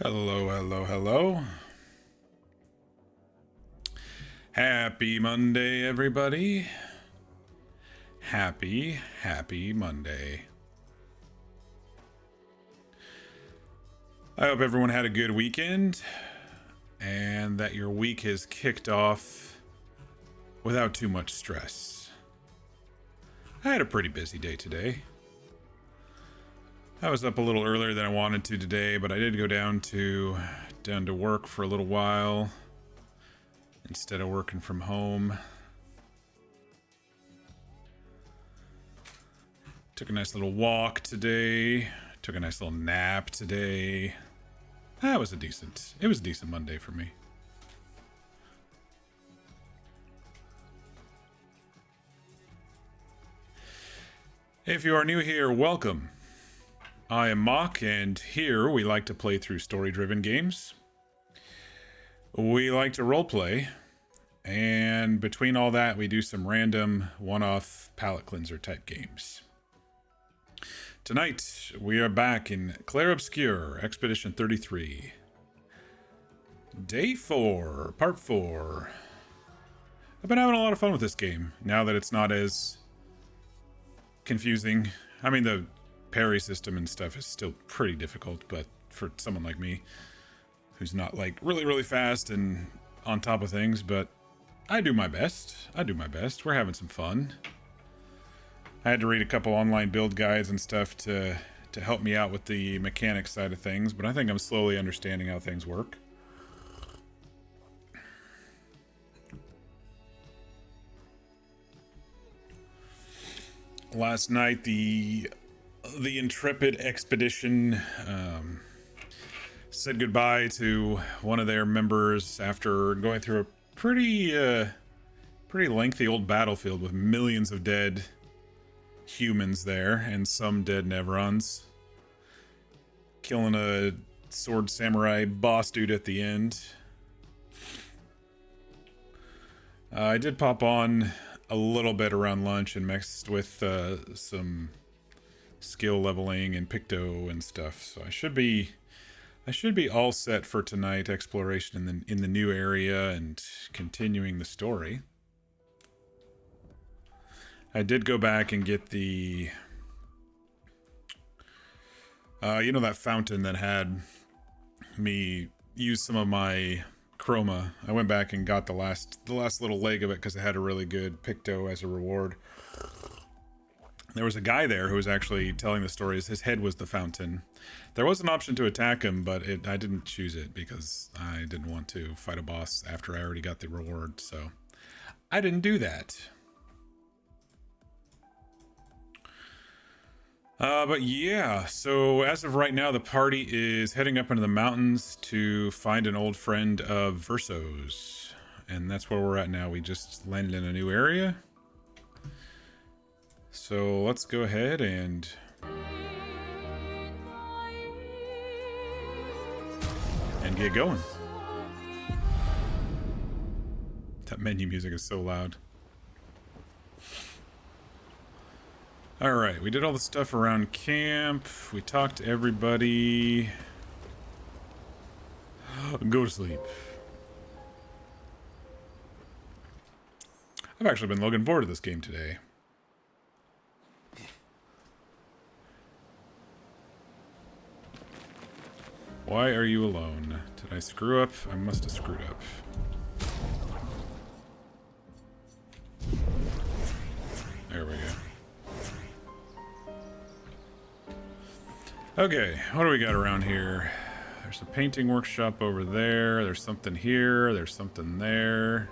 Hello, hello, hello. Happy Monday, everybody. Happy Monday. I hope everyone had a good weekend and that your week has kicked off without too much stress. I had a pretty busy day today. I was up a little earlier than I wanted to today, but I did go down to work for a little while instead of working from home. Took a nice little walk today. Took a nice little nap today. It was a decent Monday for me. If you are new here, welcome. I am Mock, and here we like to play through story-driven games. We like to roleplay, and between all that, we do some random one-off palate cleanser type games. Tonight, we are back in Clair Obscur, Expedition 33. Day 4, Part 4. I've been having a lot of fun with this game, now that it's not as confusing. I mean, the parry system and stuff is still pretty difficult, but for someone like me, who's not like really fast and on top of things, but I do my best. We're having some fun. I had to read a couple online build guides and stuff to help me out with the mechanics side of things, but I think I'm slowly understanding how things work. Last night, the intrepid expedition said goodbye to one of their members after going through a pretty lengthy old battlefield with millions of dead humans there and some dead Nevrons. Killing a sword samurai boss dude at the end. I did pop on a little bit around lunch and mixed with some skill leveling and picto and stuff, so I should be all set for tonight. Exploration in the new area and continuing the story. I did go back and get the that fountain that had me use some of my chroma. I went back and got the last little leg of it because it had a really good picto as a reward. There was a guy there who was actually telling the stories. His head was the fountain. There was an option to attack him, but I didn't choose it because I didn't want to fight a boss after I already got the reward, so I didn't do that. But yeah, so as of right now, the party is heading up into the mountains to find an old friend of Verso's. And that's where we're at now. We just landed in a new area. So let's go ahead and get going. That menu music is so loud. Alright, we did all the stuff around camp. We talked to everybody. Go to sleep. I've actually been looking forward to this game today. Why are you alone? Did I screw up? I must have screwed up. There we go. Okay, what do we got around here? There's a painting workshop over there. There's something here. There's something there.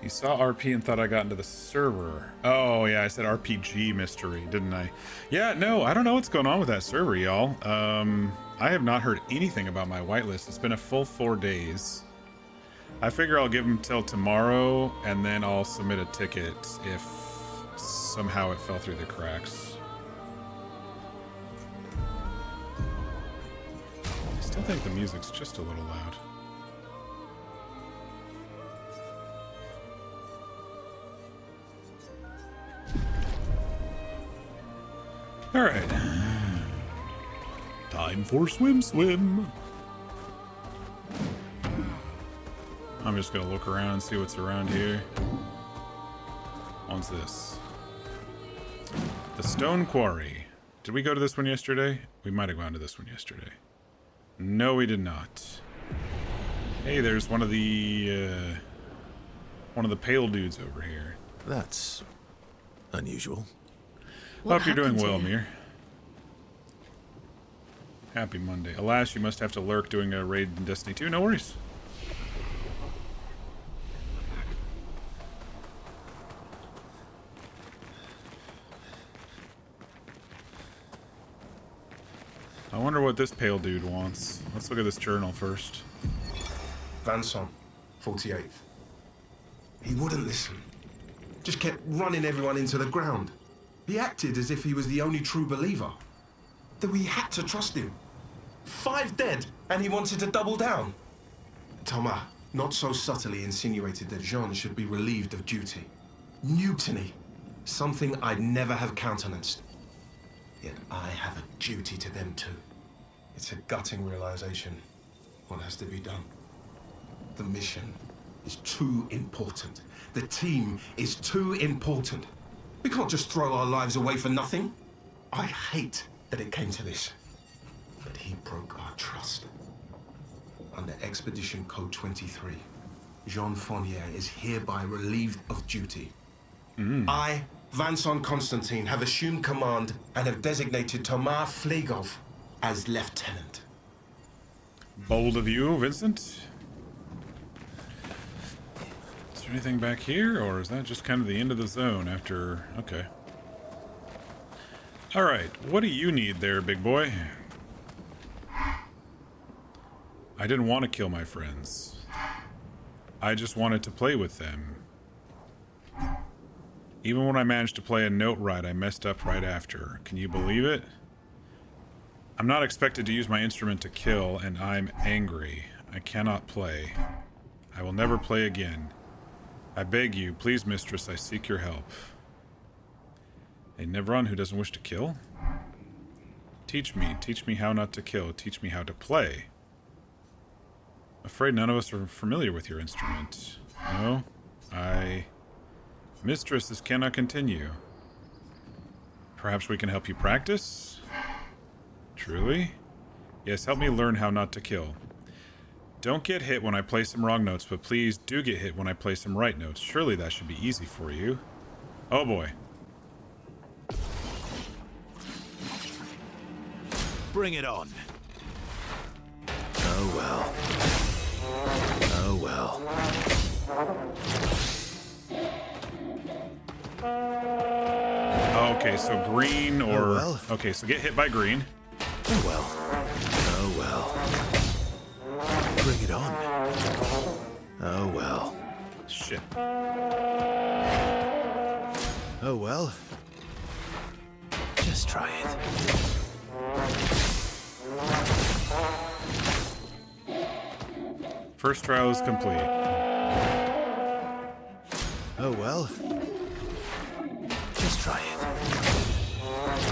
You saw RP and thought I got into the server. Oh, yeah, I said RPG mystery, didn't I? Yeah, no, I don't know what's going on with that server, y'all. I have not heard anything about my whitelist. It's been a full 4 days. I figure I'll give them till tomorrow, and then I'll submit a ticket if somehow it fell through the cracks. I still think the music's just a little loud. Alright. Time for swim. I'm just gonna look around and see what's around here. What's this? The Stone Quarry. Did we go to this one yesterday? We might have gone to this one yesterday. No, we did not. Hey, there's one of the pale dudes over here. That's unusual. Hope you're doing well, Mir. Happy Monday. Alas, you must have to lurk doing a raid in Destiny 2. No worries. I wonder what this pale dude wants. Let's look at this journal first. Vanson, 48th. He wouldn't listen. Just kept running everyone into the ground. He acted as if he was the only true believer. That we had to trust him. 5 dead, and he wanted to double down. Thomas, not so subtly insinuated that Jean should be relieved of duty. Mutiny. Something I'd never have countenanced. Yet I have a duty to them too. It's a gutting realization. What has to be done? The mission is too important. The team is too important. We can't just throw our lives away for nothing. I hate that it came to this. But he broke our trust. Under Expedition Code 23, Jean Fournier is hereby relieved of duty. I, Vanson Constantine, have assumed command and have designated Thomas Flegov as lieutenant. Bold of you, Vincent. Is there anything back here, or is that just kind of the end of the zone after... Okay. Alright, what do you need there, big boy? I didn't want to kill my friends. I just wanted to play with them. Even when I managed to play a note right, I messed up right after. Can you believe it? I'm not expected to use my instrument to kill, and I'm angry. I cannot play. I will never play again. I beg you, please, mistress, I seek your help. A Nevron who doesn't wish to kill? Teach me how not to kill, teach me how to play. Afraid none of us are familiar with your instrument. No, Mistress, this cannot continue. Perhaps we can help you practice? Truly? Yes, help me learn how not to kill. Don't get hit when I play some wrong notes, but please do get hit when I play some right notes. Surely that should be easy for you. Oh boy. Bring it on. Oh well. Oh well. Okay, so green or... Oh well. Okay, so get hit by green. Oh well. Oh well. Bring it on. Oh well. Shit. Oh well. Just try it. First trial is complete. Oh well. Just try it.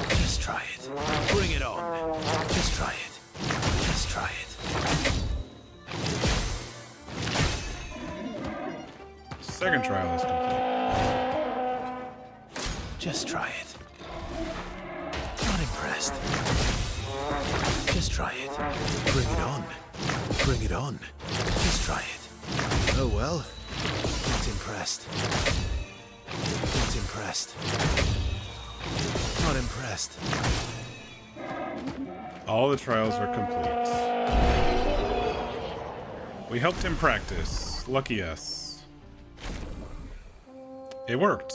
Just try it. Bring it on. Just try it. Just try it. Second trial is complete. Just try it. Not impressed. Just try it. Bring it on. Bring it on. Just try it. Oh well. Not impressed. Not impressed. Not impressed. All the trials are complete. We helped him practice. Lucky us. It worked.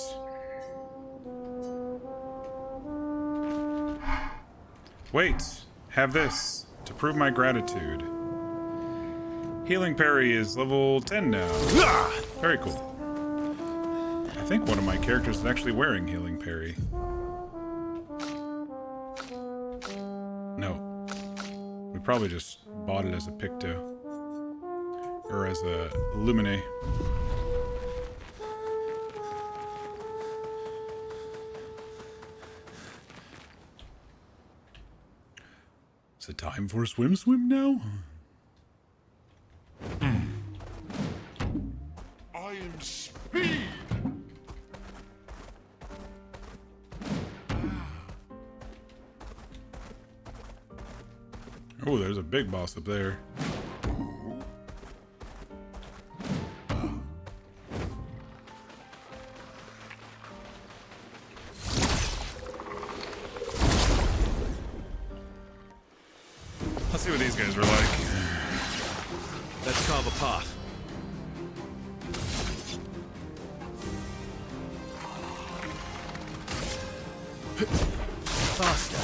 Wait, have this to prove my gratitude. Healing parry is level 10 now. Very cool. I think one of my characters is actually wearing healing parry. No. We probably just bought it as a Picto. Or as a Lumiere. Is it time for a swim now? I am speed. Oh, there's a big boss up there. Let's see what these guys are like. Let's carve a path. Faster.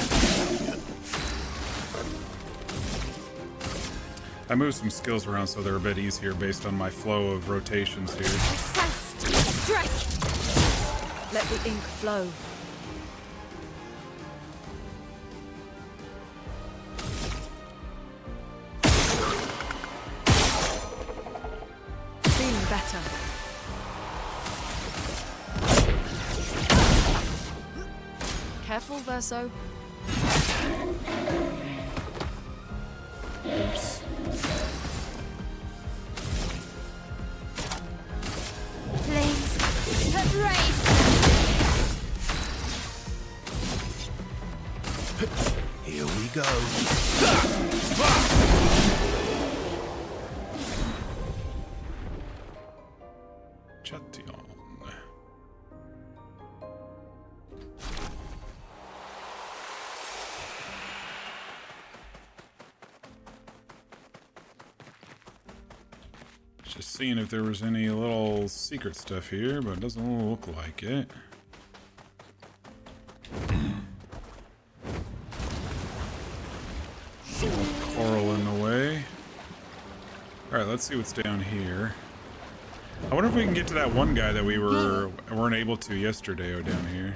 I moved some skills around so they're a bit easier based on my flow of rotations here. Strike! Let the ink flow. Feeling better. Careful, Verso. Oops. Flames. Rain. Here we go. Chation. Just seeing if there was any little secret stuff here, but it doesn't look like it. Coral in the way. Alright, let's see what's down here. I wonder if we can get to that one guy that we weren't able to yesterday down here.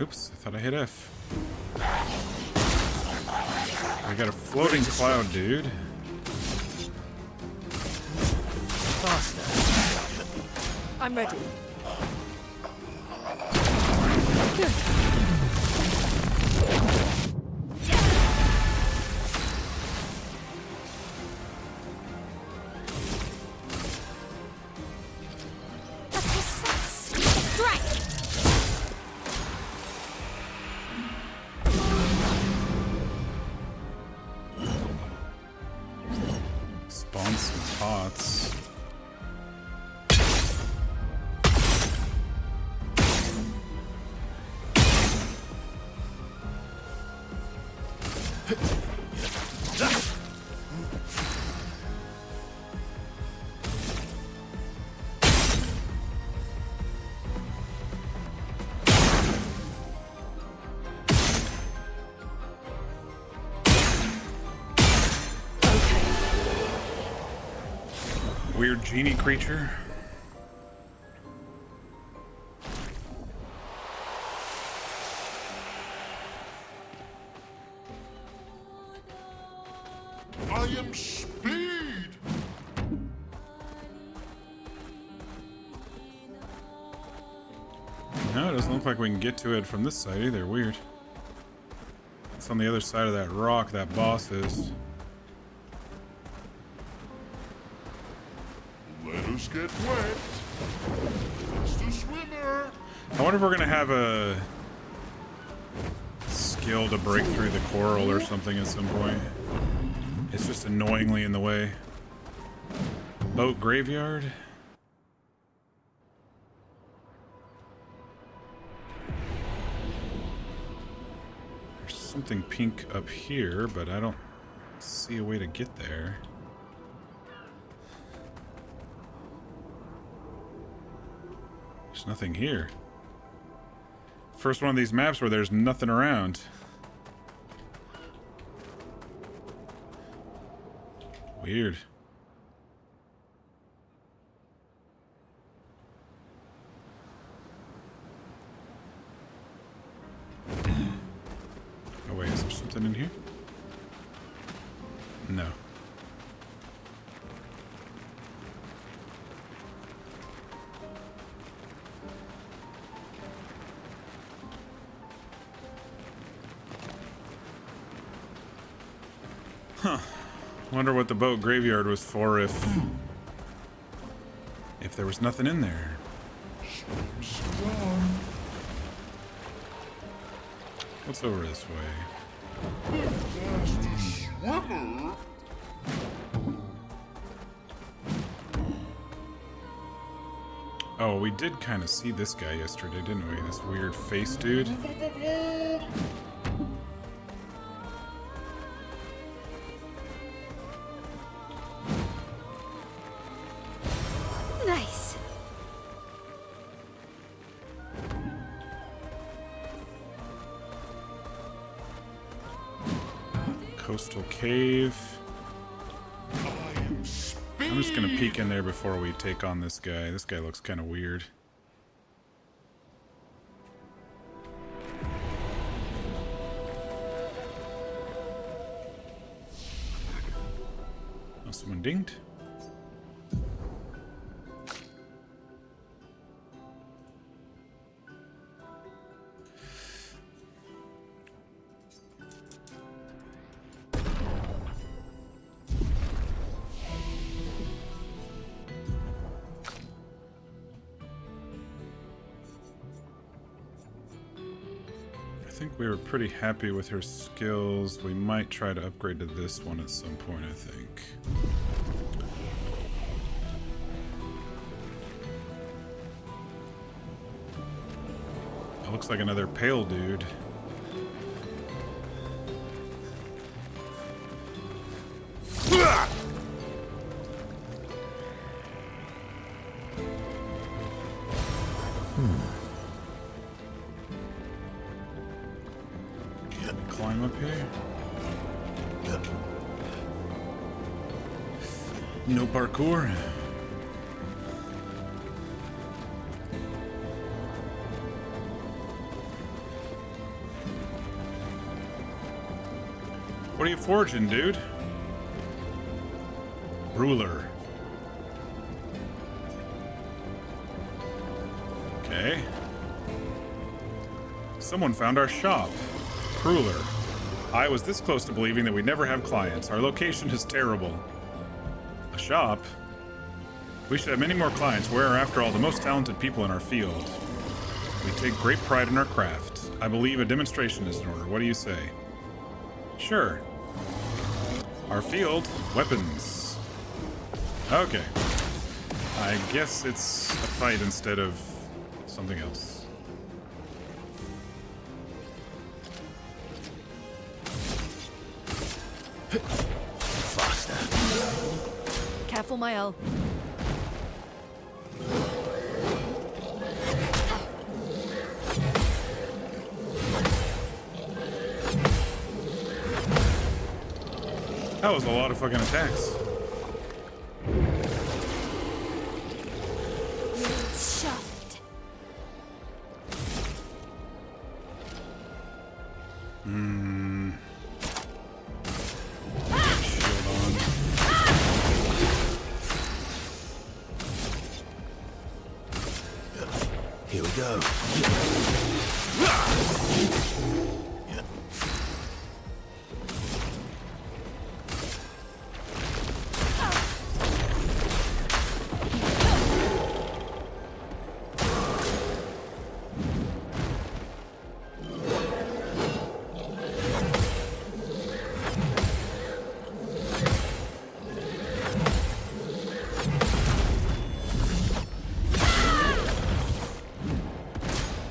Oops, I thought I hit F. I got a floating cloud, dude. Faster. I'm ready. Spawn some pots. Weird genie creature. I am speed. No, it doesn't look like we can get to it from this side either. Weird. It's on the other side of that rock that boss is. Let us get wet. It's the swimmer. I wonder if we're gonna have a skill to break through the coral or something at some point. It's just annoyingly in the way. Boat graveyard. There's something pink up here, but I don't see a way to get there. There's nothing here. First one of these maps where there's nothing around. Weird. Oh wait, is there something in here? No. Huh. Wonder what the boat graveyard was for if there was nothing in there. What's over this way? Master swimmer. Oh, we did kind of see this guy yesterday, didn't we? This weird face dude. Nice. Coastal cave. I'm just gonna peek in there before we take on this guy. This guy looks kind of weird. Oh, someone dinged. I think we were pretty happy with her skills. We might try to upgrade to this one at some point, I think. It looks like another pale dude. Climb up here. No parkour. What are you forging, dude? Ruler. Okay. Someone found our shop. Ruler. I was this close to believing that we'd never have clients. Our location is terrible. A shop? We should have many more clients. We are, after all, the most talented people in our field. We take great pride in our craft. I believe a demonstration is in order. What do you say? Sure. Our field, weapons. Okay. I guess it's a fight instead of something else. Faster. Careful, my L. That was a lot of fucking attacks. Shaft. Shield on. Here we go.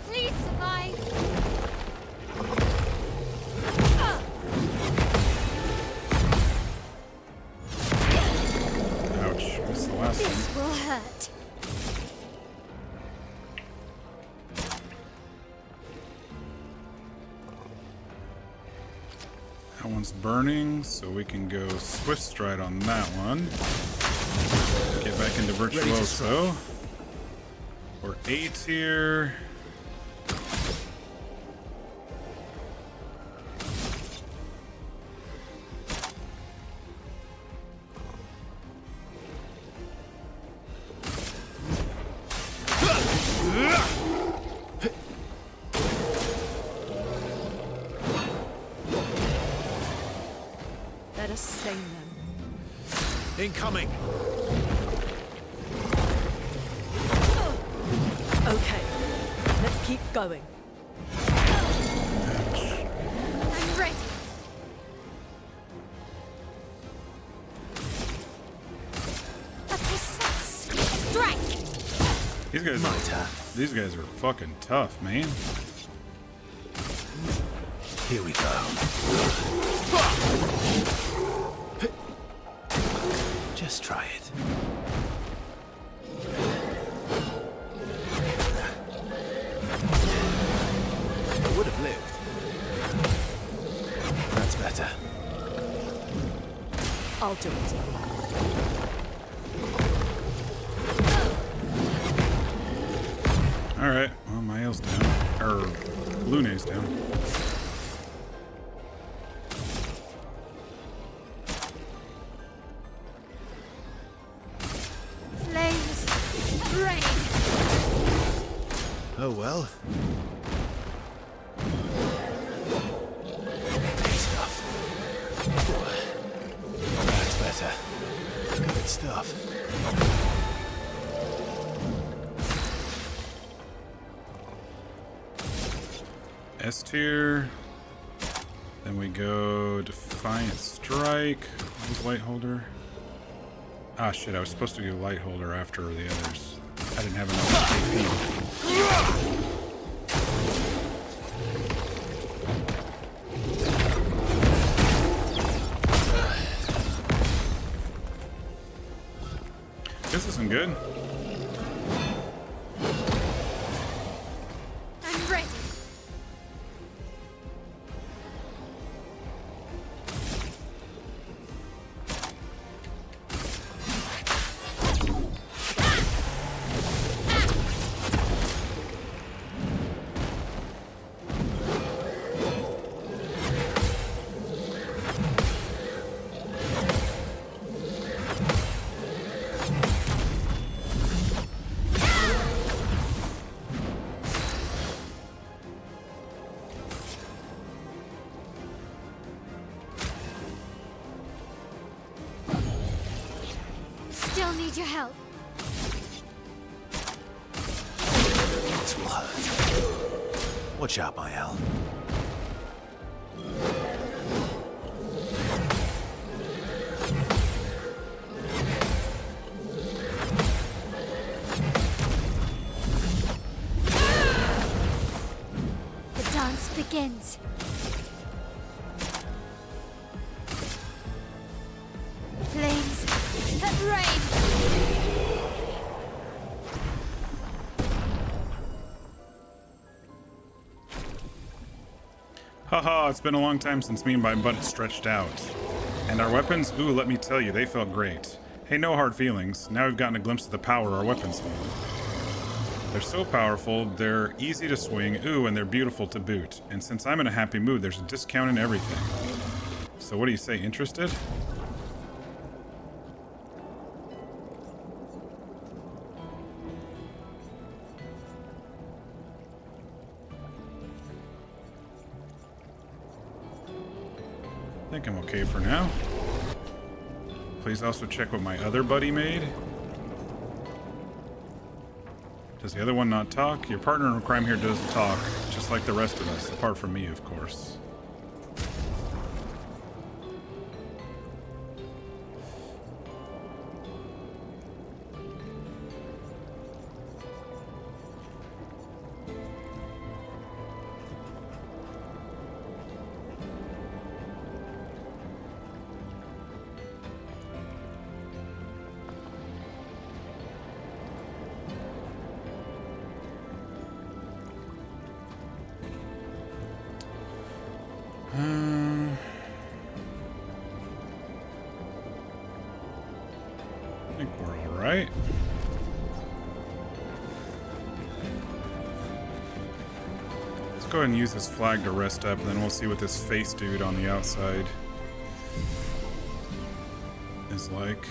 Please survive. Ouch. What's the last one? This will hurt. That one's burning, so we can go Swift Stride on that one. Get back into Virtuoso. We're A tier. Let us sting them. Incoming. Okay, let's keep going. I'm ready. A precise strike. These guys are fucking tough, man. Here we go. Just try it. I would have lived. That's better. I'll do it. Alright, well, Mael's down. Or, Lune's down. Flames, rain. Oh well. Good stuff. That's better. Good stuff. S tier. Then we go Defiant Strike. What was Light Holder? Ah shit, I was supposed to do Light Holder after the others. I didn't have enough AP. This isn't good. I'm ready. Still need your help. This will hurt. Watch out, Mael. The dance begins. Flames, rain. Haha, it's been a long time since me and my butt stretched out. And our weapons? Ooh, let me tell you, they felt great. Hey, no hard feelings. Now we've gotten a glimpse of the power our weapons hold. They're so powerful, they're easy to swing, ooh, and they're beautiful to boot. And since I'm in a happy mood, there's a discount in everything. So what do you say, interested? I think I'm okay for now. Please also check what my other buddy made. Does the other one not talk? Your partner in crime here doesn't talk, just like the rest of us, apart from me, of course. I think we're all right. Let's go ahead and use this flag to rest up, and then we'll see what this face dude on the outside is like.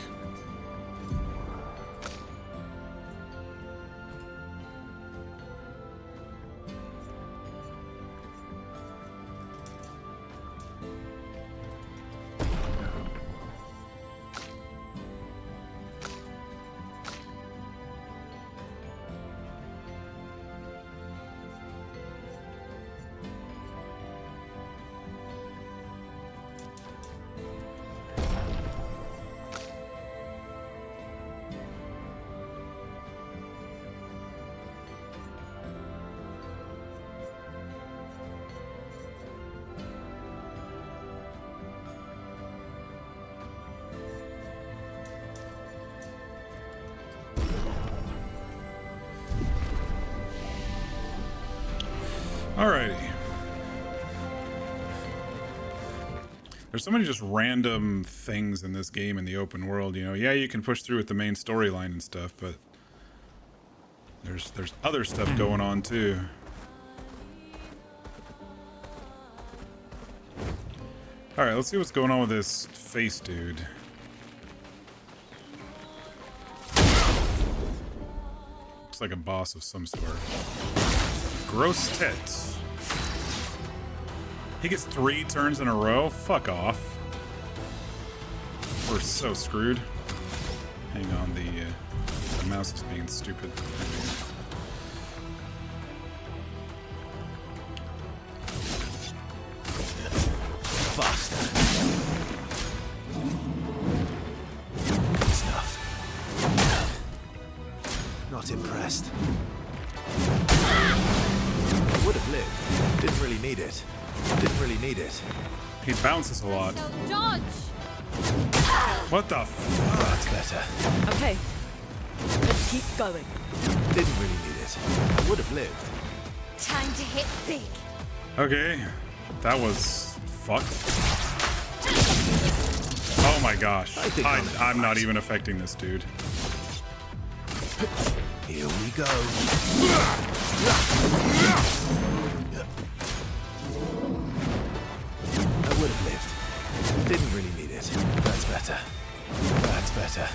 Alrighty. There's so many just random things in this game in the open world, you know. Yeah, you can push through with the main storyline and stuff, but there's other stuff going on too. Alright, let's see what's going on with this face dude. Looks like a boss of some sort. Gross tits. He gets 3 turns in a row? Fuck off. We're so screwed. Hang on, the mouse is being stupid. Faster. Stuff. Not impressed. I would have lived. Didn't really need it. Didn't really need it. He bounces a lot. So dodge! What the fuck? That's better. Okay, let's keep going. Didn't really need it. I would have lived. Time to hit big. Okay, that was fucked. Oh my gosh. I think I'm not even affecting this dude. Here we go. I would have lived. Didn't really need it. That's better. That's better.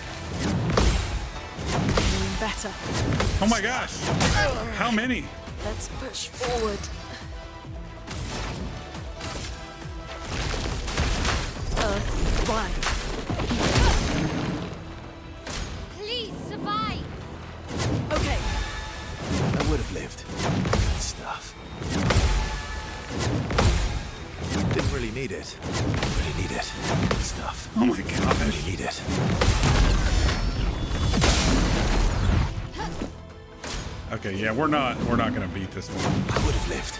Feeling better. Oh my gosh. How many? Let's push forward. Earth, rise. Please survive. Okay, I would have lived. Stuff. Didn't really need it. Really need it. Stuff. Oh my gosh. Really need it. Okay, yeah, we're not gonna beat this one. I would have lived.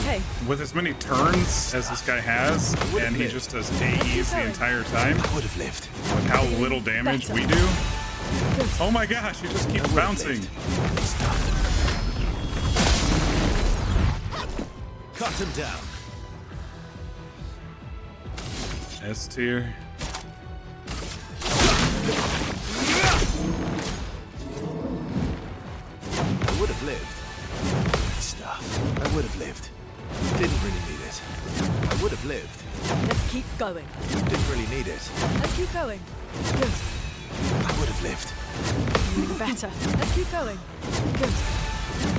okay. With as many turns as this guy has, and he just does AEs the entire time, I would have lived. with how little damage we do. Oh my gosh, he just keeps bouncing. Stuff. Cut him down. S tier. I would have lived. Stuff. I would have lived. Didn't really need it. I would have lived. Let's keep going. Didn't really need it. Let's keep going. Good. I would have lived. Feeling better. Let's keep going. Good.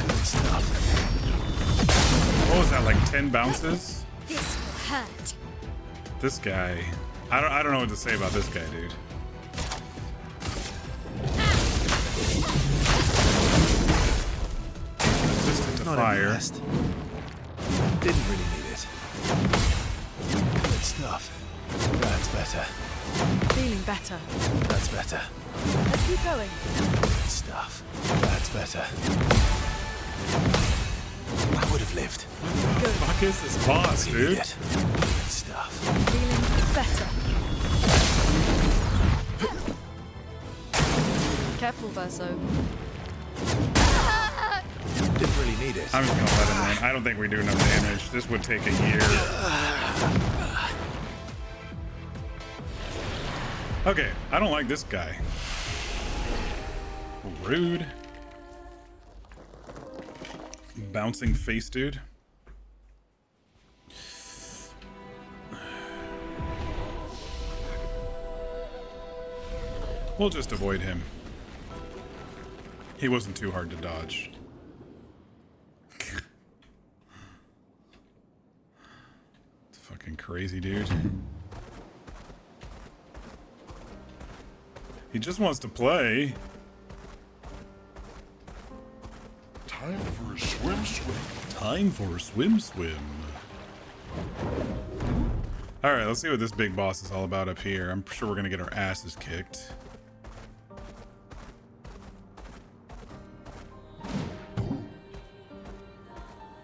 Good stuff. What was that, like 10 bounces? This will hurt. This guy. I don't know what to say about this guy, dude. Resistant to Not fire. impressed. Didn't really need it. Good stuff. That's better. Feeling better. That's better. Let's keep going. Good stuff. That's better. I would have lived. Good. Fuck is this boss, Really need dude? it. Good stuff. Feeling better. Careful, Verso. Didn't really need it. I'm just gonna let him win. I don't think we do enough damage. This would take a year. Okay, I don't like this guy. Rude. Bouncing face dude. We'll just avoid him. He wasn't too hard to dodge. It's fucking crazy, dude. He just wants to play. Time for a swim. Time for a swim. Alright, let's see what this big boss is all about up here. I'm sure we're gonna get our asses kicked.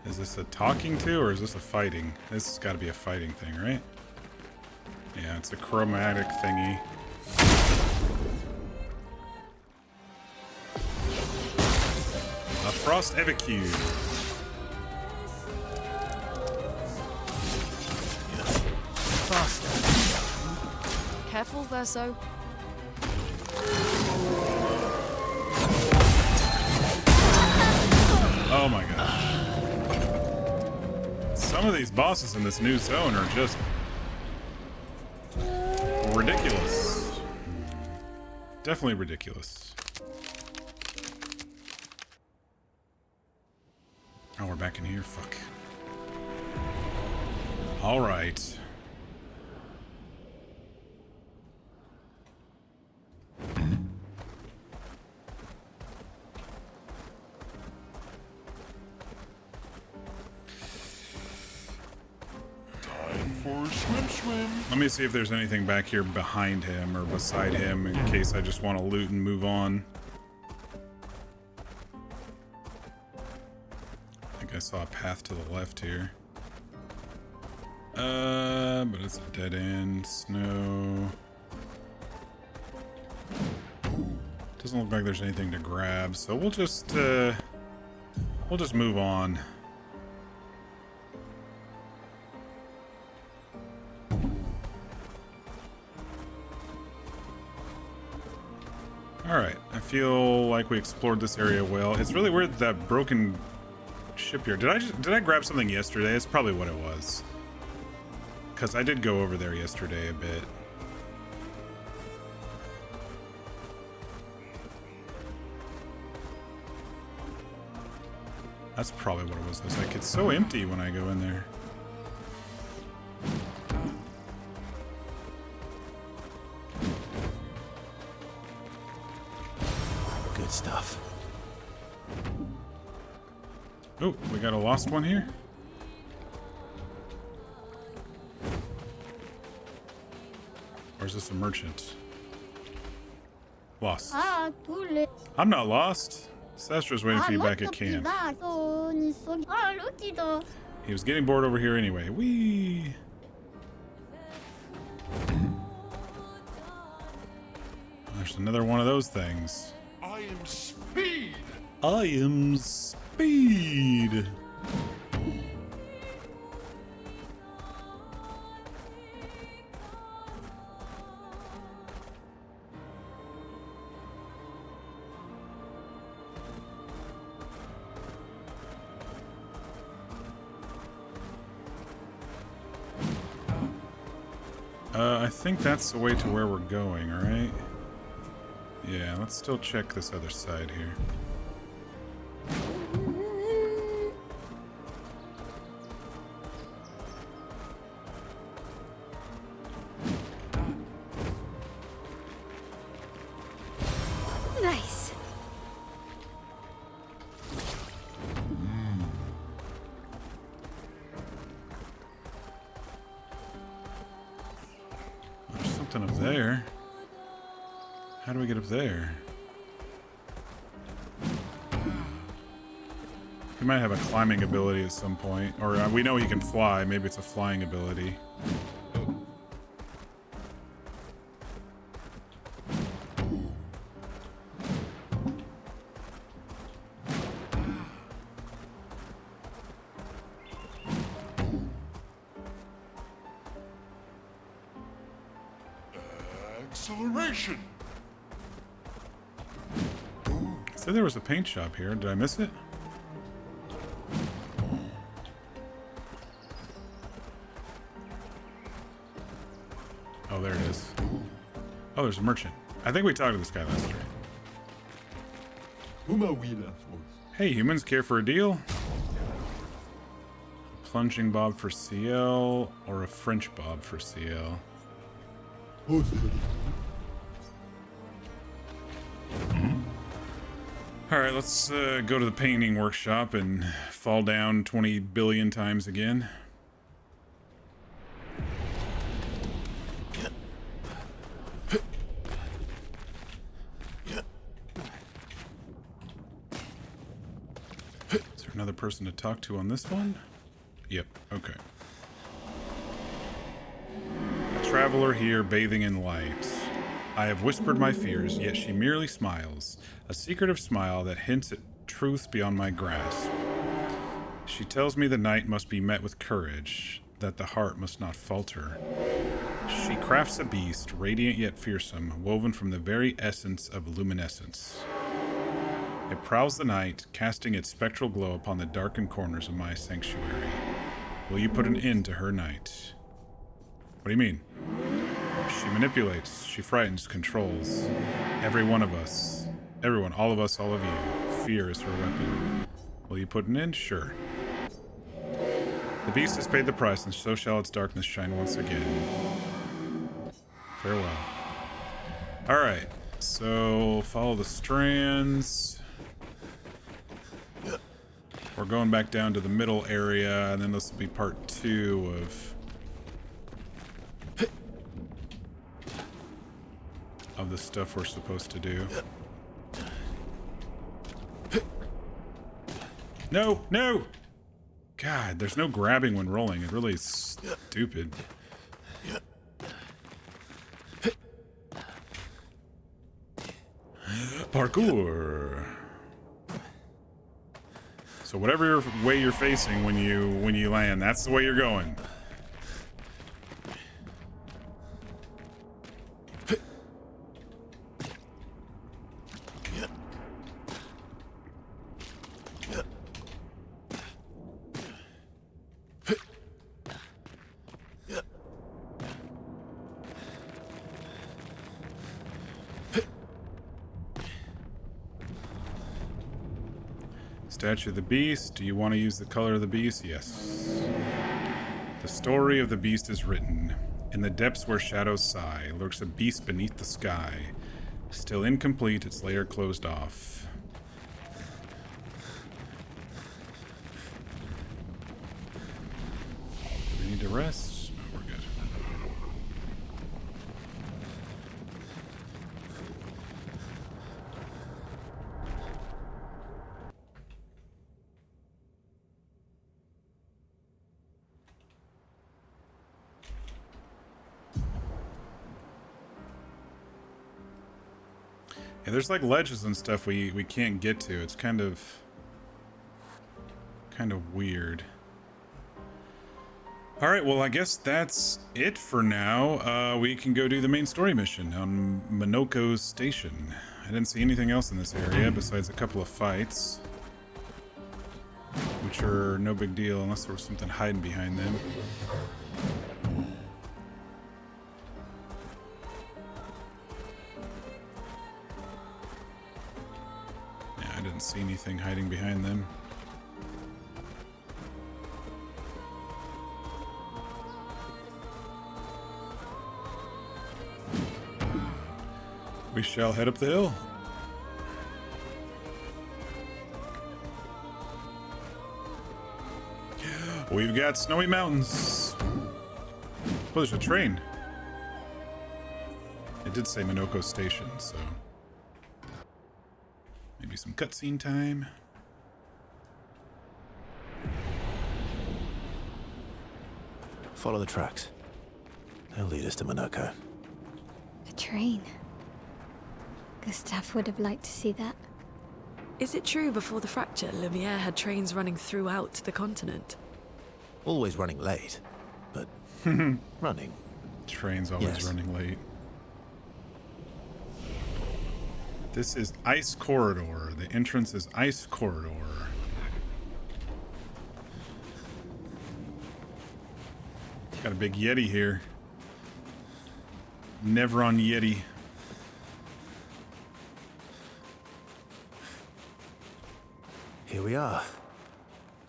Is this a talking to, or is this a fighting? This has got to be a fighting thing, right? Yeah, it's a chromatic thingy. A frost evacue. swear so. Oh my god. Some of these bosses in this new zone are just ridiculous. Definitely ridiculous. Oh, we're back in here? Fuck. Alright. For swim. Let me see if there's anything back here behind him or beside him in case I just want to loot and move on. I think I saw a path to the left here. But it's a dead end. Snow. Doesn't look like there's anything to grab, so we'll just move on. Alright, I feel like we explored this area well. It's really weird that broken shipyard. Did I grab something yesterday? It's probably what it was. Because I did go over there yesterday a bit. That's probably what it was. It's like, it's so empty when I go in there. Good stuff. Oh, we got a lost one here? Or is this a merchant? Lost. I'm not lost. Sestra's waiting for you back at camp. He was getting bored over here anyway. Whee! There's another one of those things. I am speed. I am speed. I think that's the way to where we're going, right? Yeah, let's still check this other side here. Nice. There's something up there. How do we get up there? He might have a climbing ability at some point. Or we know he can fly. Maybe it's a flying ability. Acceleration. Said there was a paint shop here. Did I miss it? Oh, there it is. Oh, there's a merchant. I think we talked to this guy last year. Hey, humans, care for a deal? Plunging bob for CL or a French bob for CL? Alright, let's go to the painting workshop and fall down 20 billion times again. Is there another person to talk to on this one? Yep, okay. A traveler here bathing in light. I have whispered my fears, yet she merely smiles. A secretive smile that hints at truth beyond my grasp. She tells me the night must be met with courage. that the heart must not falter. She crafts a beast, radiant yet fearsome, woven from the very essence of luminescence. It prowls the night, casting its spectral glow upon the darkened corners of my sanctuary. Will you put an end to her night? What do you mean? She manipulates, she frightens, controls. Every one of us. Everyone, all of us, all of you. Fear is her weapon. Will you put an end? Sure. The beast has paid the price, and so shall its darkness shine once again. Farewell. Alright, so follow the strands. We're going back down to the middle area, and then this will be part 2 of the stuff we're supposed to do. No, no! God, there's no grabbing when rolling. It really is stupid. Parkour. So whatever way you're facing when you land, that's the way you're going. Statue of the Beast. Do you want to use the color of the beast? Yes. The story of the beast is written. In the depths where shadows sigh, lurks a beast beneath the sky. Still incomplete, its lair closed off. Do we need to rest? No, we're good. Yeah, there's like ledges and stuff we can't get to. It's kind of weird. All right, well, I guess that's it for now. We can go do the main story mission on Monoco's station. I didn't see anything else in this area besides a couple of fights, which are no big deal unless there was something hiding behind them. I didn't see anything hiding behind them. We shall head up the hill. We've got snowy mountains. Oh, there's a train. It did say Monoco Station, so maybe some cutscene time. Follow the tracks. They'll lead us to Monoco. A train. Gustav would have liked to see that. Is it true before the fracture, Lumiere had trains running throughout the continent? Always running late, but running. Train's always Yes. running late. This is Ice Corridor. The entrance is Ice Corridor. Got a big Yeti here. Never on Yeti. Here we are.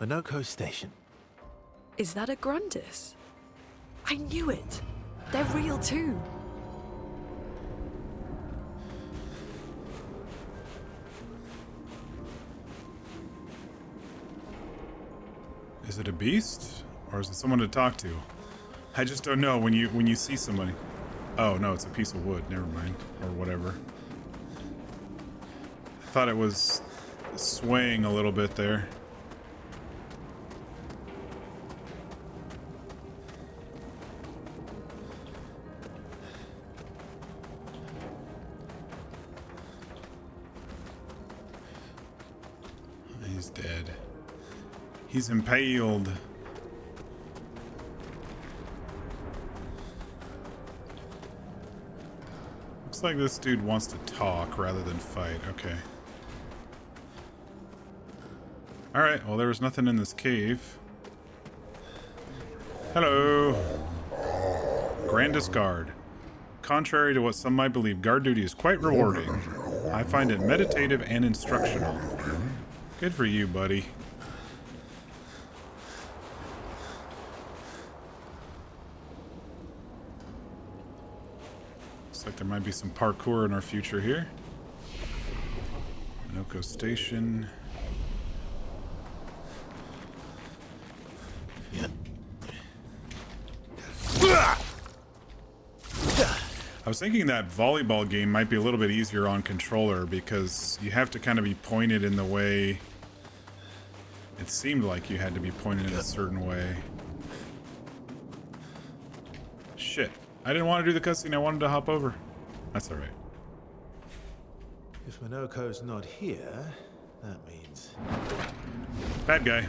Monoco Station. Is that a Grundis? I knew it! They're real too! Is it a beast? Or is it someone to talk to? I just don't know when you see somebody. Oh no, it's a piece of wood, never mind. Or whatever. I thought it was swaying a little bit there. He's dead. He's impaled. Looks like this dude wants to talk rather than fight. Okay. Alright, well there was nothing in this cave. Hello. Grandest Guard. Contrary to what some might believe, guard duty is quite rewarding. I find it meditative and instructional. Good for you, buddy. Looks like there might be some parkour in our future here. Monoco Station. I was thinking that volleyball game might be a little bit easier on controller because you have to kind of be pointed in the way. It seemed like you had to be pointed in a certain way. Shit. I didn't want to do the cutscene, I wanted to hop over. That's alright. If Monoco's not here, that means... Bad guy.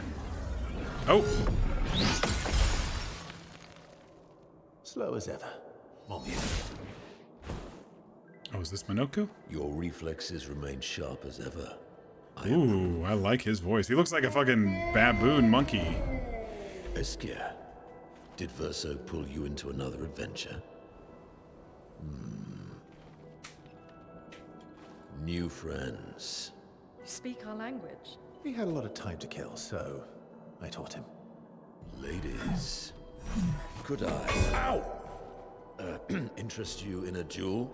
Oh! slow as ever. Mon vieux. Oh, is this Monoco? Your reflexes remain sharp as ever. Ooh, I like his voice. He looks like a fucking baboon monkey. Obscur, did Verso pull you into another adventure? New friends. Speak our language. He had a lot of time to kill, so I taught him. Ladies, could I interest you in a duel?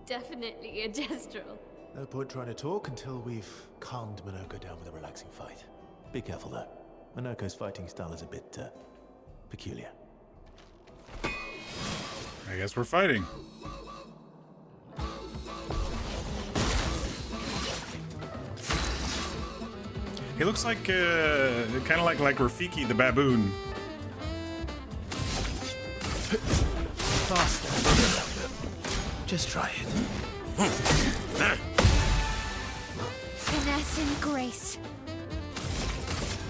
Definitely a gestural. No point trying to talk until we've calmed Monoco down with a relaxing fight. Be careful though. Monoco's fighting style is a bit peculiar. I guess we're fighting. He looks like, kind of like Rafiki the baboon. Faster. Just try it. Finesse and grace.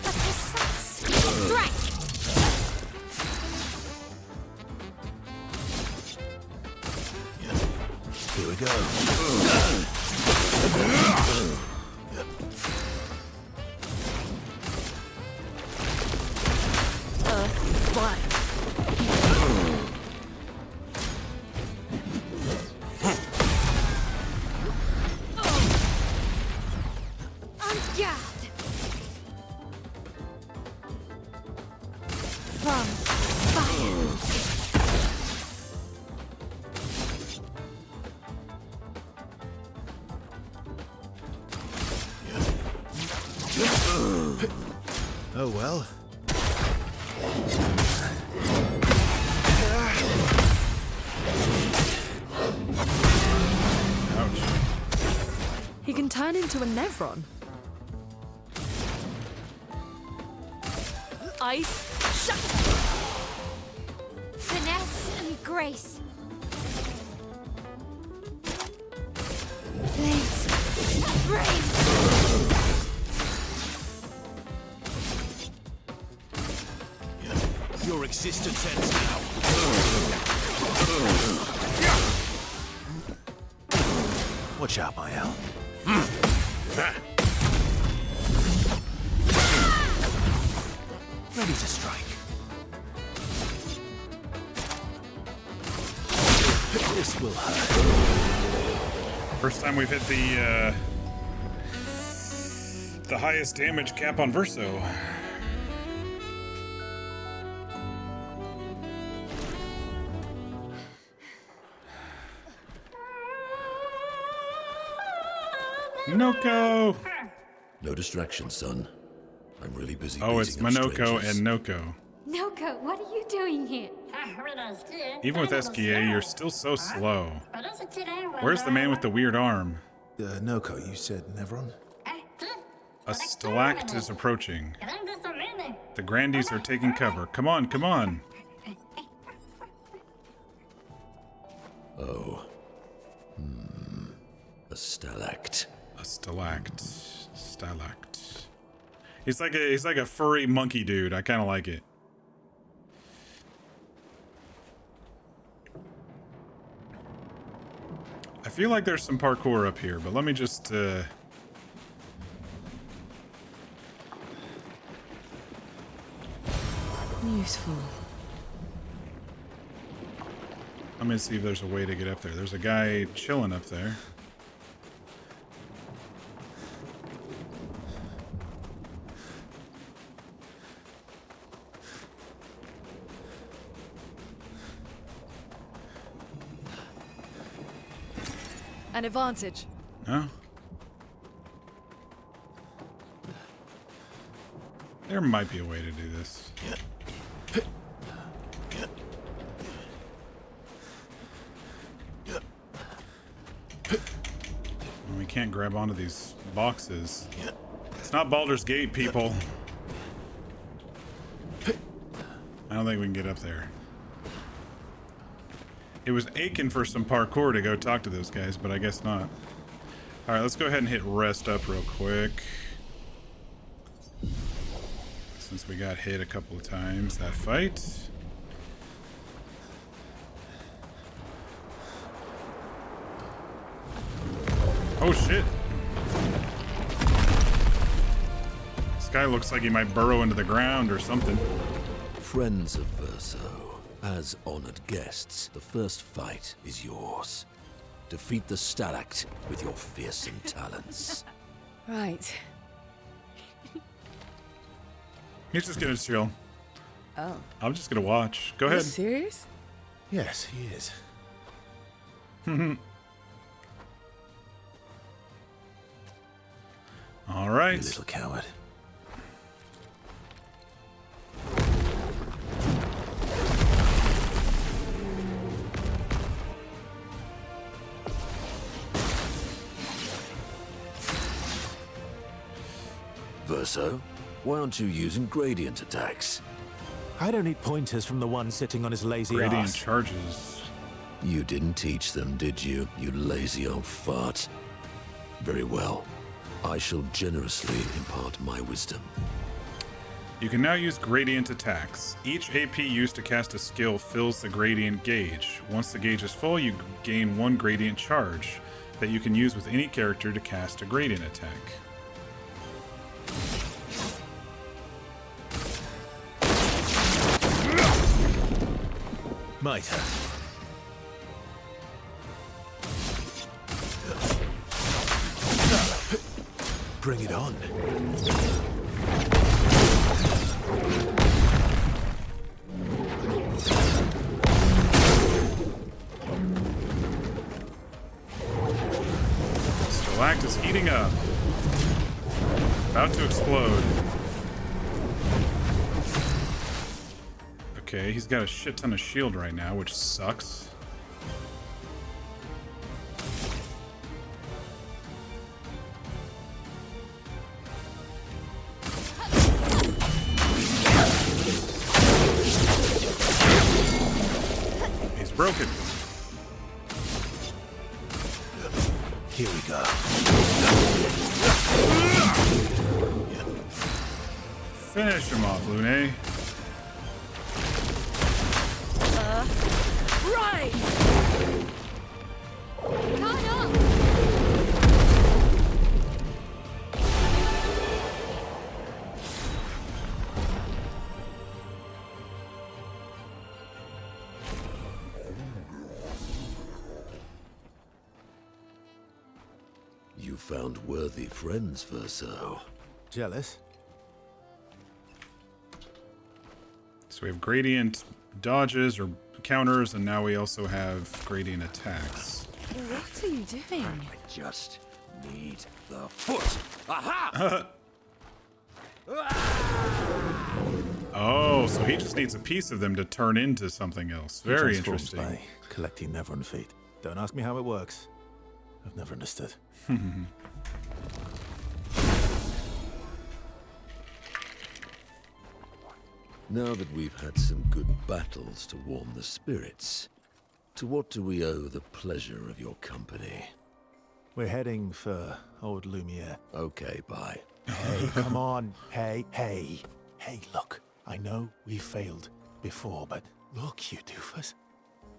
A precise strike. Here we go. Oh well. Ouch. He can turn into a Nevron. Ice. Shut. Finesse and grace. Flames. Rain. Your existence ends now. Watch out, my Al. Ready to strike. This will hurt. First time we've hit the highest damage cap on Verso. Monoco! No distraction, son. I'm really busy. Oh, it's beating up Monoco strangers. and Noko. Noko, what are you doing here? Even with SKA, you're still so slow. Where's the man with the weird arm? Noco, you said Nevron? A stalact is approaching. The Grandies are taking cover. Come on, come on. Oh. A stalact. A stalact. He's like a furry monkey dude. I kind of like it. feel like there's some parkour up here, but let me just Useful. let me see if there's a way to get up there. There's a guy chilling up there. An advantage. No? There might be a way to do this. We can't grab onto these boxes. It's not Baldur's Gate, people. I don't think we can get up there. It was aching for some parkour to go talk to those guys, but I guess not. Alright, let's go ahead and hit rest up real quick. Since we got hit a couple of times, that fight. Oh shit. This guy looks like he might burrow into the ground or something. Friends of Verso, as honored guests, the first fight is yours. Defeat the Stalact with your fearsome talents. Right. He's just gonna chill. Oh. I'm just gonna watch. Go Are you ahead. serious? Yes, he is. All You right. little coward. Verso, why aren't you using gradient attacks? I don't need pointers from the one sitting on his lazy Gradient ass. charges. You didn't teach them, did you, you lazy old fart? Very well. I shall generously impart my wisdom. You can now use gradient attacks. Each AP used to cast a skill fills the gradient gauge. Once the gauge is full, you gain 1 gradient charge that you can use with any character to cast a gradient attack. Might. Bring it on. Stalact is heating up. About to explode. Okay, he's got a shit ton of shield right now, which sucks. He's broken. Here we go. Finish him off, Lune. Right! Caught up! You found worthy friends, Verso. Jealous? So we have gradient dodges or counters, and now we also have gradient attacks. What are you doing? I just need the foot. Aha! Oh, so he just needs a piece of them to turn into something else. Very He transforms interesting. by collecting Neverun feet. Don't ask me how it works. I've never understood. Now that we've had some good battles to warm the spirits, to what do we owe the pleasure of your company? We're heading for old Lumiere. Okay, bye. Hey, come on. Hey, hey. Hey, look. I know we failed before, but look, you doofus.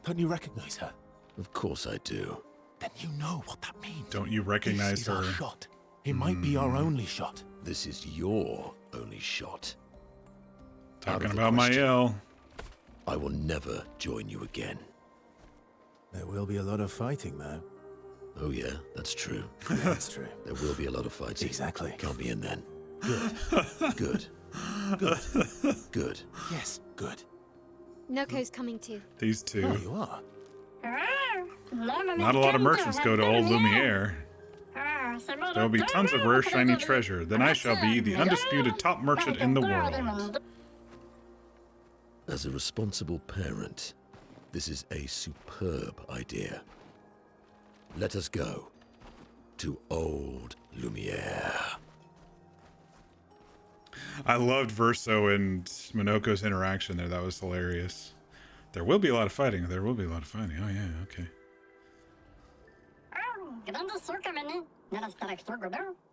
Don't you recognize her? Of course I do. then you know what that means. Don't you recognize This is our her? shot. It might be our only shot. This is your only shot. Out Talking of the about my question. L. I will never join you again. There will be a lot of fighting, though. Oh yeah, that's true. That's true. There will be a lot of fighting. Exactly. Count me in then. Good. Good. Yes, good. Noco's coming too. These two. Oh, you are? Not a lot of merchants go to old Lumiere. There will be tons of rare shiny treasure. Then I shall be the undisputed top merchant in the world. As a responsible parent, this is a superb idea. Let us go to old Lumiere. I loved Verso and Monoco's interaction there. That was hilarious. There will be a lot of fighting. There will be a lot of fighting. Oh yeah, okay.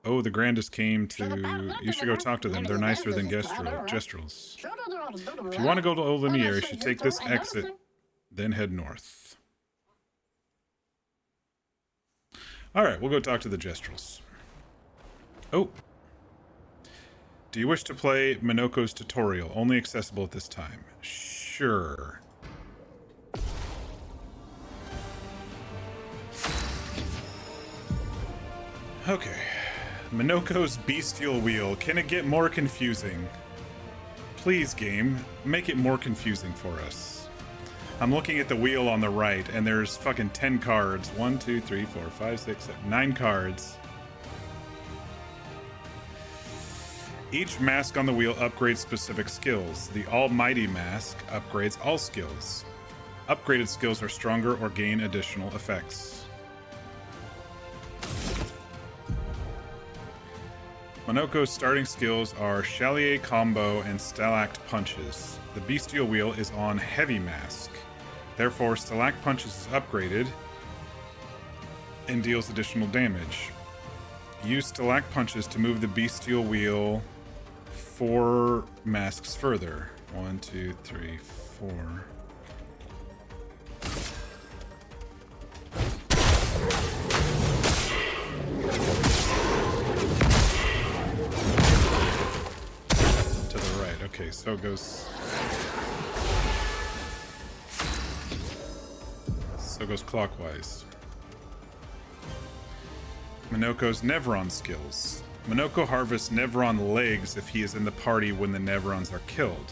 Oh, the Grandest came to... You should go talk to them. They're nicer than Gestrels. If you want to go to Old Lumiere, you should take this exit, then head north. Alright, we'll go talk to the Gestrels. Oh. Do you wish to play Monoco's tutorial? Only accessible at this time. Sure. Okay. Monoco's bestial wheel. Can it get more confusing? Please, game, make it more confusing for us. I'm looking at the wheel on the right, and there's fucking 10 cards. 1, 2, 3, 4, 5, 6, 7, 9 cards. Each mask on the wheel upgrades specific skills. The Almighty Mask upgrades all skills. Upgraded skills are stronger or gain additional effects. Monoco's starting skills are Chalier Combo and Stalact Punches. The Bestial Wheel is on Heavy Mask. Therefore, Stalact Punches is upgraded and deals additional damage. Use Stalact Punches to move the Bestial Wheel 4 masks further. 1, 2, 3, 4. To the right. Okay, so it goes... So it goes clockwise. Monoco's Nevron skills. Monoco harvests Nevron legs if he is in the party when the Nevrons are killed.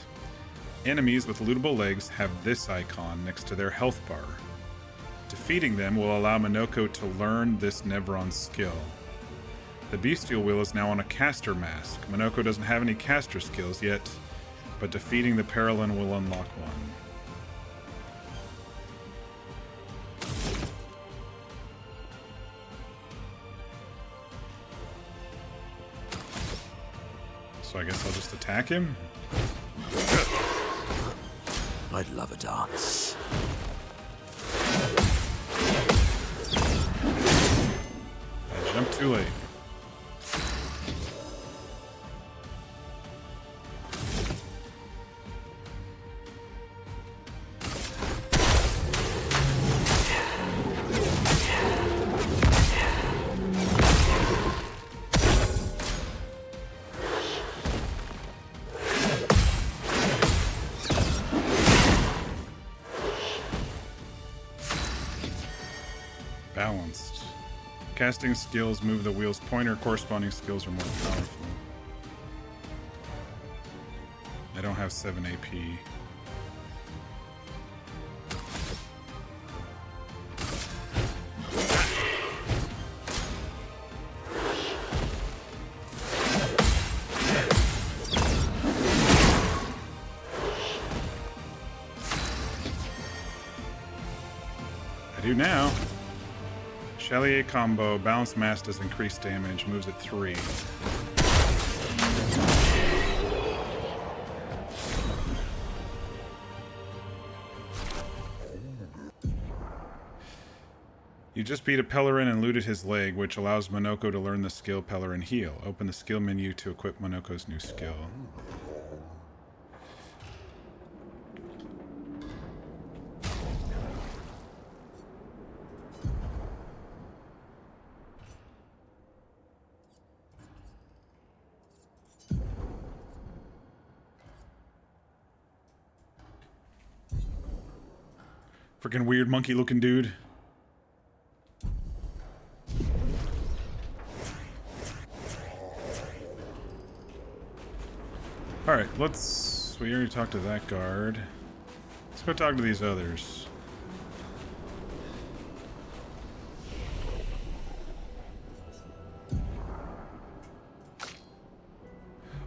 Enemies with lootable legs have this icon next to their health bar. Defeating them will allow Monoco to learn this Nevron skill. The Bestial Wheel is now on a caster mask. Monoco doesn't have any caster skills yet, but defeating the Paralin will unlock one. So I guess I'll just attack him? I'd love a dance. I jumped too late. Balanced. Casting skills move the wheel's pointer. Corresponding skills are more powerful. I don't have 7 AP. I do now. Chalier Combo, Balanced Mass does increased damage, moves at 3. You just beat a Pellerin and looted his leg, which allows Monoco to learn the skill Pellerin Heal. Open the skill menu to equip Monoco's new skill. Freaking weird monkey looking dude. Alright, we already talked to that guard. Let's go talk to these others.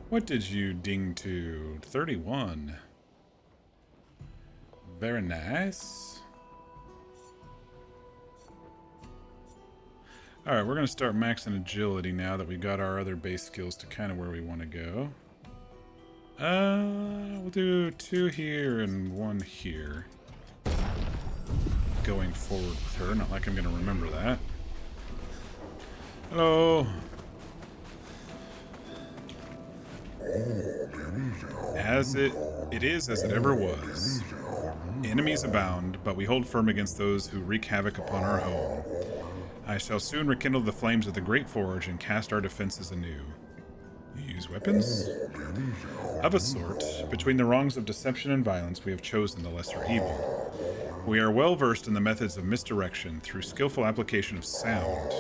What did you ding to? 31. Very nice. Alright, we're going to start maxing agility now that we got our other base skills to kind of where we want to go. We'll do 2 here and 1 here. Going forward with her, not like I'm going to remember that. Hello. As it is as it ever was. Enemies abound, but we hold firm against those who wreak havoc upon our home. I shall soon rekindle the flames of the Great Forge and cast our defenses anew. You use weapons? Of a sort. Between the wrongs of deception and violence, we have chosen the lesser evil. We are well versed in the methods of misdirection through skillful application of sound.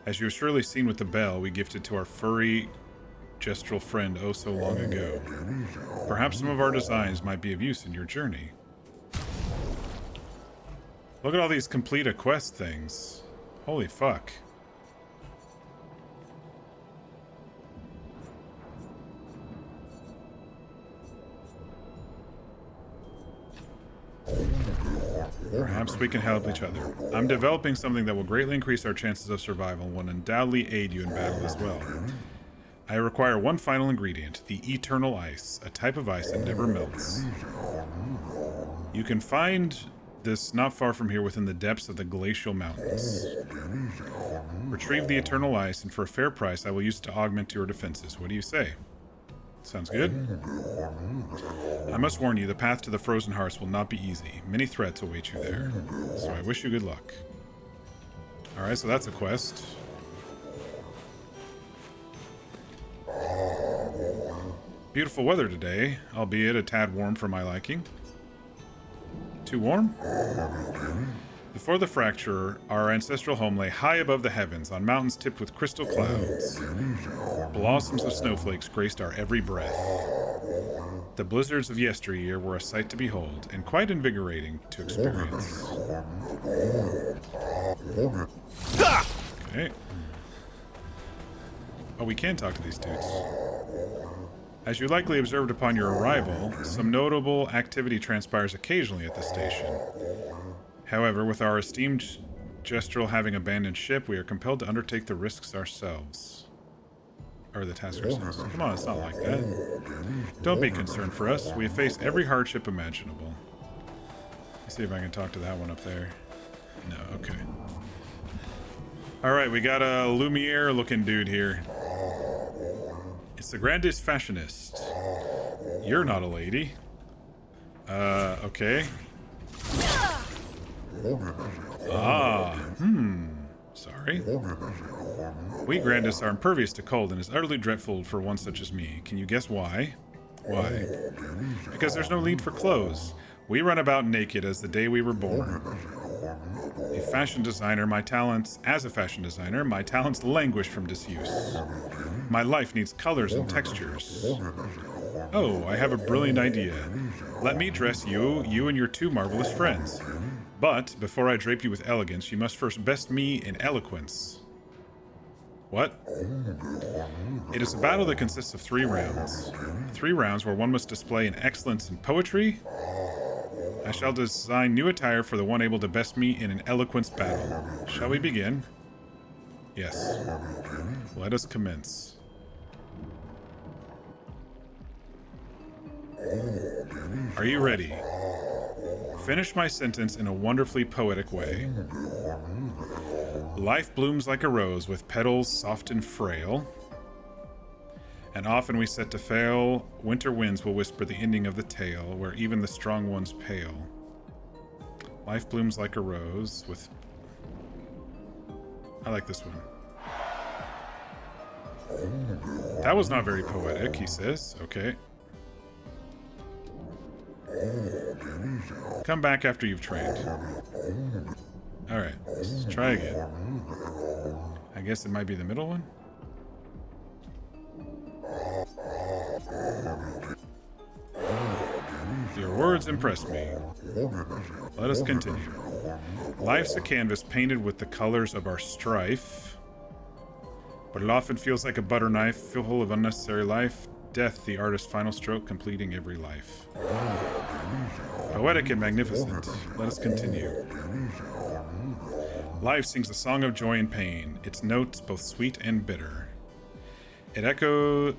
As you have surely seen with the bell we gifted to our furry gestural friend oh so long ago. Perhaps some of our designs might be of use in your journey. Look at all these complete a quest things. Holy fuck. Perhaps we can help each other. I'm developing something that will greatly increase our chances of survival and will undoubtedly aid you in battle as well. I require one final ingredient, the eternal ice, a type of ice that never melts. You can find this not far from here within the depths of the glacial mountains. Retrieve the eternal ice, and for a fair price I will use it to augment your defenses. What do you say? Sounds good? I must warn you, the path to the Frozen Hearts will not be easy. Many threats await you there, so I wish you good luck. Alright, so that's a quest. Beautiful weather today, albeit a tad warm for my liking. Too warm? Before the fracture, our ancestral home lay high above the heavens, on mountains tipped with crystal clouds. Blossoms of snowflakes graced our every breath. The blizzards of yesteryear were a sight to behold, and quite invigorating to experience. Okay. Oh, we can talk to these dudes. As you likely observed upon your arrival, some notable activity transpires occasionally at the station. However, with our esteemed Gestural having abandoned ship, we are compelled to undertake the risks ourselves. Or the task ourselves. Come on, it's not like that. Don't be concerned for us. We have faced every hardship imaginable. Let's see if I can talk to that one up there. No, okay. Alright, we got a Lumiere looking dude here. It's the grandest fashionist. You're not a lady. Okay. Sorry. We Grandis are impervious to cold and is utterly dreadful for one such as me. Can you guess why? Why? Because there's no need for clothes. We run about naked as the day we were born. As a fashion designer, my talents languish from disuse. My life needs colors and textures. Oh, I have a brilliant idea. Let me dress you and your two marvelous friends. But, before I drape you with elegance, you must first best me in eloquence. What? It is a battle that consists of 3 rounds. 3 rounds where one must display an excellence in poetry. I shall design new attire for the one able to best me in an eloquence battle. Shall we begin? Yes. Let us commence. Are you ready? Finish my sentence in a wonderfully poetic way. Life blooms like a rose with petals soft and frail. And often we set to fail. Winter winds will whisper the ending of the tale, where even the strong ones pale. Life blooms like a rose with... I like this one. That was not very poetic, he says. Okay. Come back after you've trained. Alright, let's try again. I guess it might be the middle one? Your words impress me. Let us continue. Life's a canvas painted with the colors of our strife, but it often feels like a butter knife, full of unnecessary life. Death, the artist's final stroke, completing every life. Poetic and magnificent. Let us continue. Life sings a song of joy and pain, its notes both sweet and bitter. It echoes,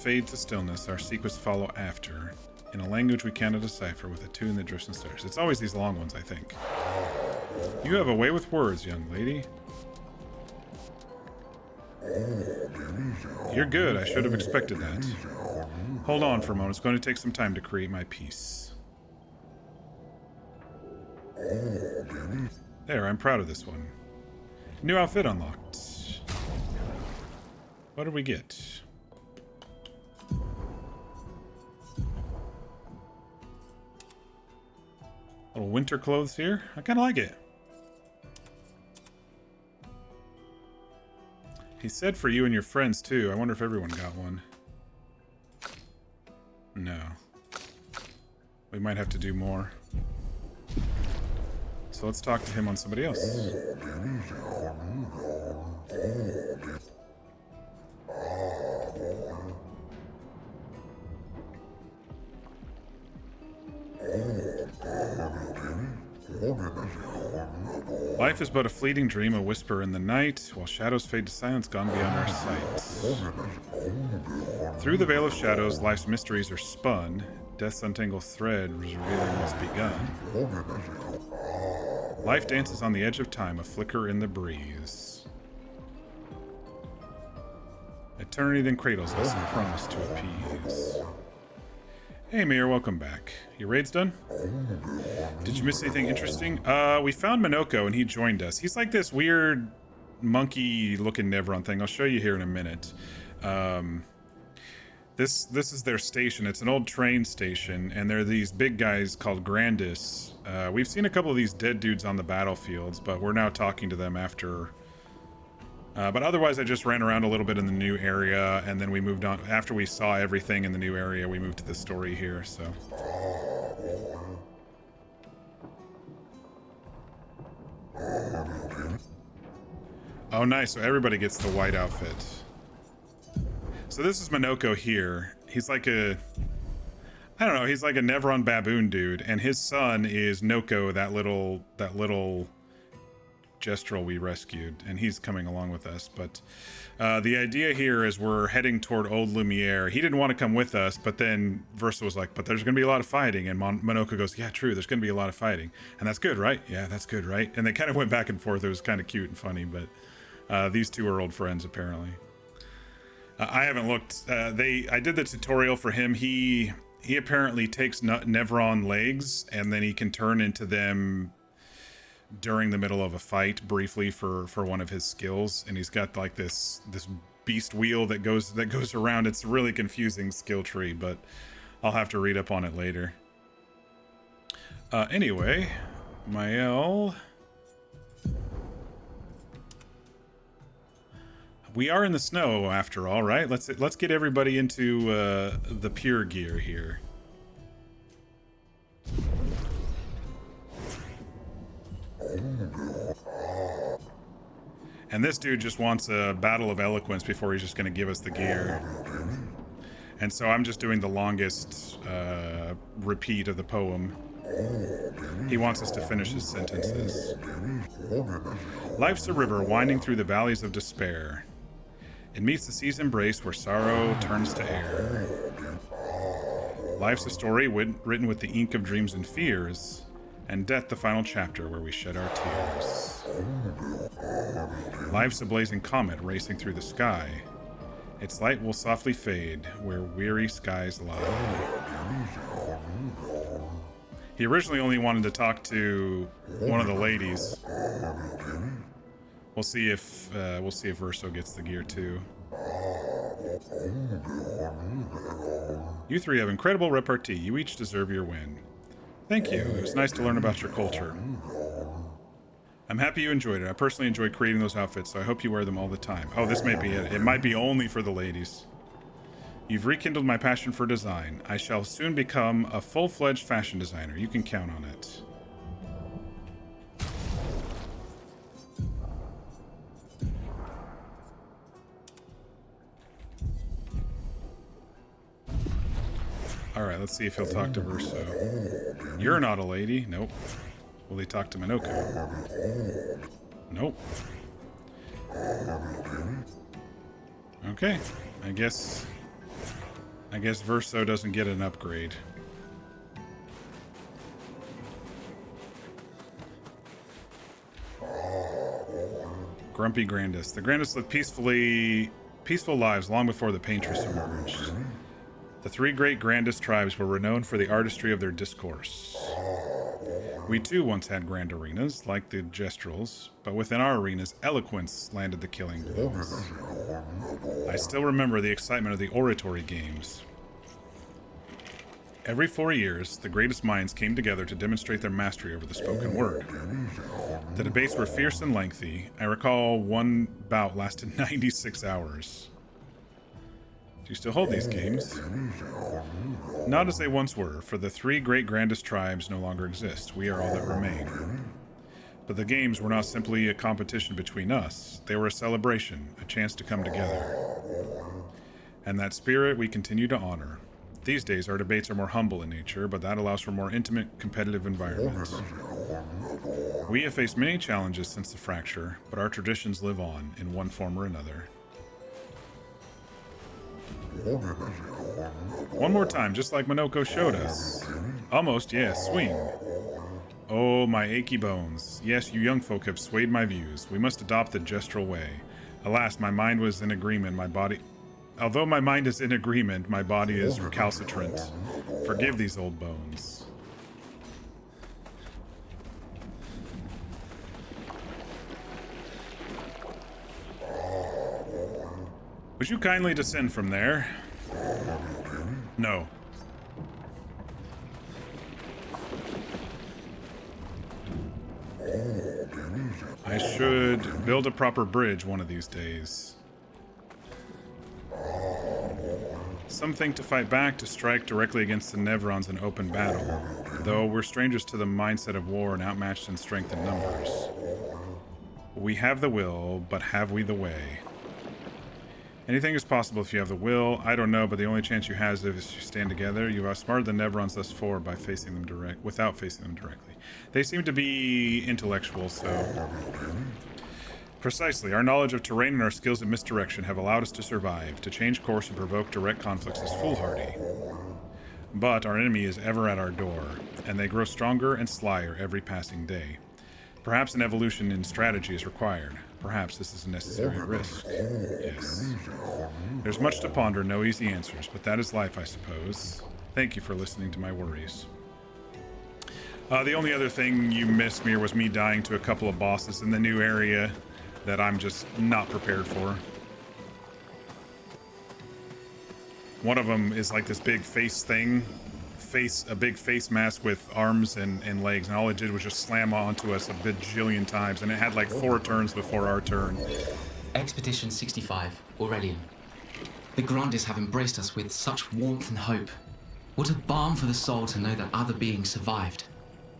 fades to stillness, our sequence follow after, in a language we cannot decipher, with a tune that drifts in stars. It's always these long ones, I think. You have a way with words, young lady. You're good, I should have expected that. Hold on for a moment, it's going to take some time to create my piece. There, I'm proud of this one. New outfit unlocked. What did we get? Little winter clothes here. I kind of like it. He said for you and your friends too. I wonder if everyone got one. No. We might have to do more. So let's talk to him on somebody else. Life is but a fleeting dream, a whisper in the night, while shadows fade to silence, gone beyond our sight. Through the veil of shadows, life's mysteries are spun. Death's untangled thread revealing what's begun. Life dances on the edge of time, a flicker in the breeze. Eternity then cradles us and promise to appease. Hey Mir, welcome back. Your raid's done? Did you miss anything interesting? We found Monoco and he joined us. He's like this weird monkey-looking Nevron thing. I'll show you here in a minute. This is their station. It's an old train station, and there are these big guys called Grandis. We've seen a couple of these dead dudes on the battlefields, but we're now talking to them after. But otherwise, I just ran around a little bit in the new area, and then we moved on. After we saw everything in the new area, we moved to the story here, so. Oh, nice. So everybody gets the white outfit. So this is Monoco here. He's like a... I don't know, he's like a Nevron baboon dude, and his son is Noko, that little Gestrel we rescued, and he's coming along with us. But the idea here is we're heading toward Old Lumiere. He didn't want to come with us, but then Versa was like, but there's going to be a lot of fighting, and Monoco goes, yeah, true, there's going to be a lot of fighting. And that's good, right? Yeah, that's good, right? And they kind of went back and forth. It was kind of cute and funny, but these two are old friends, apparently. I haven't looked. I did the tutorial for him. He apparently takes Nevron legs, and then he can turn into them during the middle of a fight briefly for one of his skills. And he's got like this beast wheel that goes around. It's a really confusing skill tree, but I'll have to read up on it later. Anyway, Mael. We are in the snow after all, right? Let's get everybody into the pure gear here. And this dude just wants a battle of eloquence before he's just going to give us the gear. And so I'm just doing the longest repeat of the poem. He wants us to finish his sentences. Life's a river winding through the valleys of despair. It meets the sea's embrace where sorrow turns to air. Life's a story written with the ink of dreams and fears, and death the final chapter where we shed our tears. Life's a blazing comet racing through the sky. Its light will softly fade where weary skies lie. He originally only wanted to talk to one of the ladies. We'll see if Verso gets the gear too. You three have incredible repartee. You each deserve your win. Thank you. It was nice to learn about your culture. I'm happy you enjoyed it. I personally enjoy creating those outfits, so I hope you wear them all the time. Oh, this may be it. It might be only for the ladies. You've rekindled my passion for design. I shall soon become a full-fledged fashion designer. You can count on it. Alright, let's see if he'll talk to Verso. You're not a lady. Nope. Will he talk to Monoco? Nope. Okay. I guess Verso doesn't get an upgrade. Grumpy Grandis. The Grandis lived peaceful lives long before the Paintress emerged. The three great Grandis tribes were renowned for the artistry of their discourse. We too once had grand arenas, like the Gestrels, but within our arenas, eloquence landed the killing blows. I still remember the excitement of the oratory games. Every 4 years, the greatest minds came together to demonstrate their mastery over the spoken word. The debates were fierce and lengthy. I recall one bout lasted 96 hours. Do you still hold these games? Not as they once were, for the three great grandest tribes no longer exist. We are all that remain. But the games were not simply a competition between us. They were a celebration, a chance to come together. And that spirit we continue to honor. These days, our debates are more humble in nature, but that allows for more intimate, competitive environments. We have faced many challenges since the fracture, but our traditions live on in one form or another. One more time, just like Monoco showed us. Almost, yes, swing. Oh, my achy bones. Yes, you young folk have swayed my views. We must adopt the gestural way. Alas, my mind was in agreement, Although my mind is in agreement, my body is recalcitrant. Forgive these old bones. Would you kindly descend from there? No. I should build a proper bridge one of these days. Some think to fight back, to strike directly against the Nevrons in open battle, though we're strangers to the mindset of war and outmatched in strength and numbers. We have the will, but have we the way? Anything is possible if you have the will. I don't know, but the only chance you have is if you stand together. You've outsmarted the Nevrons thus far by facing them without facing them directly. They seem to be intellectual, so... Precisely. Our knowledge of terrain and our skills at misdirection have allowed us to survive. To change course and provoke direct conflicts is foolhardy. But our enemy is ever at our door, and they grow stronger and slyer every passing day. Perhaps an evolution in strategy is required. Perhaps this is a necessary risk. Yes. There's much to ponder, no easy answers, but that is life, I suppose. Thank you for listening to my worries. The only other thing you missed, Mir, was me dying to a couple of bosses in the new area that I'm just not prepared for. One of them is like this big face thing. A big face mask with arms and legs, and all it did was just slam onto us a bajillion times, and it had like 4 turns before our turn. Expedition 65, Aurelian. The Grandis have embraced us with such warmth and hope. What a balm for the soul to know that other beings survived.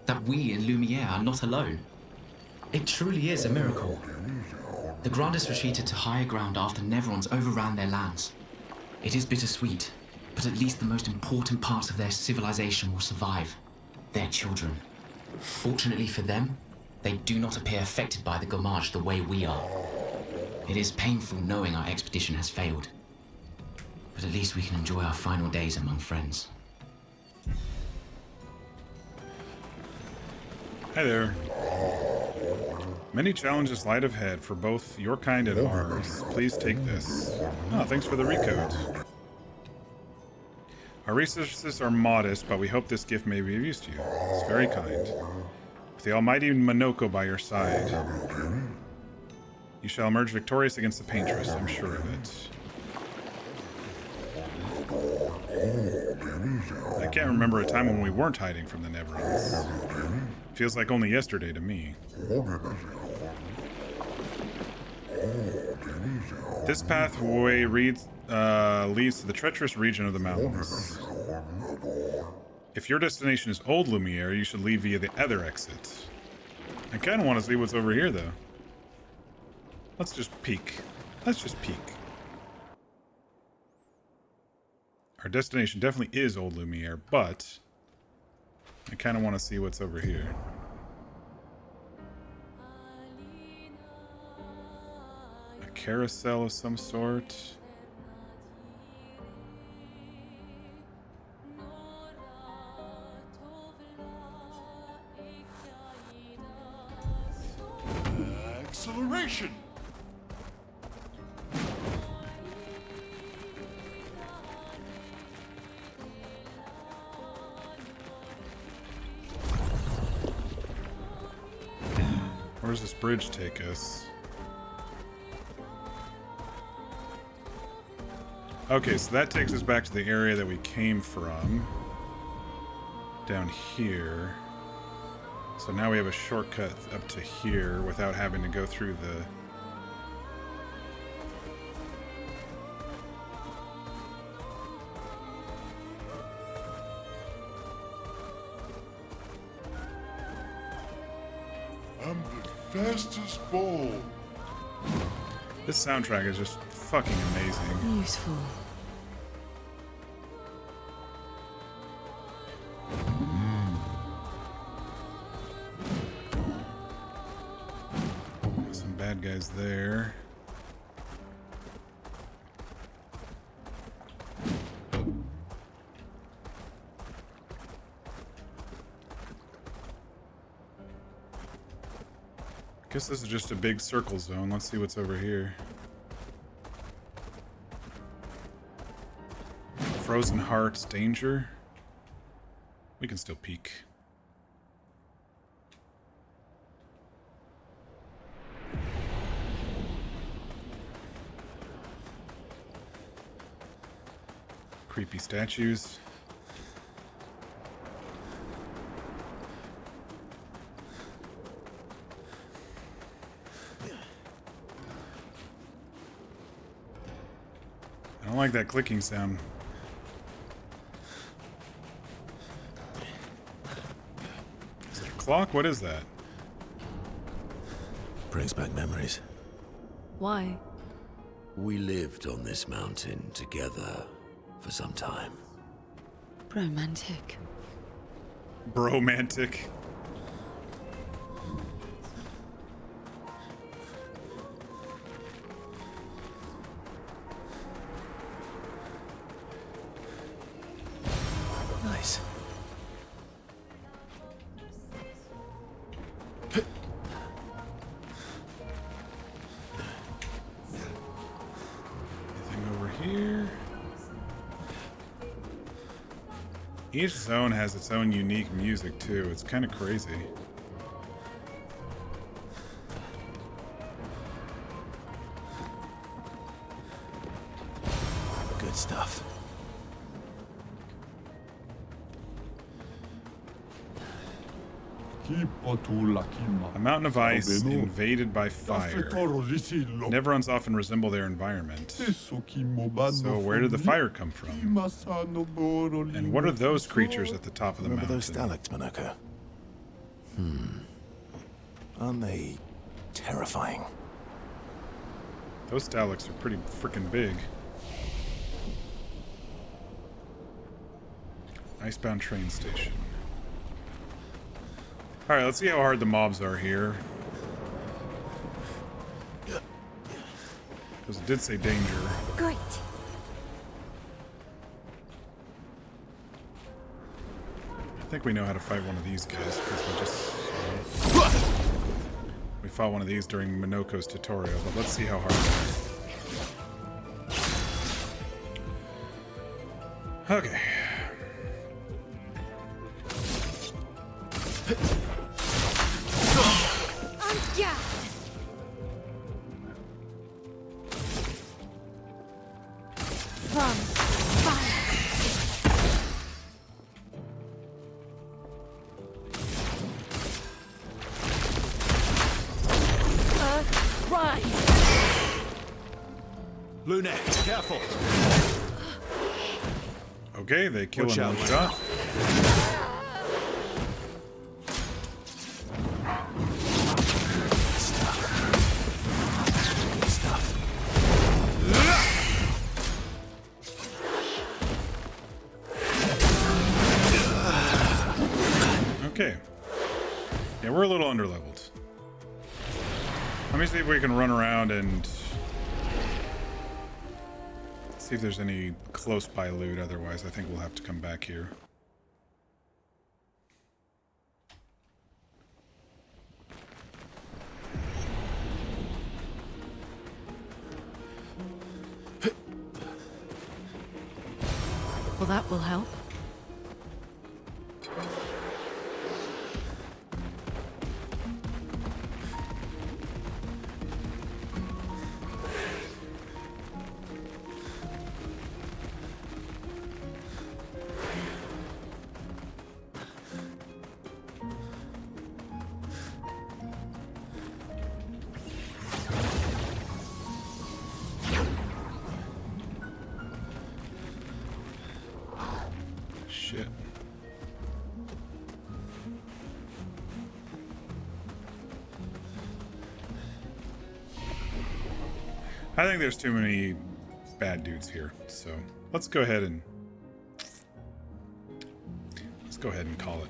That we in Lumiere are not alone. It truly is a miracle. The Grandis retreated to higher ground after Nevrons overran their lands. It is bittersweet, but at least the most important parts of their civilization will survive. Their children. Fortunately for them, they do not appear affected by the Gomage the way we are. It is painful knowing our expedition has failed. But at least we can enjoy our final days among friends. Hi there. Many challenges light ahead for both your kind and ours. Please take this. Oh, thanks for the recode. Our resources are modest, but we hope this gift may be of use to you. It's very kind. With the almighty Monoco by your side, you shall emerge victorious against the Paintress, I'm sure of it. I can't remember a time when we weren't hiding from the Neverons. Feels like only yesterday to me. This pathway leads to the treacherous region of the mountains. If your destination is Old Lumiere, you should leave via the other exit. I kind of want to see what's over here, though. Let's just peek. Let's just peek. Our destination definitely is Old Lumiere, but I kind of want to see what's over here. A carousel of some sort. Acceleration! Where does this bridge take us? Okay, so that takes us back to the area that we came from. Down here. So now we have a shortcut up to here without having to go through the... I'm the fastest ball. This soundtrack is just fucking amazing. Useful. Some bad guys there. Guess this is just a big circle zone. Let's see what's over here. Frozen Hearts, danger. We can still peek. Creepy statues. I don't like that clicking sound. Is it a clock? What is that? Brings back memories. Why? We lived on this mountain together for some time. Romantic. Bromantic. Nice. Anything over here? Each zone has its own unique music too. It's kind of crazy. Good stuff. A mountain of ice invaded by fire. Neverons often resemble their environment. So where did the fire come from? And what are those creatures at the top of the Remember mountain? those stalactites, Monoco? Aren't they terrifying? Those stalactites are pretty freaking big. Icebound train station. Alright, let's see how hard the mobs are here. Because it did say danger. Great. I think we know how to fight one of these guys because we fought one of these during Monoco's tutorial, but let's see how hard they are. Okay. Yeah. From fire. Lunette, careful. Okay, they kill Watch him out, one Luna. shot. Okay. Yeah, we're a little underleveled. Let me see if we can run around and see if there's any close by loot. Otherwise, I think we'll have to come back here. Well, that will help. Shit. I think there's too many bad dudes here, so let's go ahead and call it.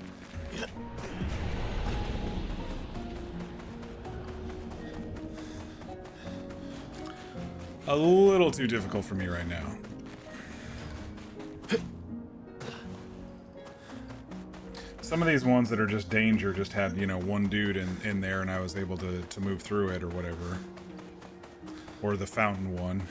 A little too difficult for me right now. Some of these ones that are just danger just had, you know, one dude in there and I was able to move through it or whatever. Or the fountain one.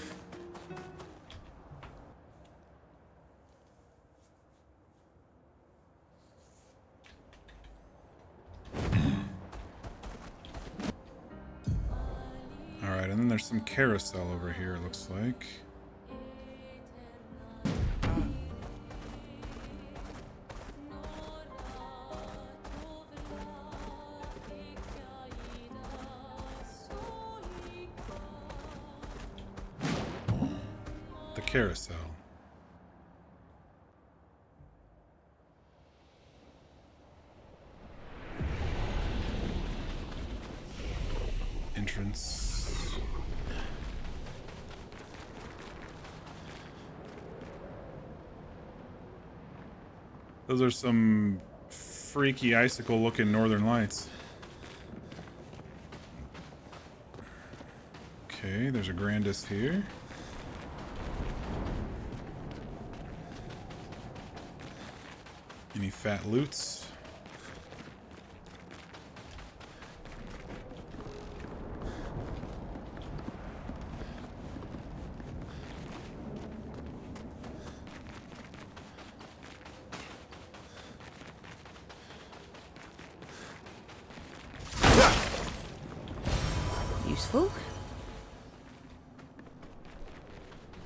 Alright, and then there's some carousel over here, it looks like. The carousel. Entrance. Those are some freaky icicle looking northern lights. Okay, there's a Grandis here. Any fat loots? Useful.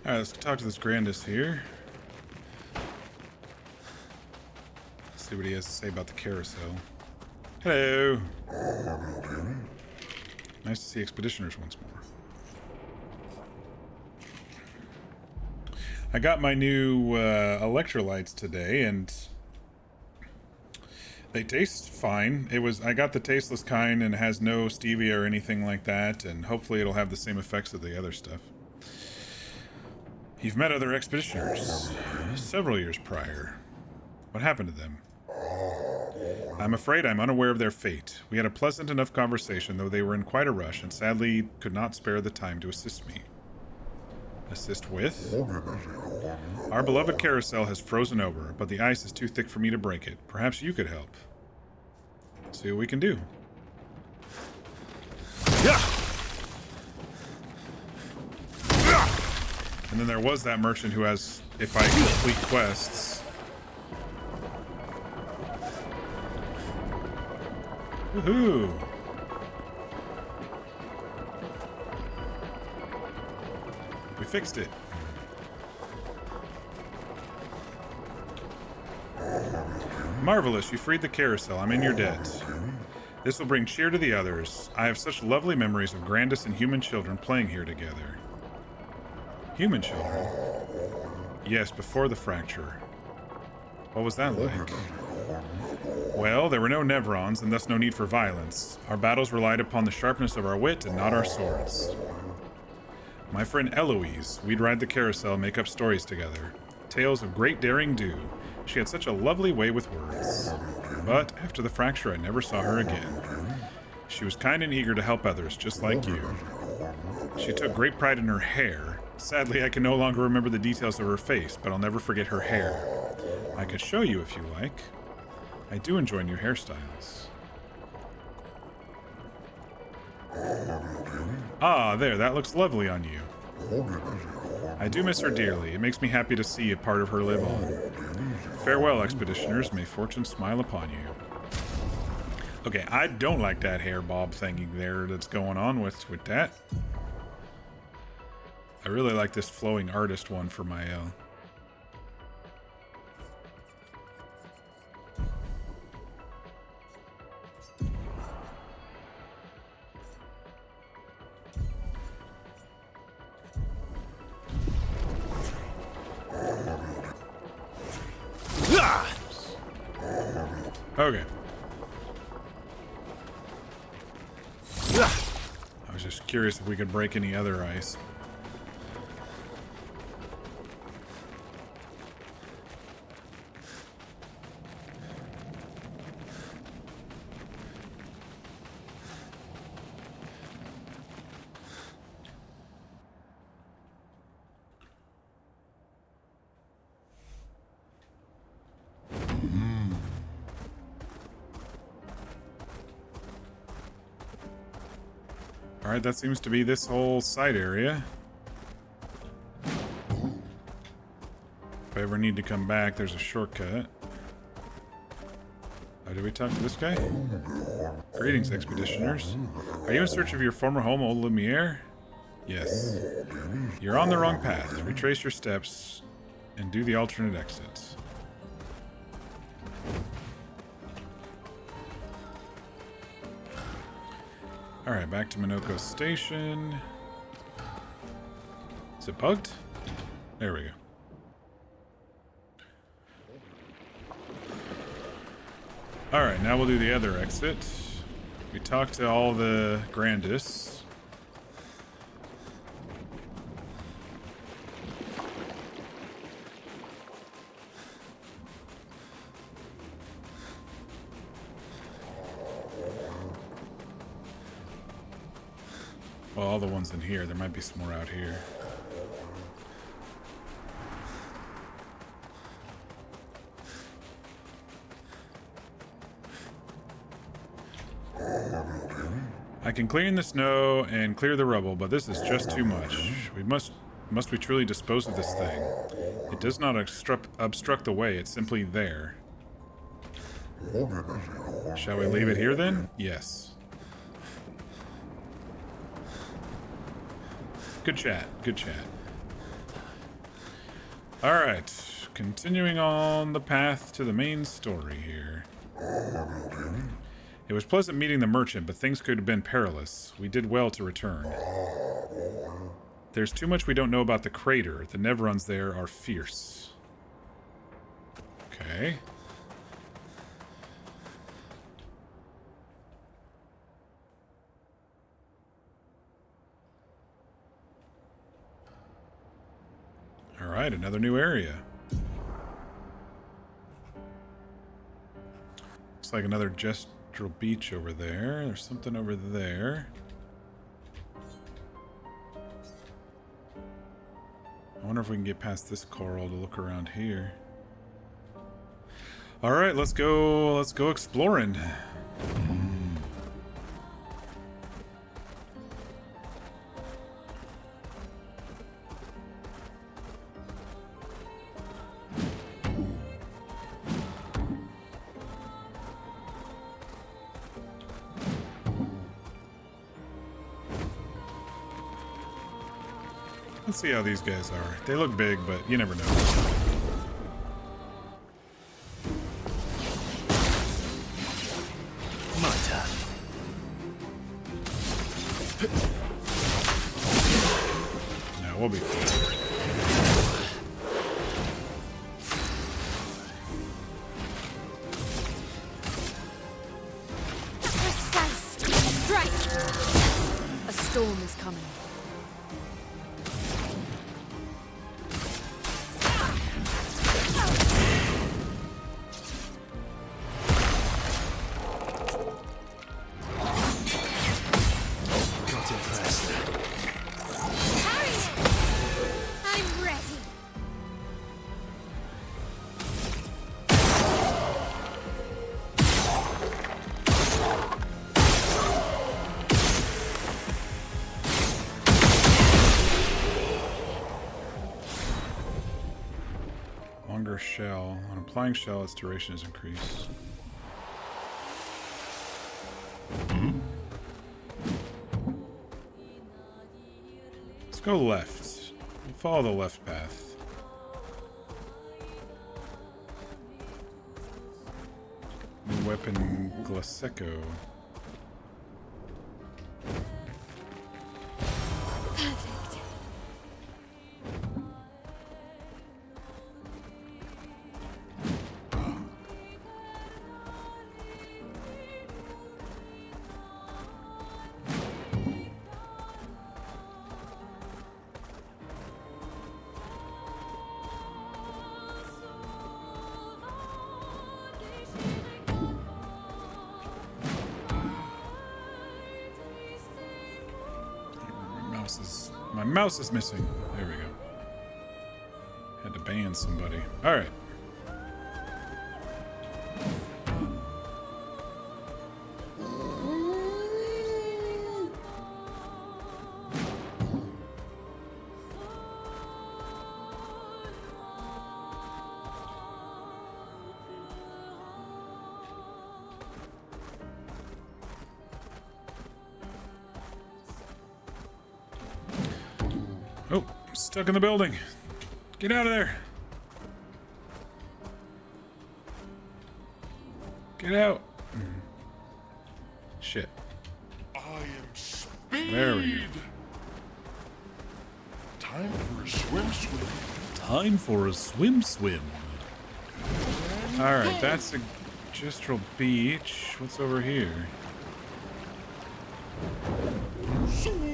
Alright, let's talk to this Grandis here. See what he has to say about the carousel. Hello. Nice to see expeditioners once more. I got my new electrolytes today, and they taste fine. I got the tasteless kind, and it has no stevia or anything like that, and hopefully it'll have the same effects of the other stuff. You've met other expeditioners several years prior. What happened to them? I'm afraid I'm unaware of their fate. We had a pleasant enough conversation, though they were in quite a rush and sadly could not spare the time to assist me. Assist with? Our beloved carousel has frozen over, but the ice is too thick for me to break it. Perhaps you could help. See what we can do. And then there was that merchant who has, if I complete quests. Woohoo! We fixed it. Marvelous, you freed the carousel. I'm in your debt. This will bring cheer to the others. I have such lovely memories of Grandis and human children playing here together. Human children? Yes, before the fracture. What was that like? Well, there were no Nevrons, and thus no need for violence. Our battles relied upon the sharpness of our wit and not our swords. My friend Eloise, we'd ride the carousel and make up stories together. Tales of great daring do. She had such a lovely way with words. But after the fracture, I never saw her again. She was kind and eager to help others, just like you. She took great pride in her hair. Sadly, I can no longer remember the details of her face, but I'll never forget her hair. I could show you if you like. I do enjoy new hairstyles. Ah, there, that looks lovely on you. I do miss her dearly. It makes me happy to see a part of her live on. Farewell, expeditioners. May fortune smile upon you. Okay, I don't like that hair bob thingy there that's going on with that. I really like this flowing artist one for my Okay. I was just curious if we could break any other ice. Alright, that seems to be this whole side area. If I ever need to come back, there's a shortcut. Oh, did we talk to this guy? Greetings, expeditioners. Are you in search of your former home, old Lumiere? Yes. You're on the wrong path. Retrace your steps and do the alternate exits. Alright, back to Monoco Station. Is it bugged? There we go. Alright, now we'll do the other exit. We talked to all the Grandis. Well, all the ones in here. There might be some more out here. I can clean the snow and clear the rubble, but this is just too much. Must we truly dispose of this thing? It does not obstruct the way. It's simply there. Shall we leave it here then? Yes. Good chat. Good chat. Alright. Continuing on the path to the main story here. It was pleasant meeting the merchant, but things could have been perilous. We did well to return. There's too much we don't know about the crater. The Nevrons there are fierce. Okay. Alright, another new area. Looks like another gestural beach over there. There's something over there. I wonder if we can get past this coral to look around here. Alright, let's go exploring. Let's see how these guys are. They look big, but you never know. My turn. No, we'll be fine. Longer shell. When applying shell, its duration is increased. Let's go left. We'll follow the left path. New weapon, Glaseco. Perfect. My mouse is missing. There we go. Had to ban somebody. All right. Oh, I'm stuck in the building. Get out of there. Get out. Shit. I am speed. There we go. Time for a swim. Time for a swim. Alright, that's a Gistral Beach. What's over here? Zoom.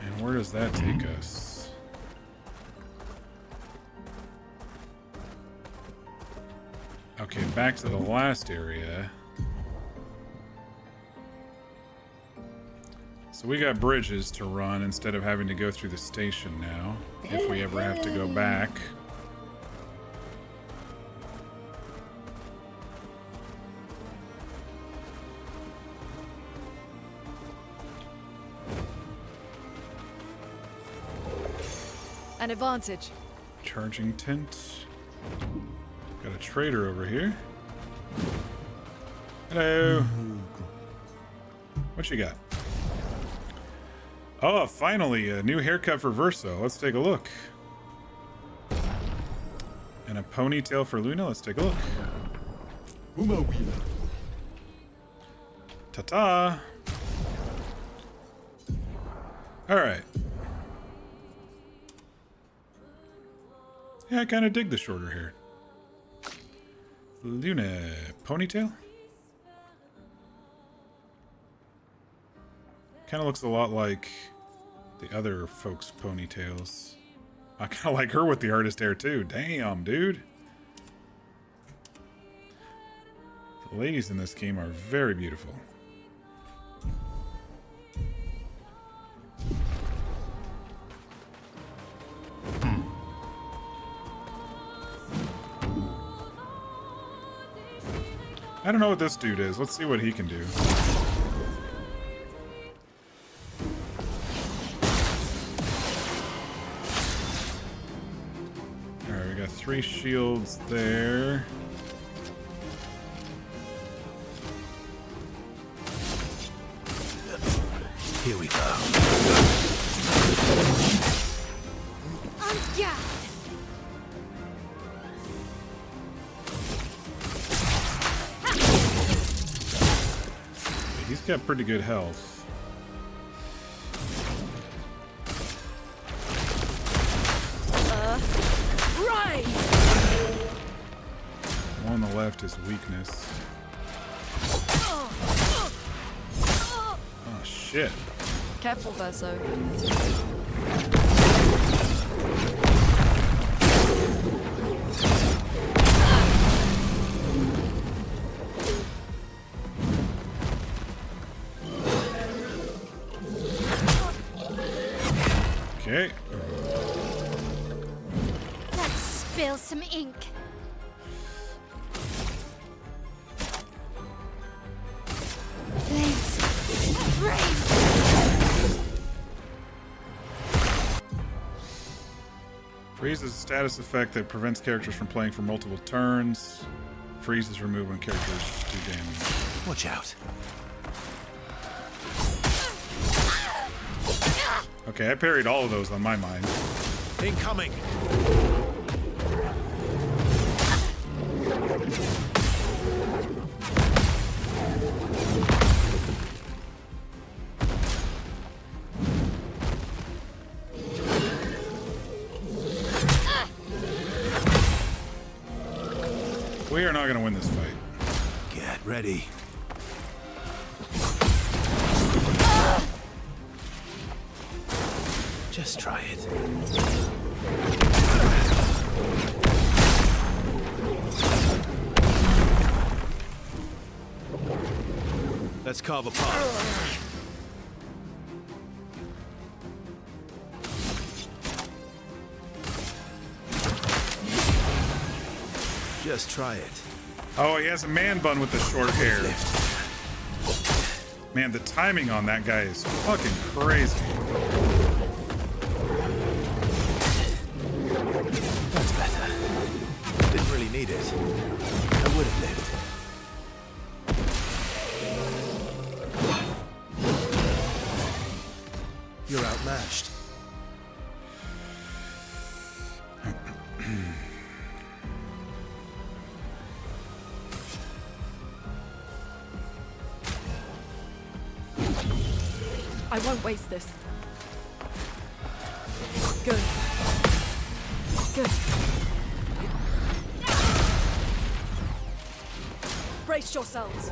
And where does that take us? Okay, back to the last area. So we got bridges to run instead of having to go through the station now, if we ever have to go back. An advantage. Charging tent. Got a trader over here. Hello. What you got? Oh, finally, a new haircut for Verso. Let's take a look. And a ponytail for Luna. Let's take a look. Ta-ta. All right. Yeah, I kind of dig the shorter hair. Luna, ponytail? Kind of looks a lot like the other folks' ponytails. I kind of like her with the artist hair too. Damn, dude. The ladies in this game are very beautiful. I don't know what this dude is. Let's see what he can do. Alright, we got 3 shields there. Here we go. Yeah. He's got pretty good health. Right! The one on the left is weakness. Oh, shit. Careful, Verso. Okay. Let's spill some ink. Let's Freeze is a status effect that prevents characters from playing for multiple turns. Freeze is removed when characters do damage. Watch out. Okay, I parried all of those on my mind. Incoming. We are not going to win this fight. Get ready. Just try it. Let's carve a path. Just try it. Oh, he has a man bun with the short hair. Man, the timing on that guy is fucking crazy. That's better. Didn't really need it. I would have lived. You're outmatched. I won't waste this. Good. Good. Brace yourselves.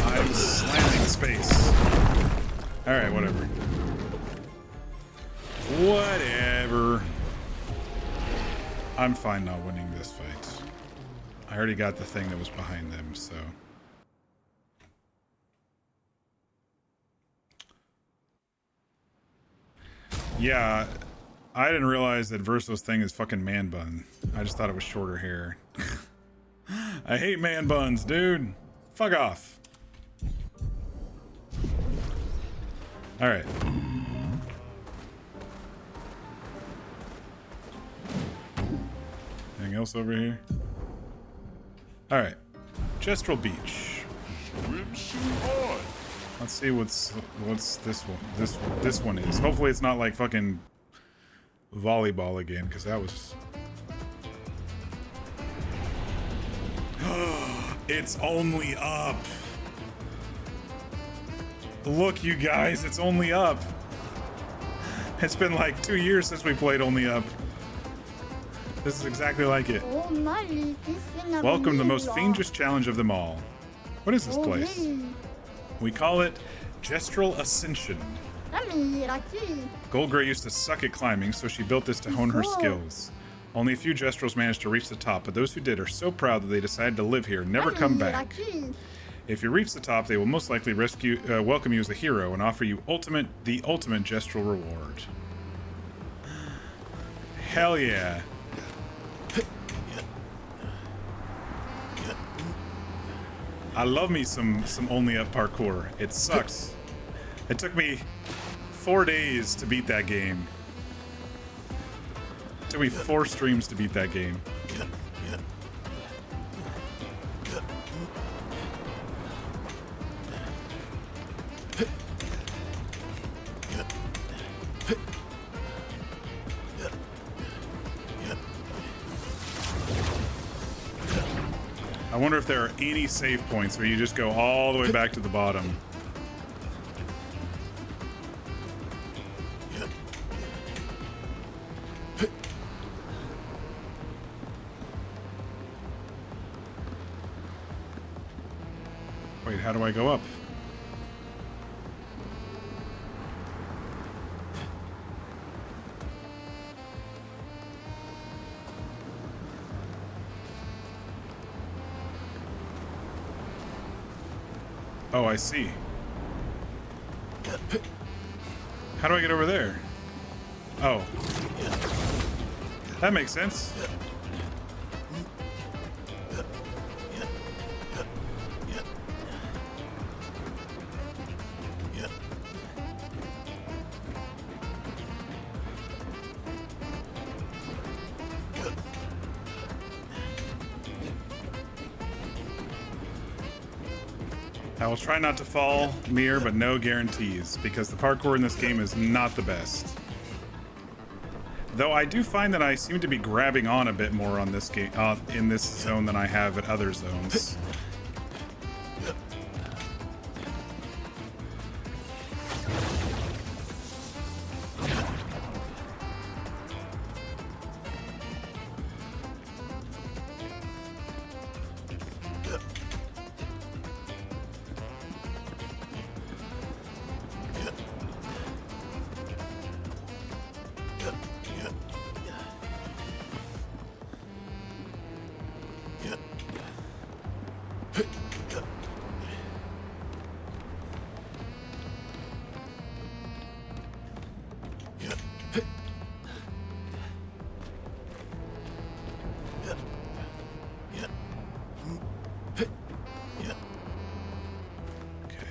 I'm slamming space. Alright, whatever. Whatever. I'm fine not winning this fight. I already got the thing that was behind them, so... Yeah, I didn't realize that Verso's thing is fucking man bun. I just thought it was shorter hair. I hate man buns, dude. Fuck off. Alright. Anything else over here? Alright. Gestural Beach. Swimsuit on. Let's see what's this one. This one is. Hopefully it's not like fucking volleyball again, because that was. It's only up. Look, you guys, it's only up. It's been like 2 years since we played Only Up. This is exactly like it. Welcome to the most fiendish challenge of them all. What is this place? We call it Gestural Ascension. Goldgray used to suck at climbing, so she built this to hone her skills. Only a few Gestrals managed to reach the top, but those who did are so proud that they decided to live here and never come back. If you reach the top, they will most likely welcome you as a hero and offer you the ultimate Gestral reward. Hell yeah. I love me some Only Up parkour. It sucks. It took me 4 days to beat that game. It took me 4 streams to beat that game. I wonder if there are any save points where you just go all the way back to the bottom. Wait, how do I go up? Oh, I see. How do I get over there? Oh. That makes sense. I will try not to fall, Mir, but no guarantees, because the parkour in this game is not the best. Though I do find that I seem to be grabbing on a bit more on this game, in this zone than I have at other zones.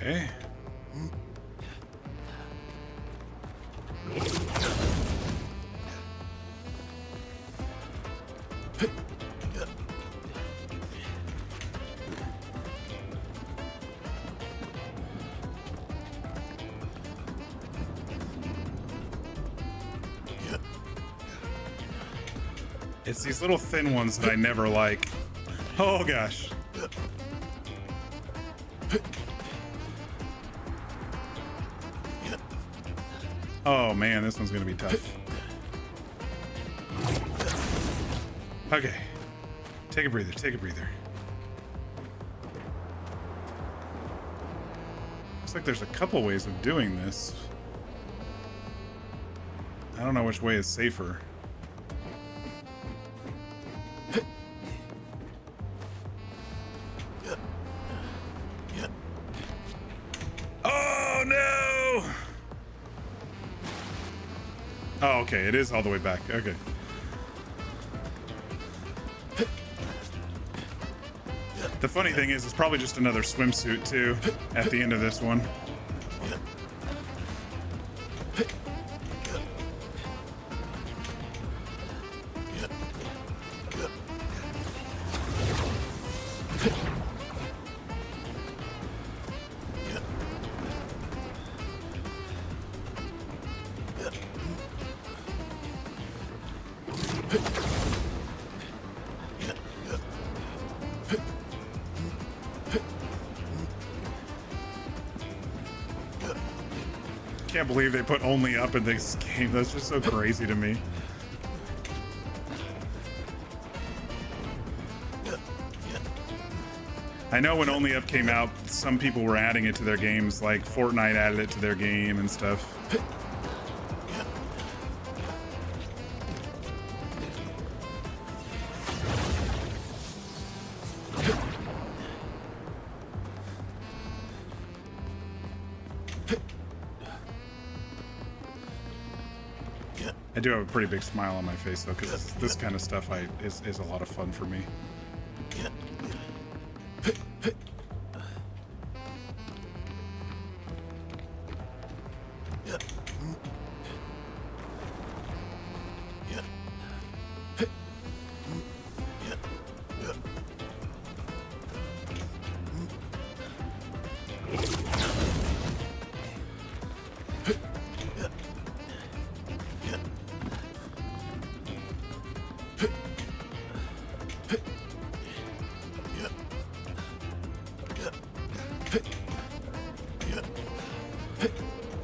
Okay. It's these little thin ones that I never like. Oh gosh. Oh man, this one's gonna be tough. Okay. Take a breather, take a breather. Looks like there's a couple ways of doing this. I don't know which way is safer. Oh no! Oh, okay, it is all the way back. Okay. The funny thing is, it's probably just another swimsuit, too, at the end of this one. Can't believe they put only up in this game. That's just so crazy to me. I know when only up came out, some people were adding it to their games, like Fortnite added it to their game and stuff. I do have a pretty big smile on my face though, because this kind of stuff is a lot of fun for me.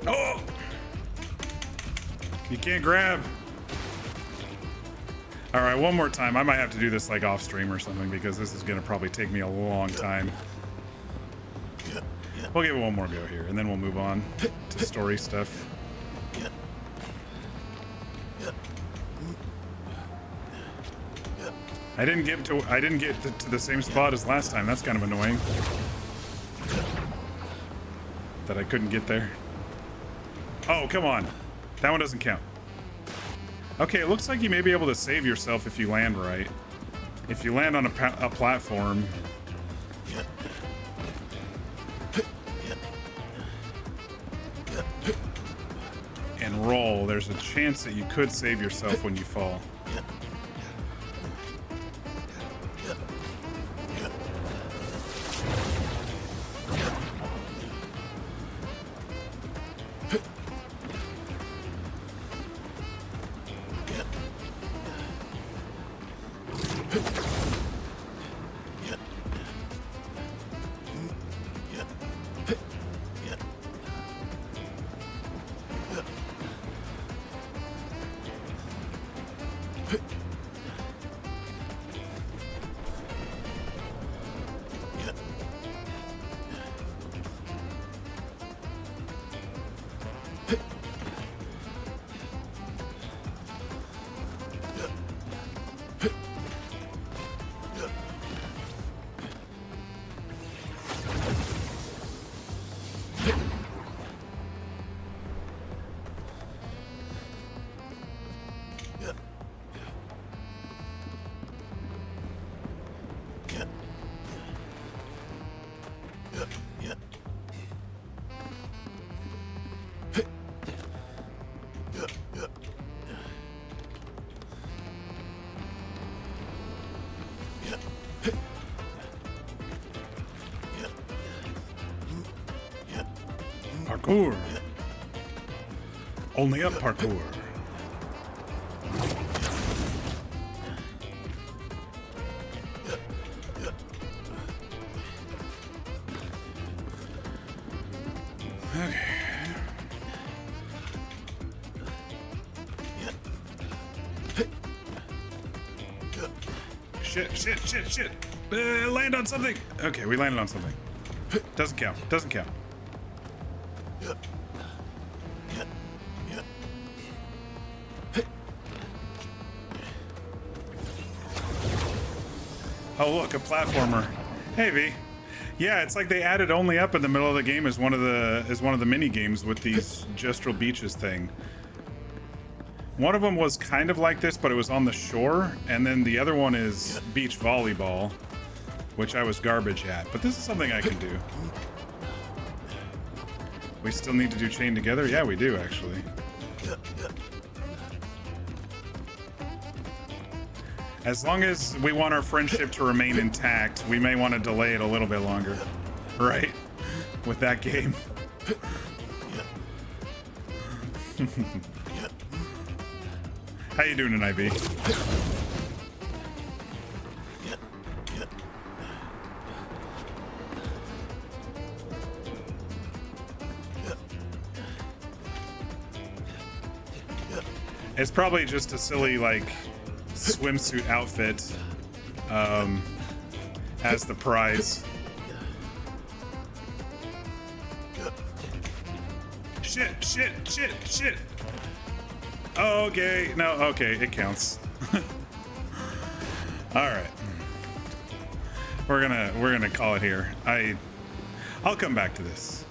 Oh! You can't grab. All right, one more time. I might have to do this like off stream or something because this is gonna probably take me a long time. We'll give it one more go here and then we'll move on to story stuff. I didn't get to the same spot as last time. That's kind of annoying. That I couldn't get there. Oh, come on. That one doesn't count. Okay, it looks like you may be able to save yourself if you land right. If you land on a platform. And roll, there's a chance that you could save yourself when you fall. Parkour. Only up parkour. Okay. Shit. Land on something. Okay, we landed on something. Doesn't count. Doesn't count. Oh, look, a platformer. Hey, V. Yeah, it's like they added only up in the middle of the game as one of the mini games with these Gestural Beaches thing. One of them was kind of like this, but it was on the shore, and then the other one is beach volleyball, which I was garbage at. But this is something I can do. We still need to do chain together? Yeah, we do, actually. As long as we want our friendship to remain intact, we may want to delay it a little bit longer. Right? With that game. How you doing tonight, V? It's probably just a silly, like, swimsuit outfit as the prize. Shit. Okay, no, okay, it counts. All right. We're gonna call it here. I'll come back to this.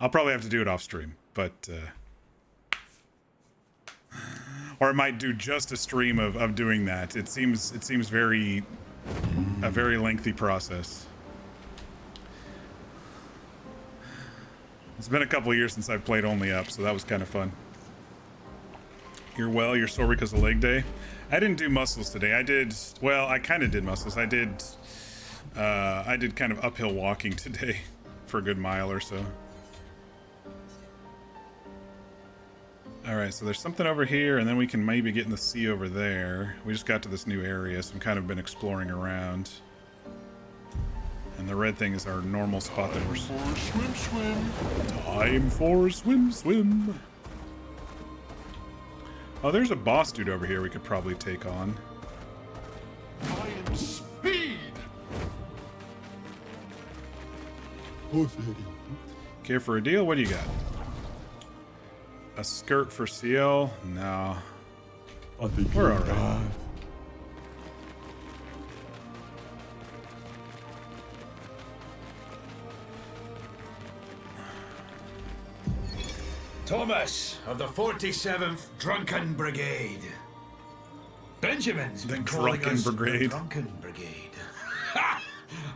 I'll probably have to do it off stream, but or I might do just a stream of doing that. It seems a very lengthy process. It's been a couple of years since I've played Only Up, so that was kind of fun. You're sore because of leg day. I didn't do muscles today. I kind of did muscles. I did kind of uphill walking today for a good mile or so. All right, so there's something over here, and then we can maybe get in the sea over there. We just got to this new area, so I've kind of been exploring around. And the red thing is our normal spot that we're... Time for swim. Oh, there's a boss dude over here we could probably take on. I am speed. Care for a deal? What do you got? A skirt for CL? No. I think we're alright. Thomas of the 47th Drunken Brigade. Benjamin's been calling us the Drunken Brigade. Ha!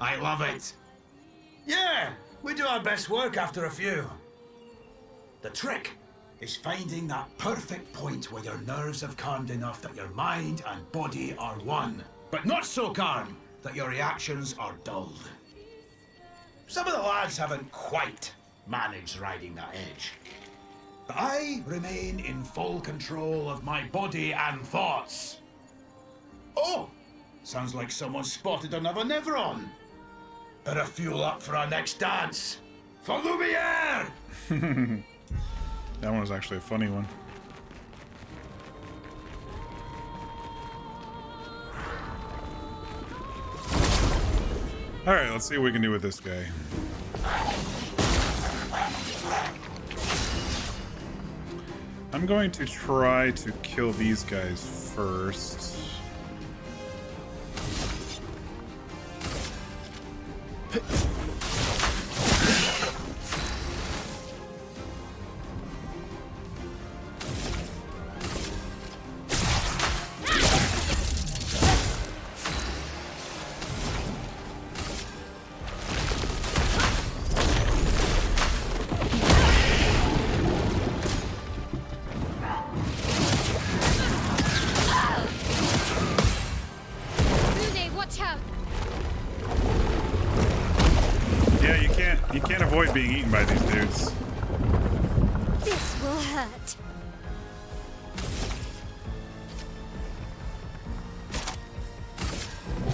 I love it. Yeah, we do our best work after a few. The trick is finding that perfect point where your nerves have calmed enough that your mind and body are one, but not so calm that your reactions are dulled. Some of the lads haven't quite managed riding that edge. But I remain in full control of my body and thoughts. Oh, sounds like someone spotted another Neveron. Better fuel up for our next dance. For Lumiere! That one was actually a funny one. All right, let's see what we can do with this guy. I'm going to try to kill these guys first. You can't avoid being eaten by these dudes. This will hurt.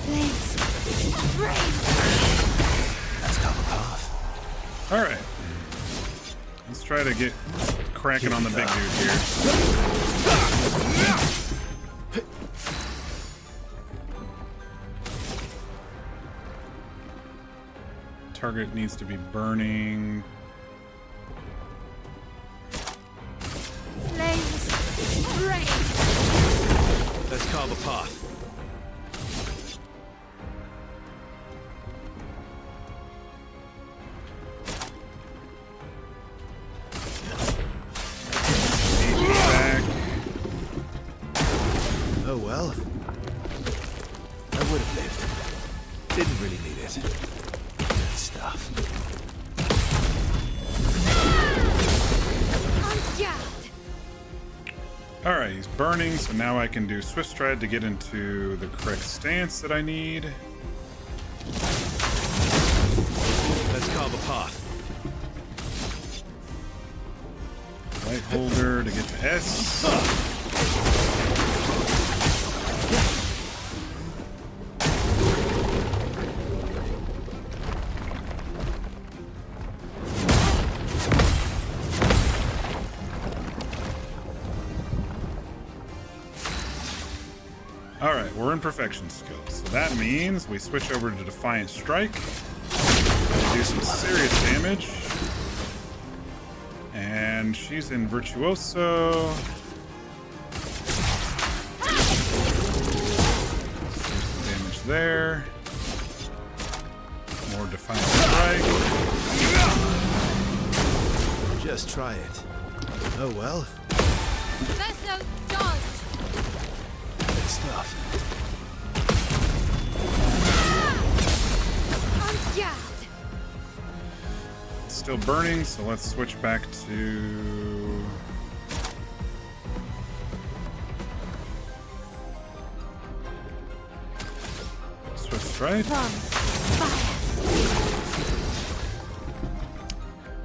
Flames. Rain. Let's cover path. All right. Let's try to get cracking on the big dude here. Target needs to be burning. Flames. Rain. Let's carve a path. Back. Oh well. I would have lived. Didn't really need it. Good stuff. All right, he's burning, so now I can do Swift Stride to get into the correct stance that I need. Let's carve a path. Light holder to get to S. Alright, we're in Perfection skills. So that means we switch over to Defiant Strike. And do some serious damage. And she's in Virtuoso. There's some damage there. More Defiant Strike. Just try it. Oh well. Verso dodge. Good stuff. On guard. It's still burning, so let's switch back to... Swift Strike.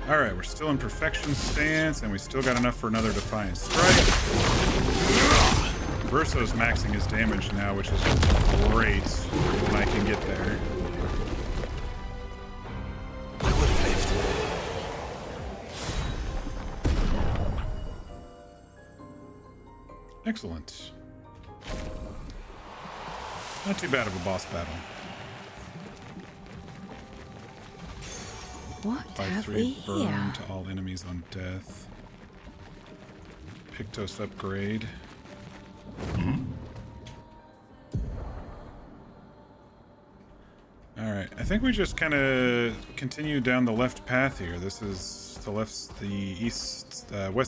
Alright, we're still in Perfection stance, and we still got enough for another Defiant Strike. Verso's maxing his damage now, which is great when I can get there. I would have lived. Excellent. Not too bad of a boss battle. What have 5-3 we burn here? to all enemies on death. Pictos upgrade. Alright, I think we just kind of continue down the left path here. This is the west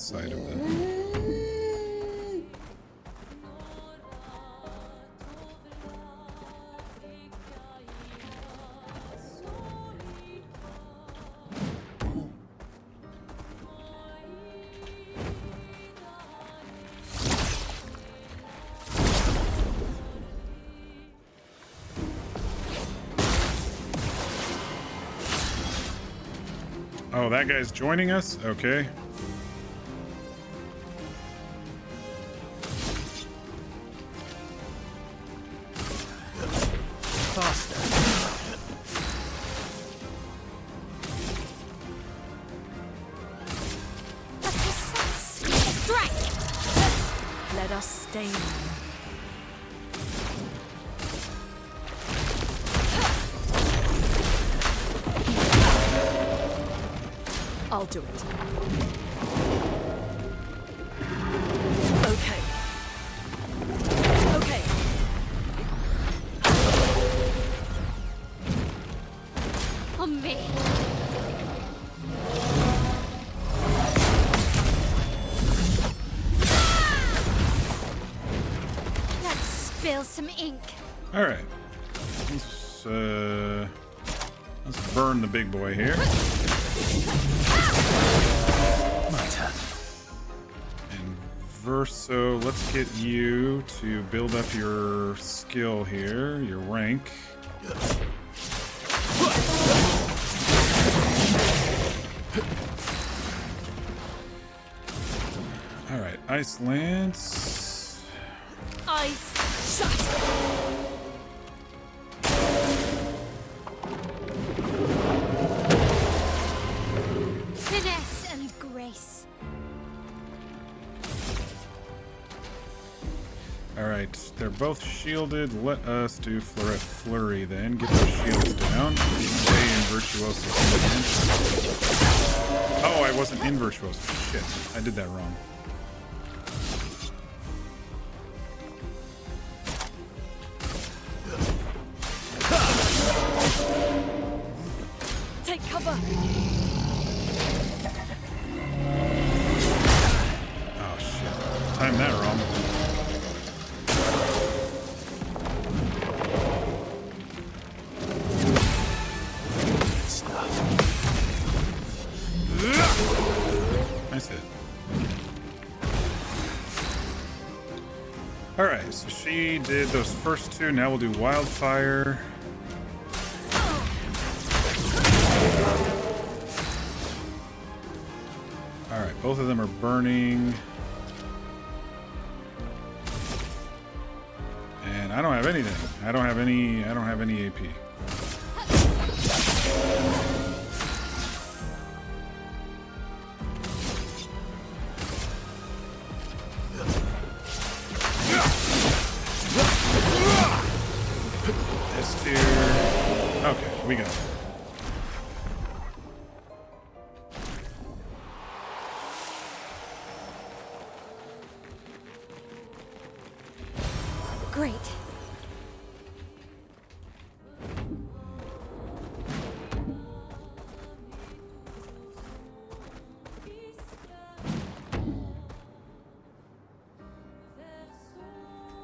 side of the... Oh, that guy's joining us? Okay. Faster. Strike. Let us stain them. I'll do it. Okay. Okay. On me. Let's spill some ink. All right. Let's burn the big boy here. My turn. And Verso, let's get you to build up your skill here, your rank. Ice Lance. Ice shut. Finesse and grace. Alright, they're both shielded. Let us do Flurry then. Get those shields down. Stay in Virtuoso. Oh, I wasn't in Virtuoso. Shit, I did that wrong. Take cover. Oh shit. Timed that wrong. Nice hit. Alright, so she did those first two. Now we'll do Wildfire. Alright, both of them are burning. And I don't have anything. I don't have any AP. Okay, we go. Great.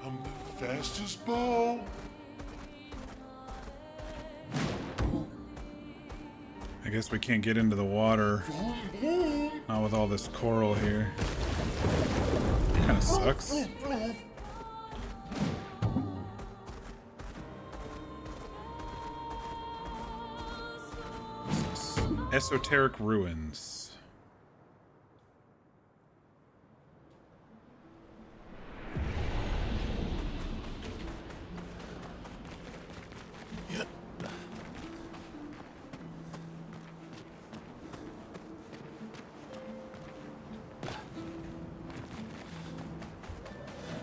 I'm the fastest ball. I guess we can't get into the water. Not with all this coral here. Kinda sucks. Esoteric Ruins.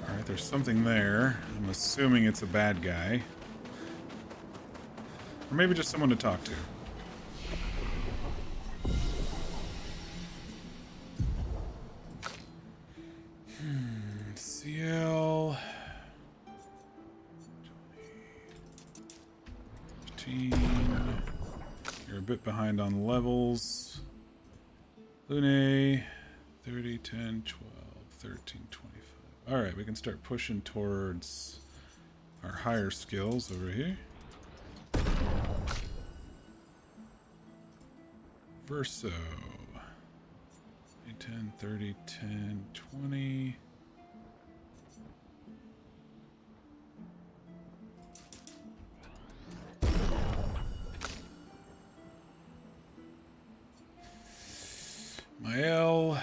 Alright, there's something there. I'm assuming it's a bad guy. Or maybe just someone to talk to. CL 15. You're a bit behind on levels. Lune 30, 10, 12, 13, 25. Alright, we can start pushing towards our higher skills over here. Verso. 10, 30, 10, 20. My L.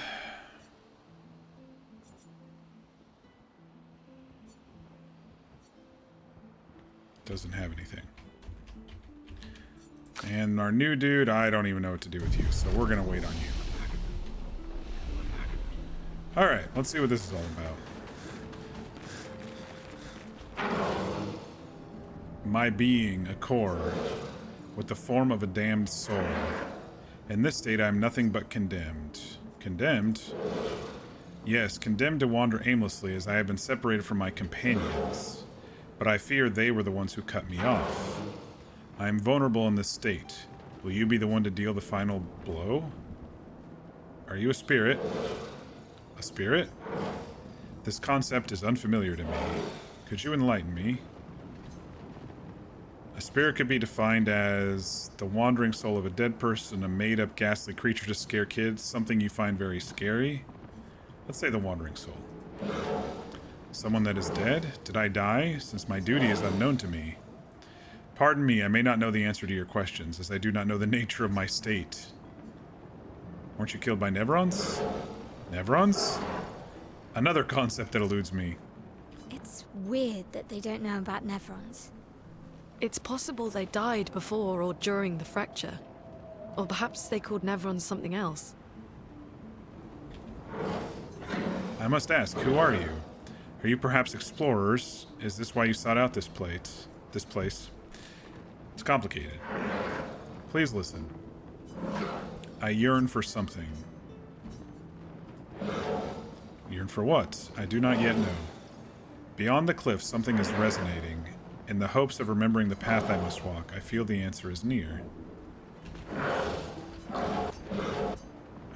Doesn't have anything. And our new dude, I don't even know what to do with you, so we're gonna wait on you. Alright, let's see what this is all about. My being, a core, with the form of a damned soul. In this state, I am nothing but condemned. Condemned? Yes, condemned to wander aimlessly as I have been separated from my companions. But I fear they were the ones who cut me off. I am vulnerable in this state. Will you be the one to deal the final blow? Are you a spirit? A spirit? This concept is unfamiliar to me. Could you enlighten me? A spirit could be defined as the wandering soul of a dead person, a made-up ghastly creature to scare kids, something you find very scary. Let's say the wandering soul. Someone that is dead? Did I die? Since my duty is unknown to me. Pardon me, I may not know the answer to your questions, as I do not know the nature of my state. Weren't you killed by Nevrons? Nevrons? Another concept that eludes me. It's weird that they don't know about Nevrons. It's possible they died before or during the fracture. Or perhaps they called Nevrons something else. I must ask, who are you? Are you perhaps explorers? Is this why you sought out this place? It's complicated. Please listen. I yearn for something. Yearn for what? I do not yet know. Beyond the cliff, something is resonating. In the hopes of remembering the path I must walk, I feel the answer is near.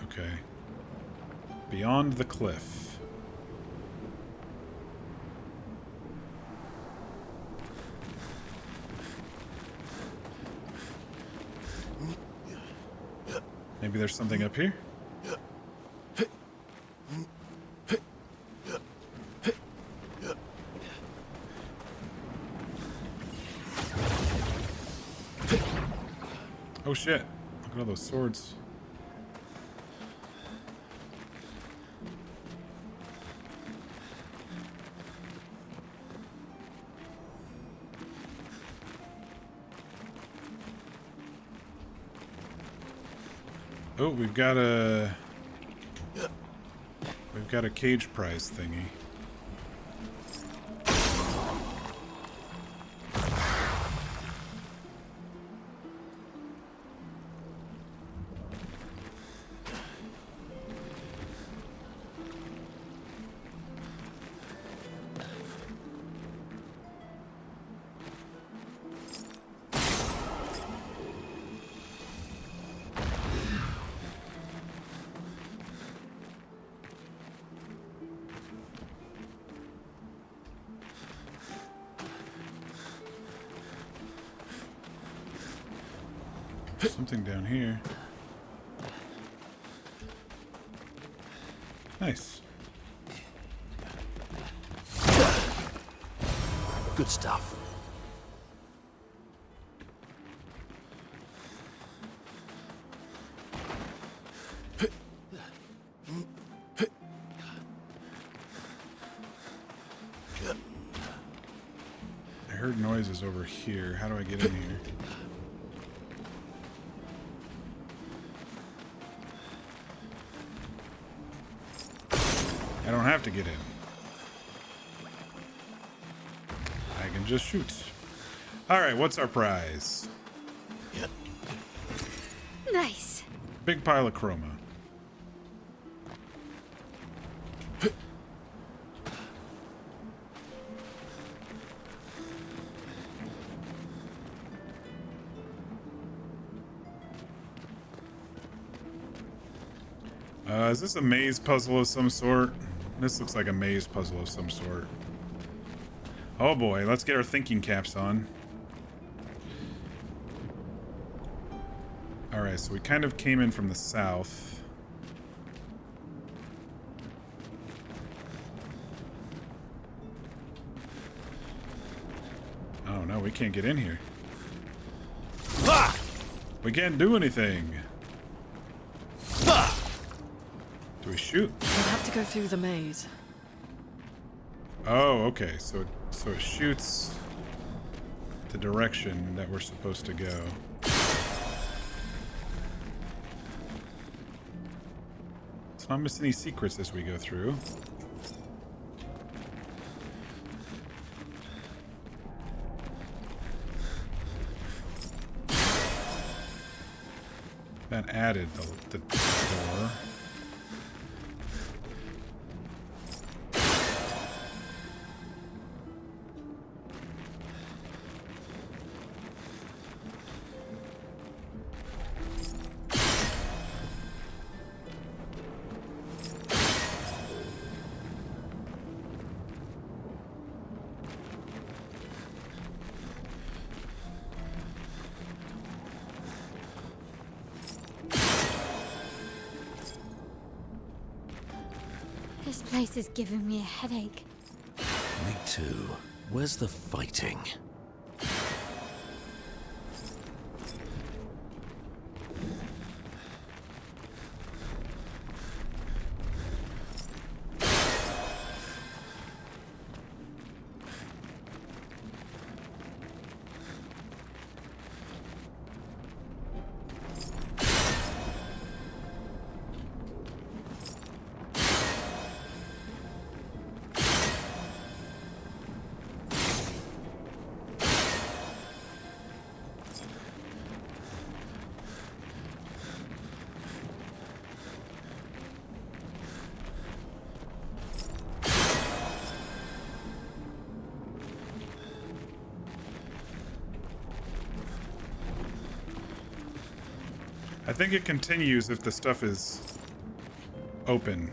Okay. Beyond the cliff. Maybe there's something up here? Oh shit. Look at all those swords. Oh, we've got a cage prize thingy. Something down here. Nice. Good stuff. I heard noises over here. How do I get in here? I don't have to get in. I can just shoot. Alright, what's our prize? Nice. Big pile of chroma. Is this a maze puzzle of some sort? This looks like a maze puzzle of some sort. Oh boy, let's get our thinking caps on. Alright, so we kind of came in from the south. Oh no, we can't get in here. We can't do anything. Do we shoot? We'll have to go through the maze. Oh, okay. So it shoots the direction that we're supposed to go. Let's not miss any secrets as we go through. That added the door. This place is giving me a headache. Me too. Where's the fighting? I think it continues if the stuff is open.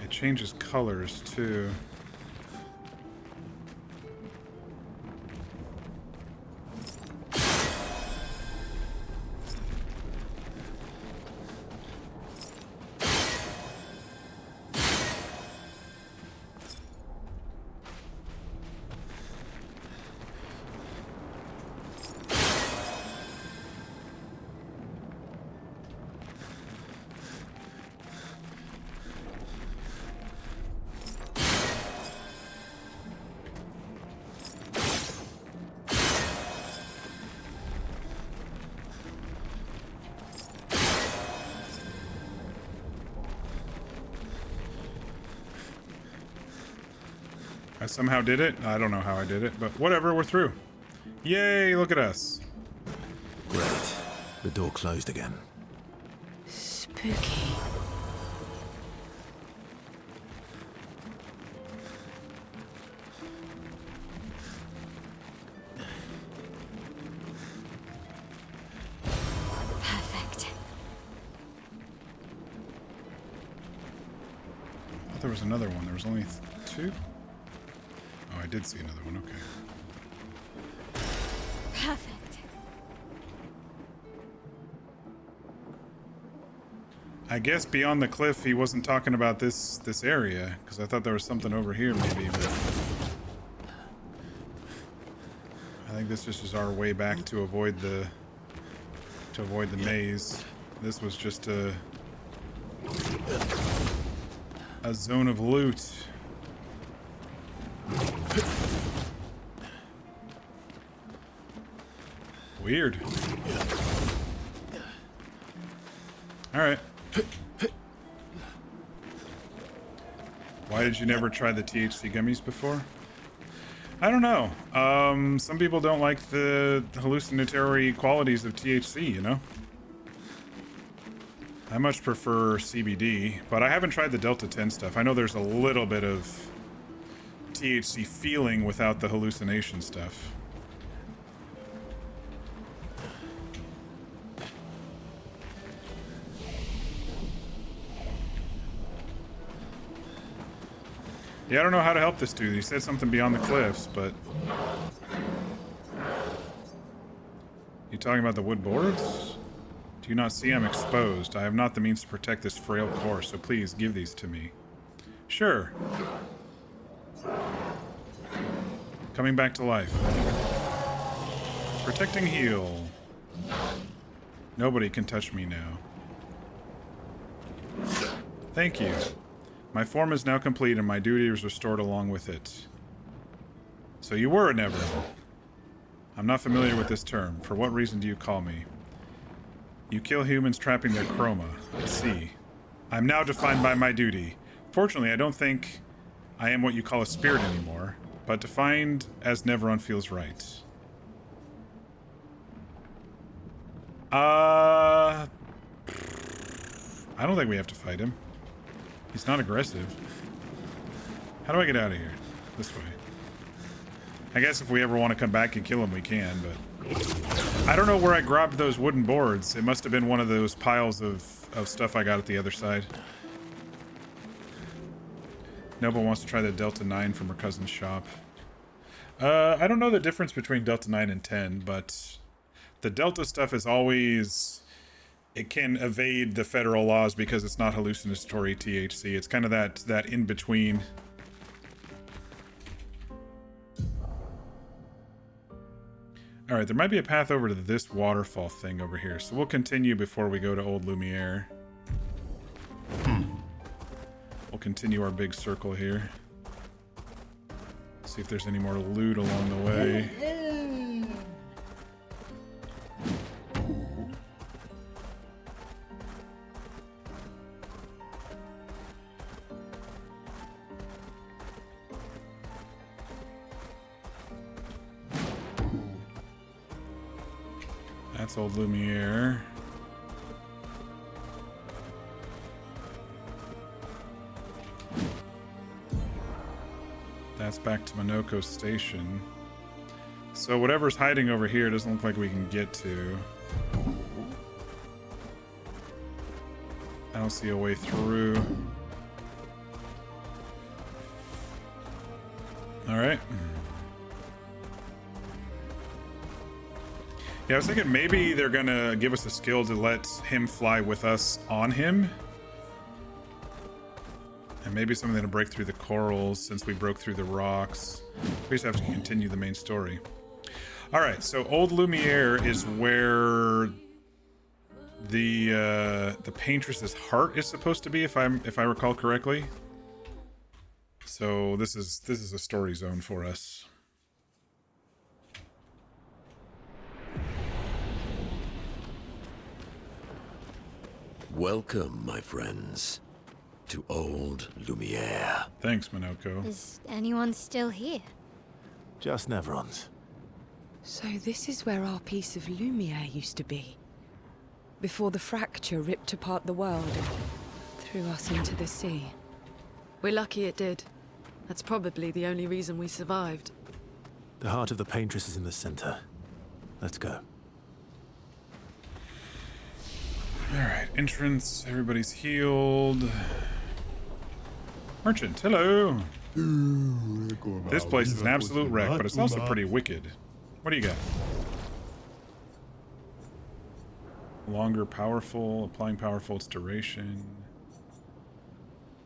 It changes colors too. I somehow did it. I don't know how I did it, but whatever, we're through. Yay, look at us. Great. The door closed again. Spooky. Perfect. I thought there was another one. There was only two? Oh, I did see another one. Okay. Perfect. I guess beyond the cliff, he wasn't talking about this area, because I thought there was something over here maybe, but I think this just is our way back to avoid the maze. This was just a zone of loot. Weird. All right. Why did you never try the THC gummies before? I don't know. Some people don't like the hallucinatory qualities of THC, you know? I much prefer CBD, but I haven't tried the Delta 10 stuff. I know there's a little bit of THC feeling without the hallucination stuff. Yeah, I don't know how to help this dude. He said something beyond the cliffs, but... You talking about the wood boards? Do you not see I'm exposed? I have not the means to protect this frail core, so please give these to me. Sure. Coming back to life. Protecting heal. Nobody can touch me now. Thank you. My form is now complete and my duty is restored along with it. So you were a Neverland. I'm not familiar with this term. For what reason do you call me? You kill humans trapping their chroma. I see. I'm now defined by my duty. Fortunately, I don't think I am what you call a spirit anymore, but defined as Neverland feels right. I don't think we have to fight him. He's not aggressive. How do I get out of here? This way. I guess if we ever want to come back and kill him, we can, but... I don't know where I grabbed those wooden boards. It must have been one of those piles of stuff I got at the other side. Noble wants to try the Delta 9 from her cousin's shop. I don't know the difference between Delta 9 and 10, but... the Delta stuff is always... it can evade the federal laws because it's not hallucinatory THC. It's kind of that in-between. Alright, there might be a path over to this waterfall thing over here, so we'll continue before we go to Old Lumiere. We'll continue our big circle here. See if there's any more loot along the way. That's old Lumiere. That's back to Monoco Station. So whatever's hiding over here doesn't look like we can get to. I don't see a way through. Alright. Yeah, I was thinking maybe they're gonna give us a skill to let him fly with us on him. And maybe something to break through the corals since we broke through the rocks. We just have to continue the main story. Alright, so Old Lumiere is where the paintress's heart is supposed to be, if I recall correctly. So this is a story zone for us. Welcome, my friends, to Old Lumiere. Thanks, Monoco. Is anyone still here? Just Nevrons. So this is where our piece of Lumiere used to be. Before the fracture ripped apart the world and threw us into the sea. We're lucky it did. That's probably the only reason we survived. The heart of the paintress is in the center. Let's go. Alright, entrance. Everybody's healed. Merchant, hello. This place is an absolute wreck, but it's also pretty wicked. What do you got? Longer, powerful, applying powerful, its duration.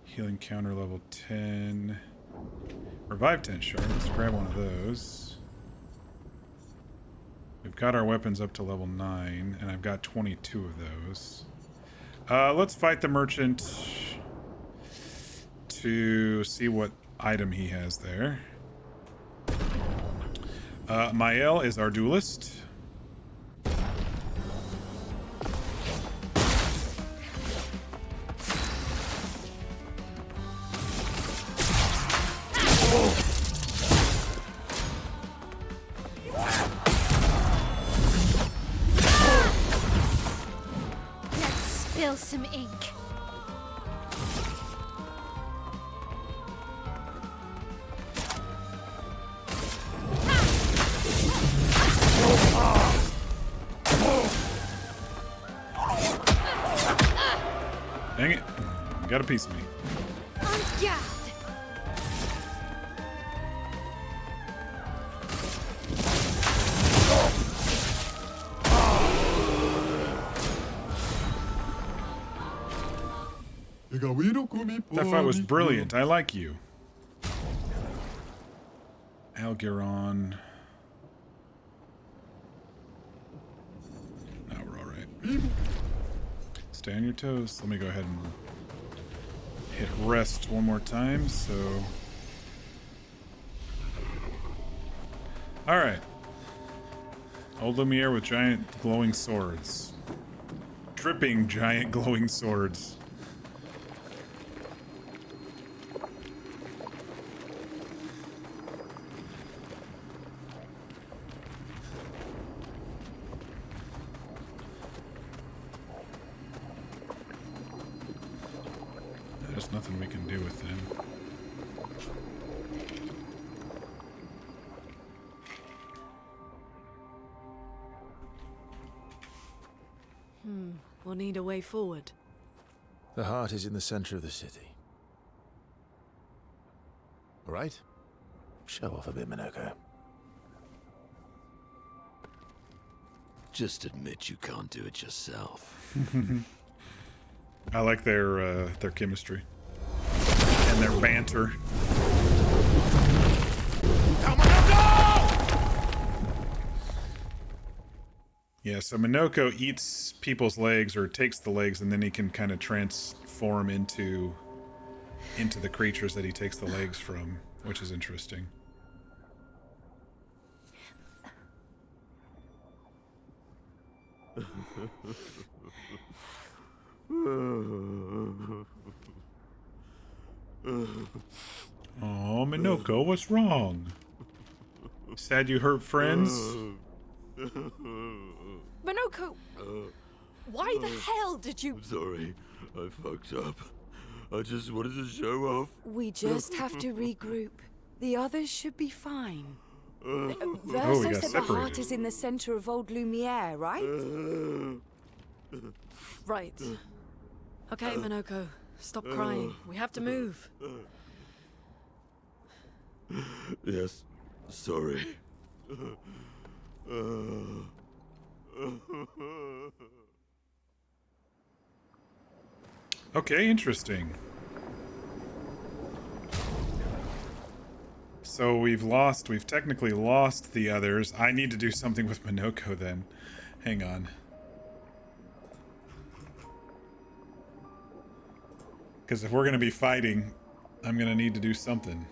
Healing counter level 10. Revive 10 shards. Let's grab one of those. We've got our weapons up to level 9, and I've got 22 of those. Let's fight the merchant to see what item he has there. Mael is our duelist. Spill some ink. Dang it. You got a piece of me. Yeah. That fight was brilliant. I like you. Algeron. Now we're alright. Stay on your toes. Let me go ahead and hit rest one more time, so... Alright. Old Lumiere with giant glowing swords. Dripping giant glowing swords. There's nothing we can do with them. We'll need a way forward. The heart is in the center of the city. All right? Show off a bit, Monoco. Just admit you can't do it yourself. I like their chemistry and their banter. Yeah, so Monoco eats people's legs or takes the legs, and then he can kind of transform into the creatures that he takes the legs from, which is interesting. Oh, Monoco, what's wrong? Sad you hurt friends? Monoco! Why the hell did you... Sorry, I fucked up. I just wanted to show off. We just have to regroup. The others should be fine. we Verso got said the heart separated. is in the center of old Lumiere, right? Right. Okay, Monoco. Stop crying. We have to move. Yes, sorry. Okay, interesting. So we've technically lost the others. I need to do something with Monoco then. Hang on. Because if we're going to be fighting, I'm going to need to do something.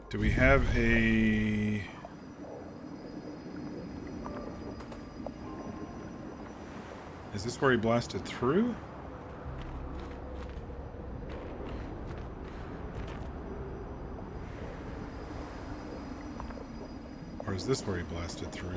Do we have a... Is this where he blasted through? Or is this where he blasted through?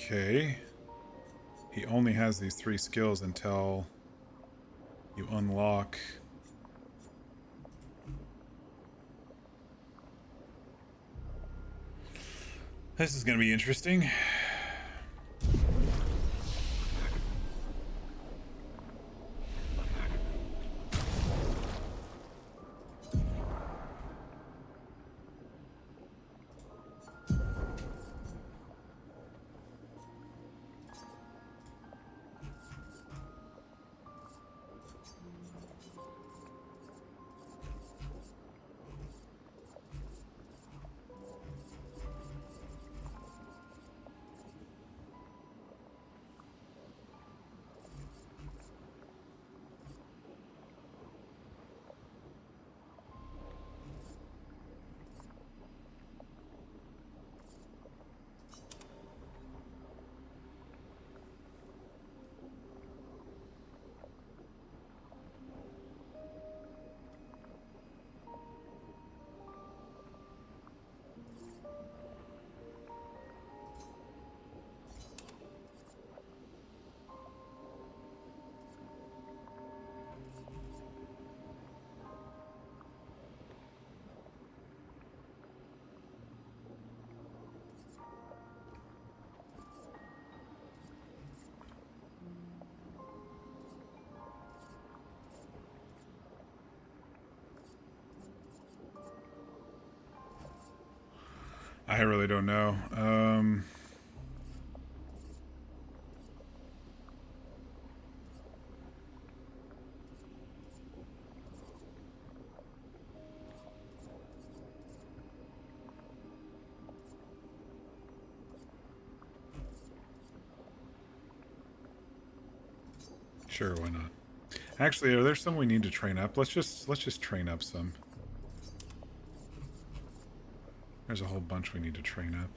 Okay. He only has these 3 skills until you unlock... This is going to be interesting. I really don't know. Sure, why not? Actually, are there some we need to train up? Let's just train up some. There's a whole bunch we need to train up.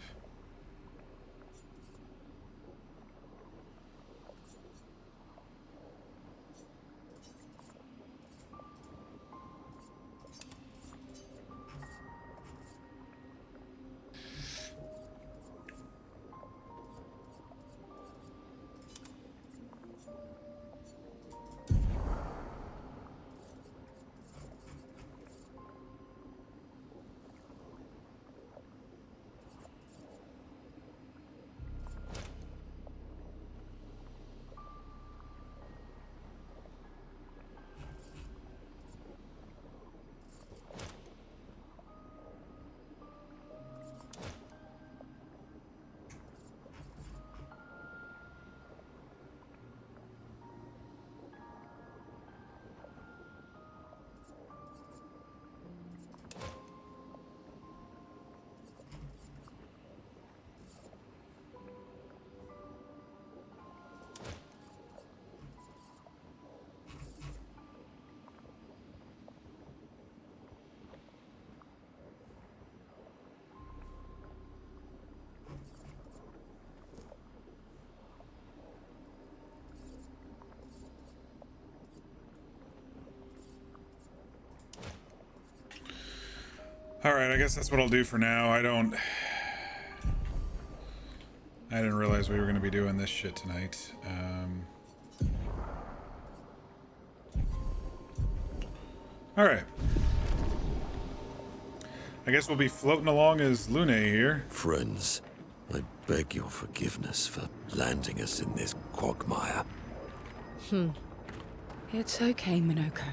Alright, I guess that's what I'll do for now. I didn't realize we were going to be doing this shit tonight. Alright. I guess we'll be floating along as Lumiere here. Friends, I beg your forgiveness for landing us in this quagmire. It's okay, Monoco.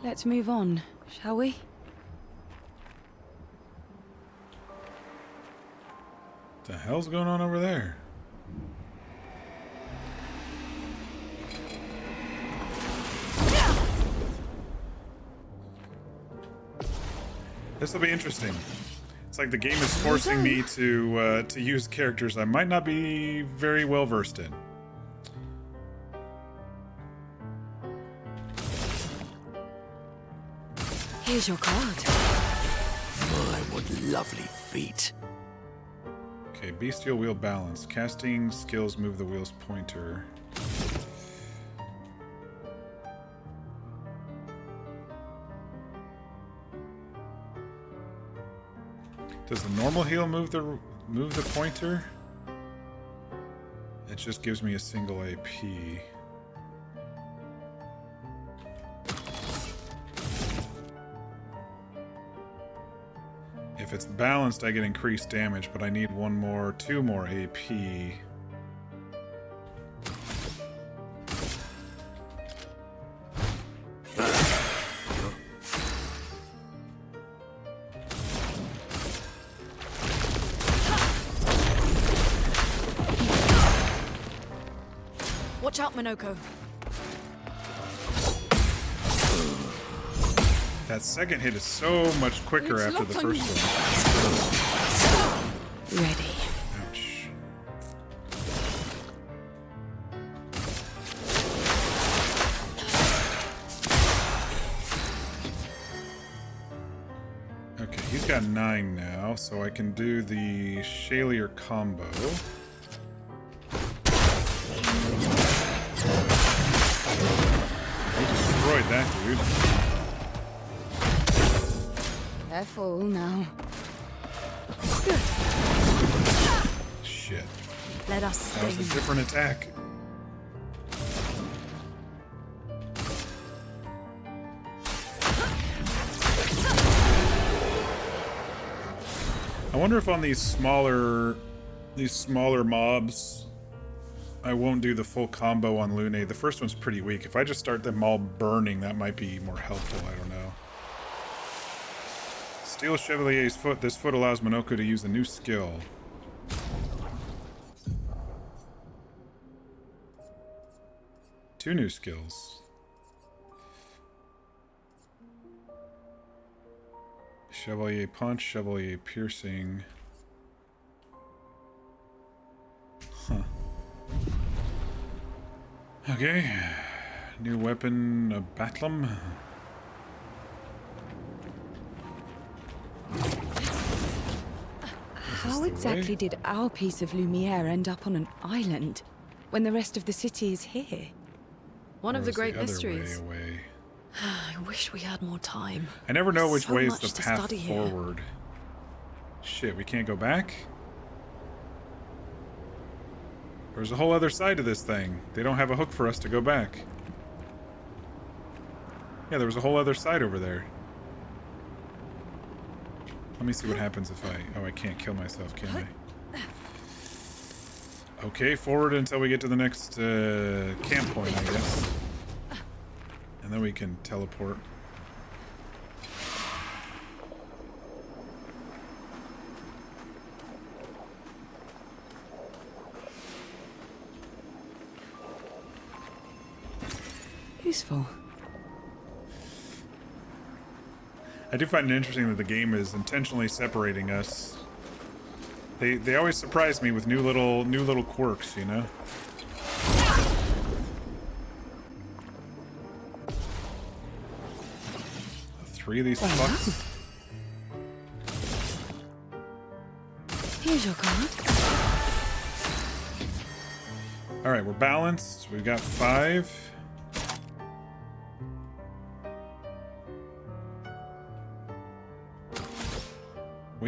Let's move on, shall we? What the hell's going on over there? This will be interesting. It's like the game is forcing me to use characters I might not be very well versed in. Here's your card. My, what lovely feet. Okay, bestial wheel balance. Casting skills move the wheel's pointer. Does the normal heal move the pointer? It just gives me a single AP. If it's balanced, I get increased damage, but I need two more AP. Watch out, Monoco. That second hit is so much quicker after the first one. Ready. Ouch. Okay, he's got 9 now, so I can do the Shalier combo. He destroyed that dude. Careful now. Shit. Let us That was a sting. different attack. I wonder if on these smaller mobs, I won't do the full combo on Lumiere. The first one's pretty weak. If I just start them all burning, that might be more helpful. I don't know. Steel Chevalier's foot. This foot allows Monoco to use a new skill. Two new skills. Chevalier Punch, Chevalier Piercing. Huh. Okay. New weapon, a Batlum. How exactly did our piece of Lumiere end up on an island when the rest of the city is here? One of the great other mysteries. way away? I wish we had more time. I never know which So way is much the to path study here. forward. Shit, we can't go back? There's a whole other side to this thing. They don't have a hook for us to go back. Yeah, there was a whole other side over there. Let me see what happens if I... Oh, I can't kill myself, can I? Okay, forward until we get to the next camp point, I guess. And then we can teleport. Useful. I do find it interesting that the game is intentionally separating us. They always surprise me with new little quirks, you know? Three of these fucks. Here's your card. Alright, we're balanced. We've got 5.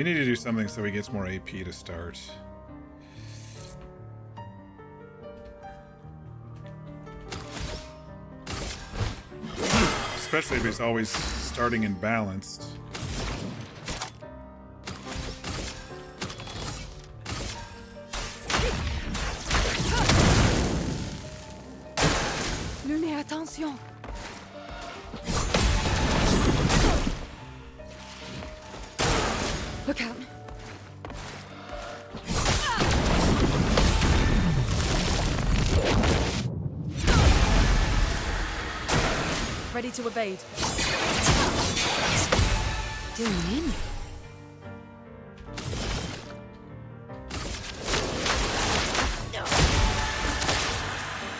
We need to do something so he gets more AP to start. Especially if he's always starting imbalanced. Lumiere, attention! Look out! Ready to evade. Doing in.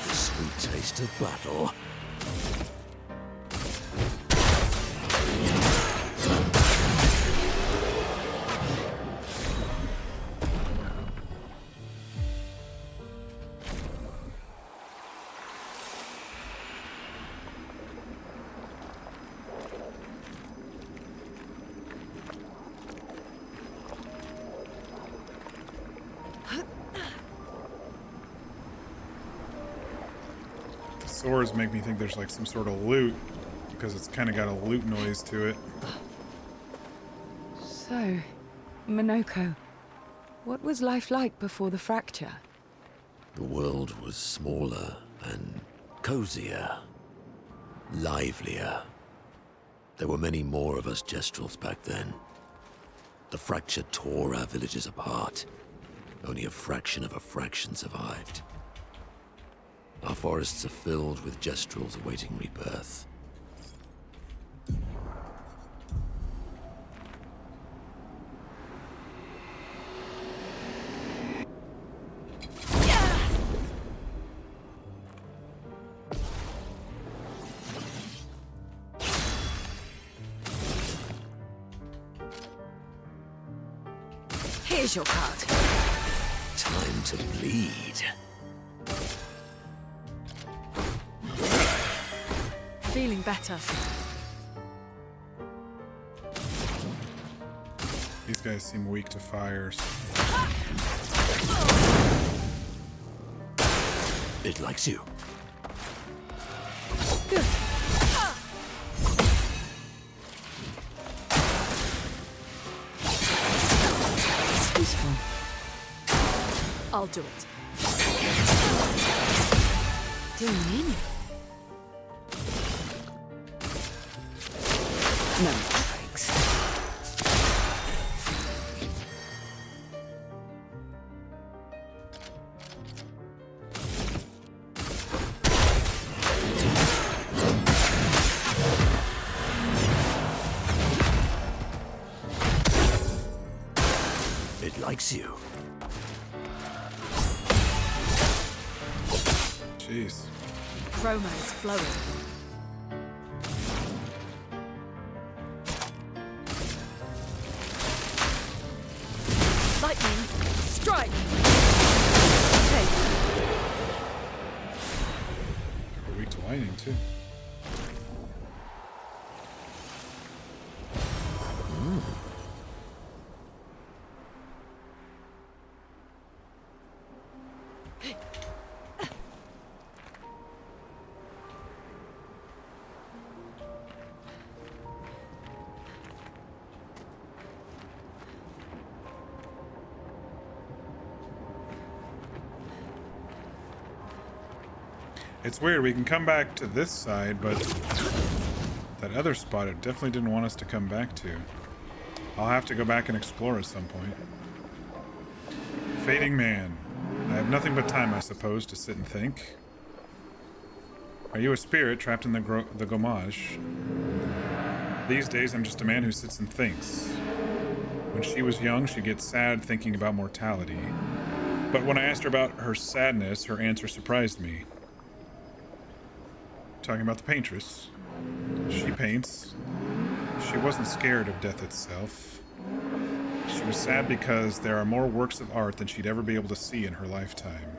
The sweet taste of battle. Swords make me think there's like some sort of loot, because it's kind of got a loot noise to it. So, Monoco, what was life like before the fracture? The world was smaller and cozier, livelier. There were many more of us Gestrels back then. The fracture tore our villages apart. Only a fraction of a fraction survived. Our forests are filled with Gestrels awaiting rebirth. Here's your card. Time to bleed. Feeling better. These guys seem weak to fires. It likes you. Good. Useful. I'll do it. Doing in. No tricks. It likes you. Jeez. Chroma is flowing. Lightning, strike! Hey. We're weak to lightning too. It's weird, we can come back to this side, but that other spot it definitely didn't want us to come back to. I'll have to go back and explore at some point. Fading man. I have nothing but time, I suppose, to sit and think. Are you a spirit trapped in the Gommage? These days, I'm just a man who sits and thinks. When she was young, she'd get sad thinking about mortality. But when I asked her about her sadness, her answer surprised me. Talking about the paintress. She paints. She wasn't scared of death itself. She was sad because there are more works of art than she'd ever be able to see in her lifetime.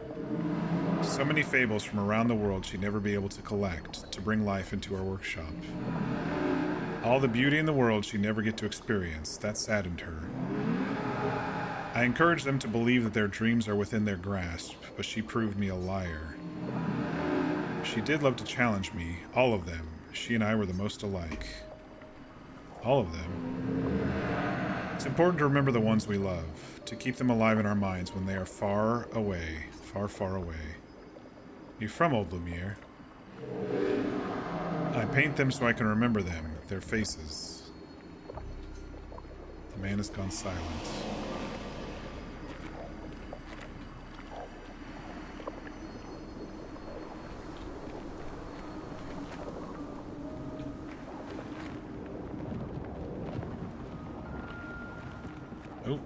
So many fables from around the world she'd never be able to collect to bring life into her workshop. All the beauty in the world she'd never get to experience. That saddened her. I encouraged them to believe that their dreams are within their grasp, but she proved me a liar. She did love to challenge me, all of them. She and I were the most alike. All of them. It's important to remember the ones we love, to keep them alive in our minds when they are far away, far, far away. You from old Lumiere? I paint them so I can remember them, their faces. The man has gone silent. Oh.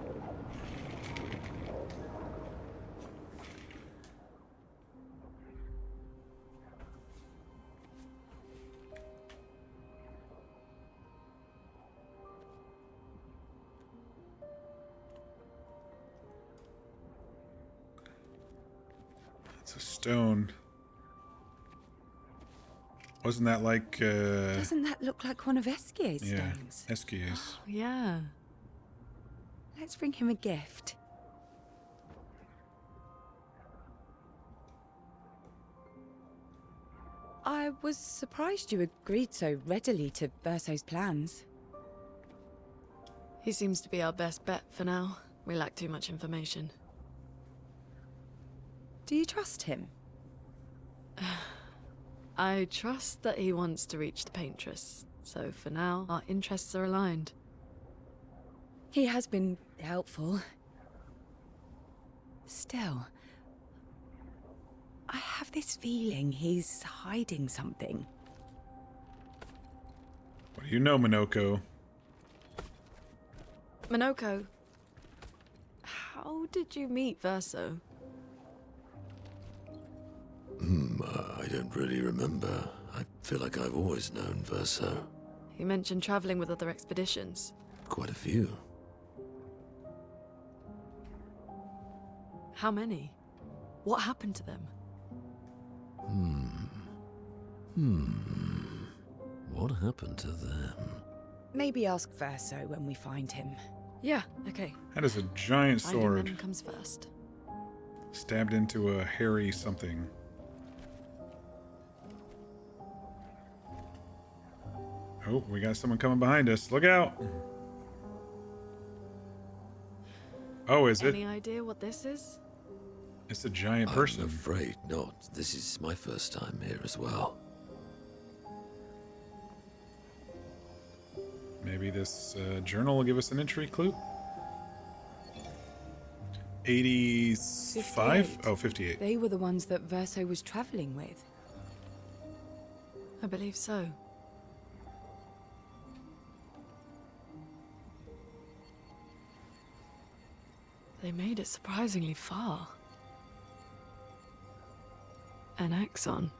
It's a stone. Wasn't that like, Doesn't that look like one of Esquier's yeah, stones? Esquier's. Yeah. Let's bring him a gift. I was surprised you agreed so readily to Verso's plans. He seems to be our best bet for now. We lack too much information. Do you trust him? I trust that he wants to reach the Paintress, so for now, our interests are aligned. He has been helpful. Still, I have this feeling he's hiding something. What do you know, Monoco? Monoco, how did you meet Verso? I don't really remember. I feel like I've always known Verso. You mentioned traveling with other expeditions. Quite a few. How many? What happened to them? What happened to them? Maybe ask Verso when we find him. Yeah, okay. That is a giant Finding sword. them comes first. Stabbed into a hairy something. Oh, we got someone coming behind us. Look out! Oh, is it? Any idea what this is? It's a giant person. I'm afraid not. This is my first time here as well. Maybe this journal will give us an entry clue? 85? 58. Oh, 58. They were the ones that Verso was traveling with. I believe so. They made it surprisingly far. An axon.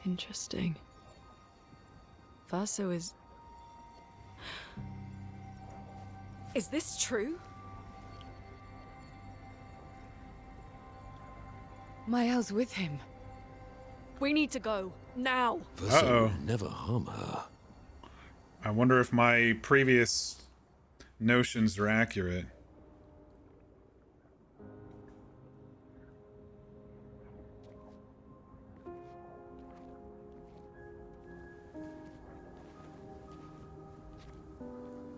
Interesting. Verso is... Is this true? Mael's with him. We need to go. Now! Verso would never harm her. I wonder if my previous notions are accurate.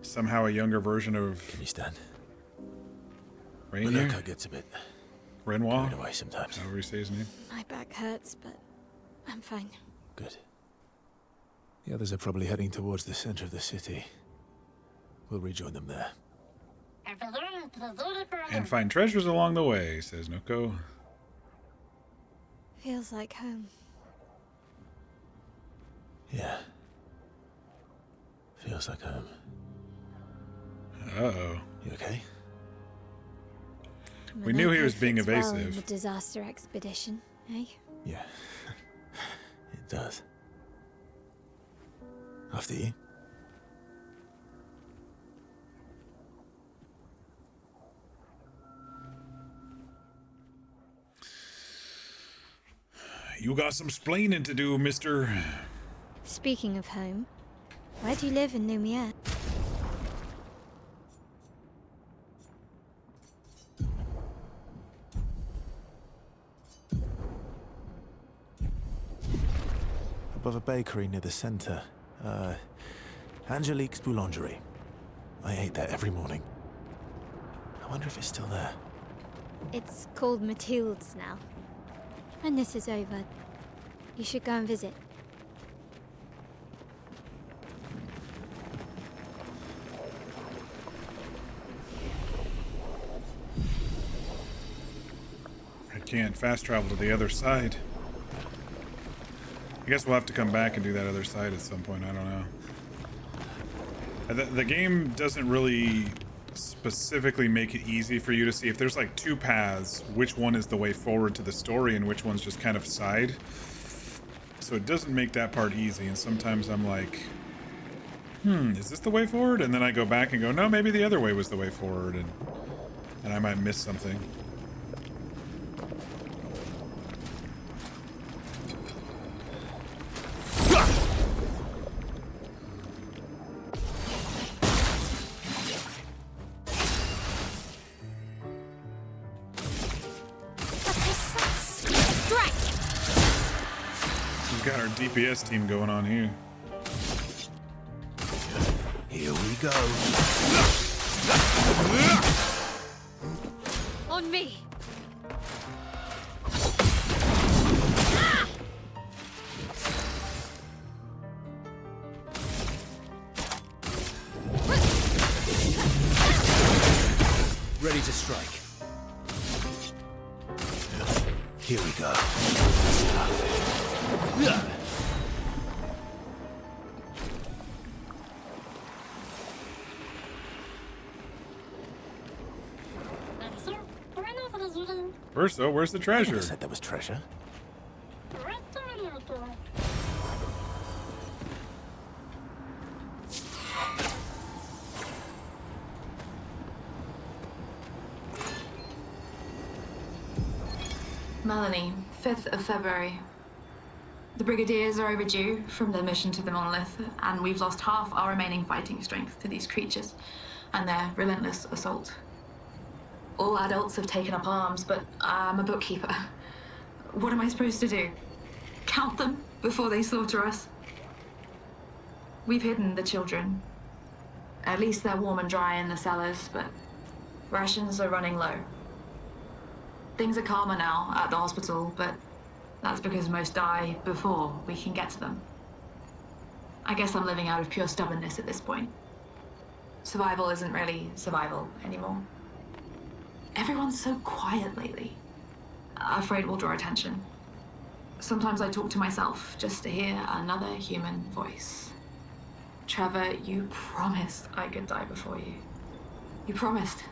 Somehow a younger version of... Can you stand? Rainier? Monoco gets a bit Renoir? carried away sometimes. However you say his name. My back hurts, but I'm fine. Good. The others are probably heading towards the center of the city. We'll rejoin them there. And find treasures along the way, says Noko. Feels like home. Yeah. Feels like home. Uh-oh. You okay? We knew he was Monoco being fits well in evasive. the disaster expedition, eh? Yeah. It does. After you. You got some splaining to do, mister. Speaking of home, where do you live in Lumiere? above a bakery near the center. Angelique's Boulangerie. I ate there every morning. I wonder if it's still there. It's called Mathilde's now. When this is over, you should go and visit. I can't fast travel to the other side. I guess we'll have to come back and do that other side at some point. I don't know. The game doesn't really specifically make it easy for you to see if there's like two paths, which one is the way forward to the story and which one's just kind of side. So it doesn't make that part easy, and sometimes I'm like, is this the way forward? And then I go back and go, no, maybe the other way was the way forward, and I might miss something. Got our DPS team going on here. Here we go. On me! Ready to strike. Here we go. First, though, where's the treasure? I said there was treasure. Melanie, 5th of February. The Brigadiers are overdue from their mission to the Monolith, and we've lost half our remaining fighting strength to these creatures and their relentless assault. All adults have taken up arms, but I'm a bookkeeper. What am I supposed to do? Count them before they slaughter us? We've hidden the children. At least they're warm and dry in the cellars, but rations are running low. Things are calmer now at the hospital, but that's because most die before we can get to them. I guess I'm living out of pure stubbornness at this point. Survival isn't really survival anymore. Everyone's so quiet lately. Afraid we'll draw attention. Sometimes I talk to myself just to hear another human voice. Trevor, you promised I could die before you. You promised.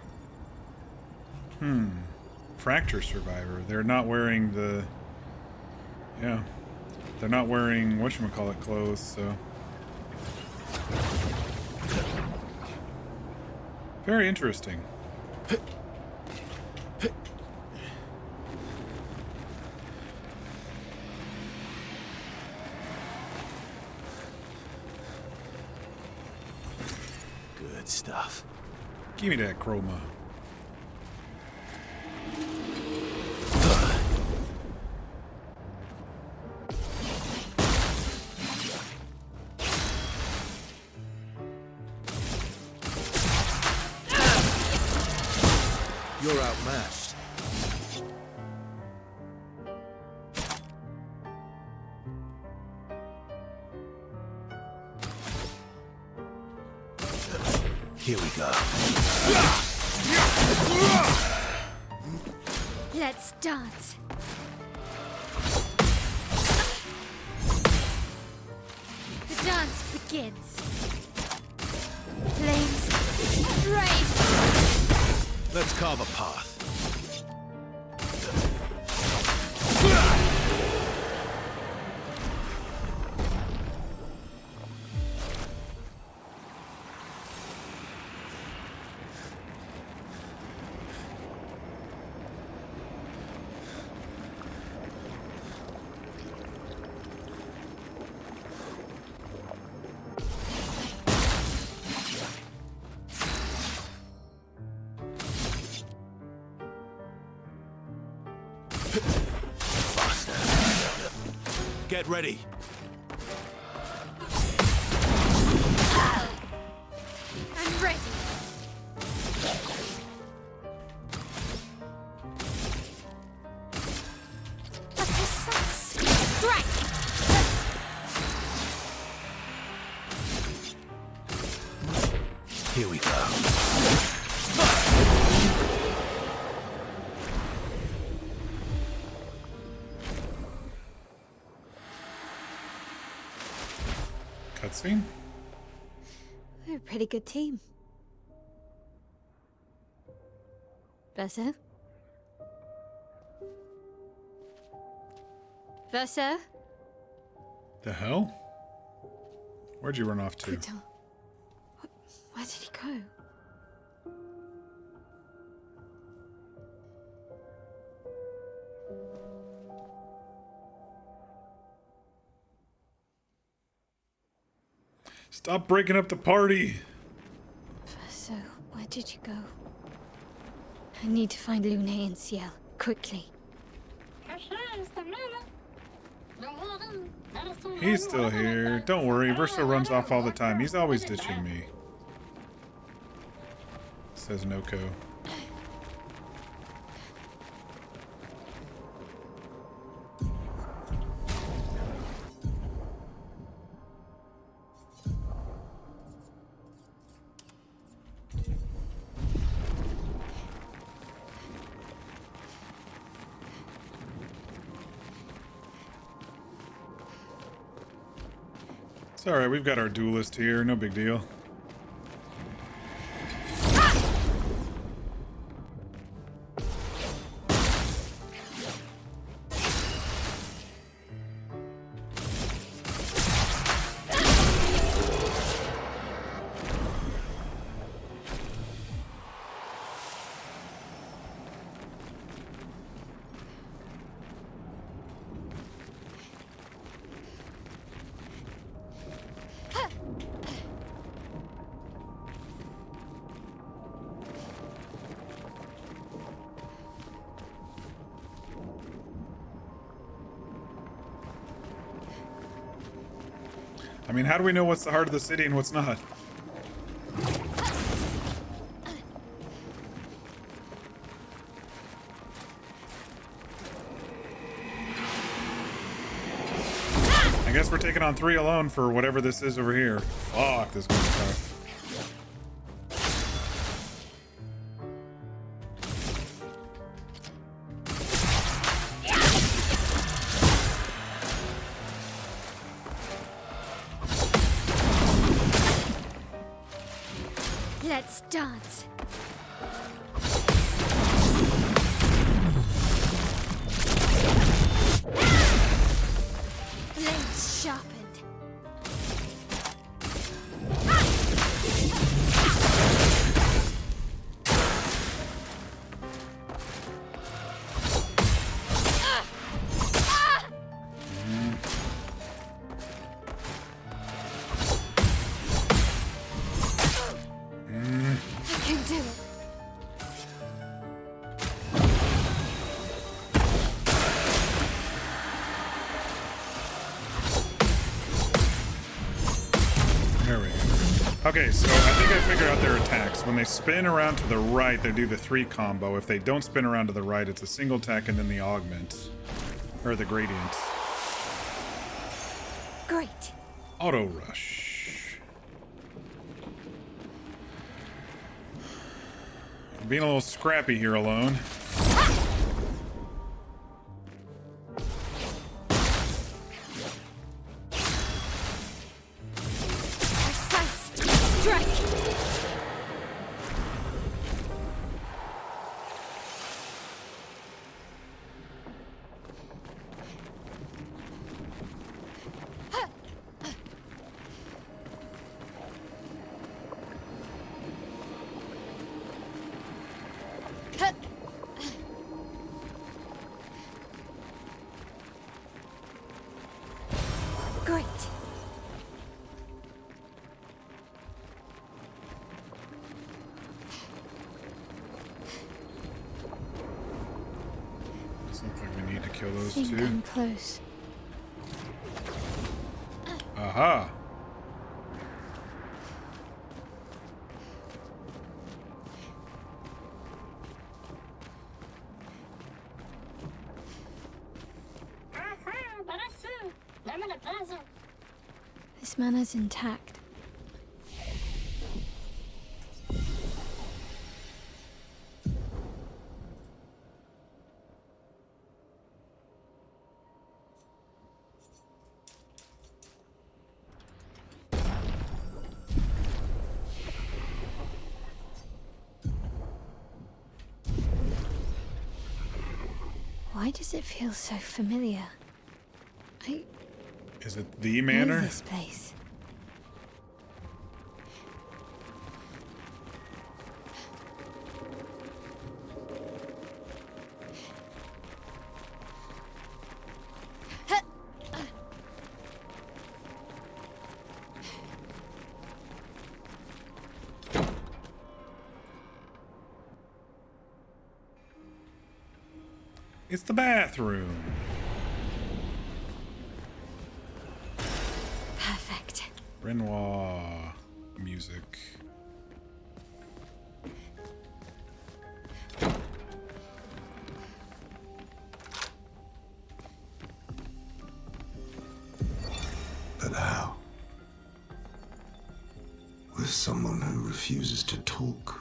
Fracture survivor. They're not wearing the... Yeah. They're not wearing whatchamacallit clothes, so... Very interesting. Good stuff. Give me that chroma. You're outmatched. Here we go. Let's dance. The dance begins. Flames, rage. Let's carve a path. Get ready. Here we go. Cutscene? We're a pretty good team. Verso? Verso? The hell? Where'd you run off to? Where did he go? Stop breaking up the party! Verso, where did you go? I need to find Lune and Ciel, quickly. He's still here. Don't worry, Verso runs off all the time. He's always ditching me. Says Noco. It's alright, we've got our duelist here, no big deal. I mean, how do we know what's the heart of the city and what's not? I guess we're taking on 3 alone for whatever this is over here. Fuck, this is gonna be tough. Let's dance. Blades sharpened. I can do it. There we go. Okay, so I think I figured out their attacks. When they spin around to the right, they do the 3 combo. If they don't spin around to the right, it's a single attack and then the augment. Or the gradient. Great. Auto rush. Being a little scrappy here alone. Strike. Great. Doesn't look like we need to kill those Think 2. I'm close. Aha! This mana's intact. does it feel so familiar? Is it the know manor? this place. It's the bathroom. Perfect. Renoir music. But how? With someone who refuses to talk.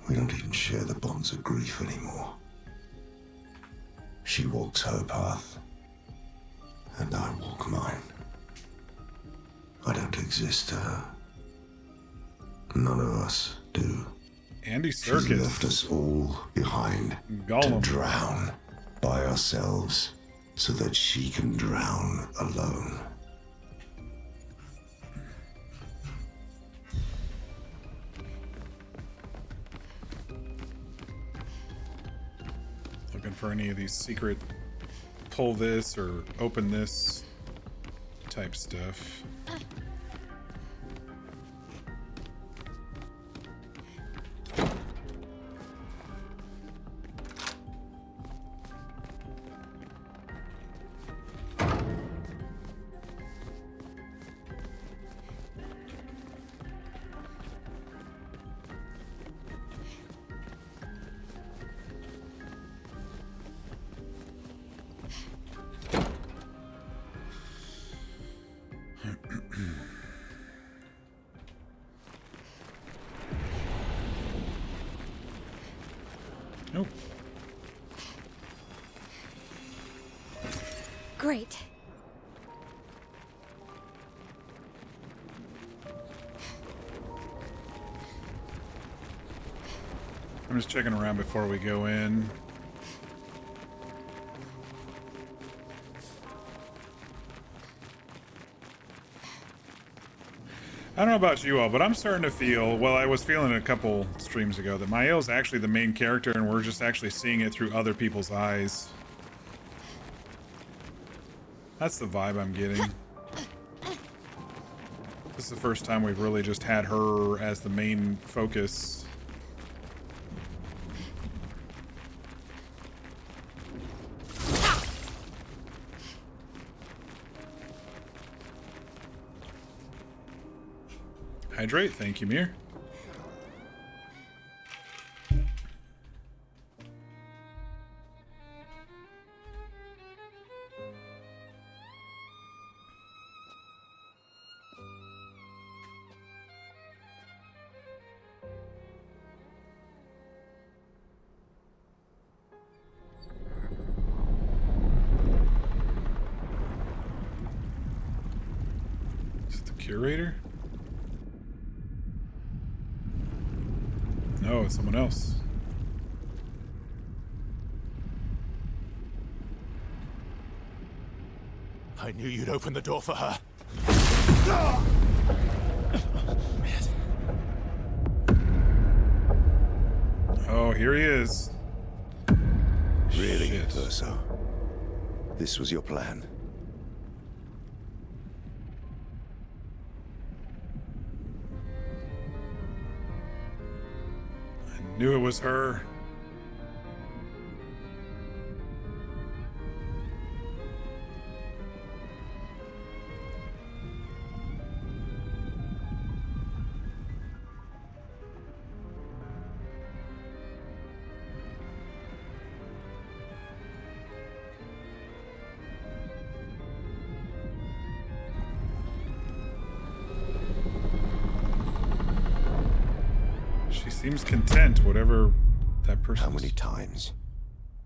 We don't even share the bonds of grief anymore. She walks her path, and I walk mine. I don't exist to her. None of us do. Andy She's Serkis. left us all behind Gollum. to drown by ourselves so that she can drown alone. Looking for any of these secret pull this or open this type stuff. Nope. Great. I'm just checking around before we go in. I don't know about you all, but I'm starting to feel, well, I was feeling it a couple streams ago, that Mael's actually the main character and we're just actually seeing it through other people's eyes. That's the vibe I'm getting. This is the first time we've really just had her as the main focus. Hydrate, thank you, Mir. Is it the curator? No, it's someone else. I knew you'd open the door for her. Oh, here he is. Really, Shit. Verso? This was your plan? I knew it was her. She seems content, whatever that person. How many times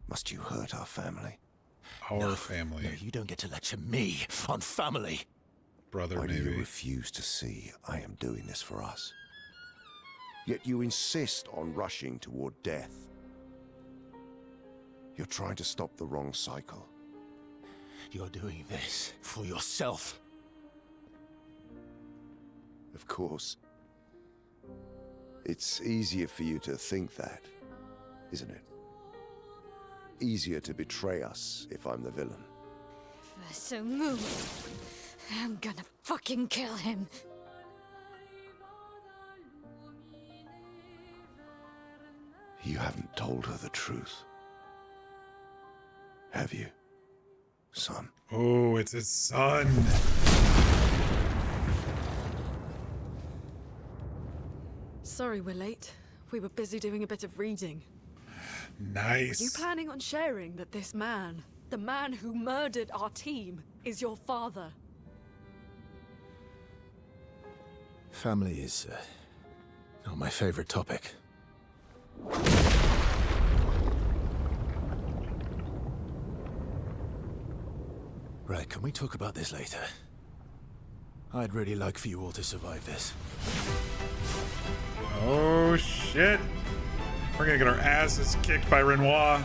must you hurt our family? Our family. No, you don't get to lecture me on family. Brother, Why do maybe. you refuse to see I am doing this for us? Yet you insist on rushing toward death. You're trying to stop the wrong cycle. You're doing this for yourself. Of course. It's easier for you to think that, isn't it? Easier to betray us if I'm the villain. If I so move, I'm gonna fucking kill him. You haven't told her the truth. Have you, son? Oh, it's his son. Sorry we're late. We were busy doing a bit of reading. Nice. Are you planning on sharing that this man, the man who murdered our team, is your father? Family is not my favorite topic. Right, can we talk about this later? I'd really like for you all to survive this. Oh shit. We're gonna get our asses kicked by Renoir.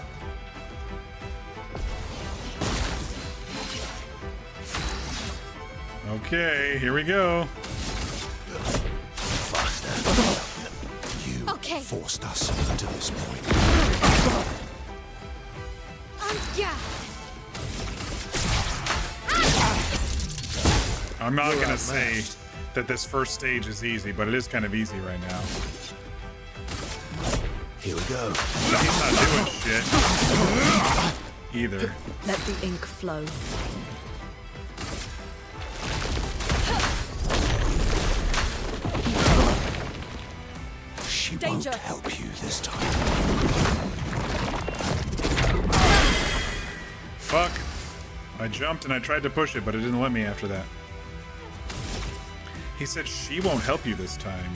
Okay, here we go. Faster. You forced us to this point. Yeah. I'm not gonna say that this first stage is easy, but it is kind of easy right now. Here we go. He's not doing shit either. Let the ink flow. She Danger. won't help you this time. Fuck. I jumped and I tried to push it, but it didn't let me after that. He said she won't help you this time.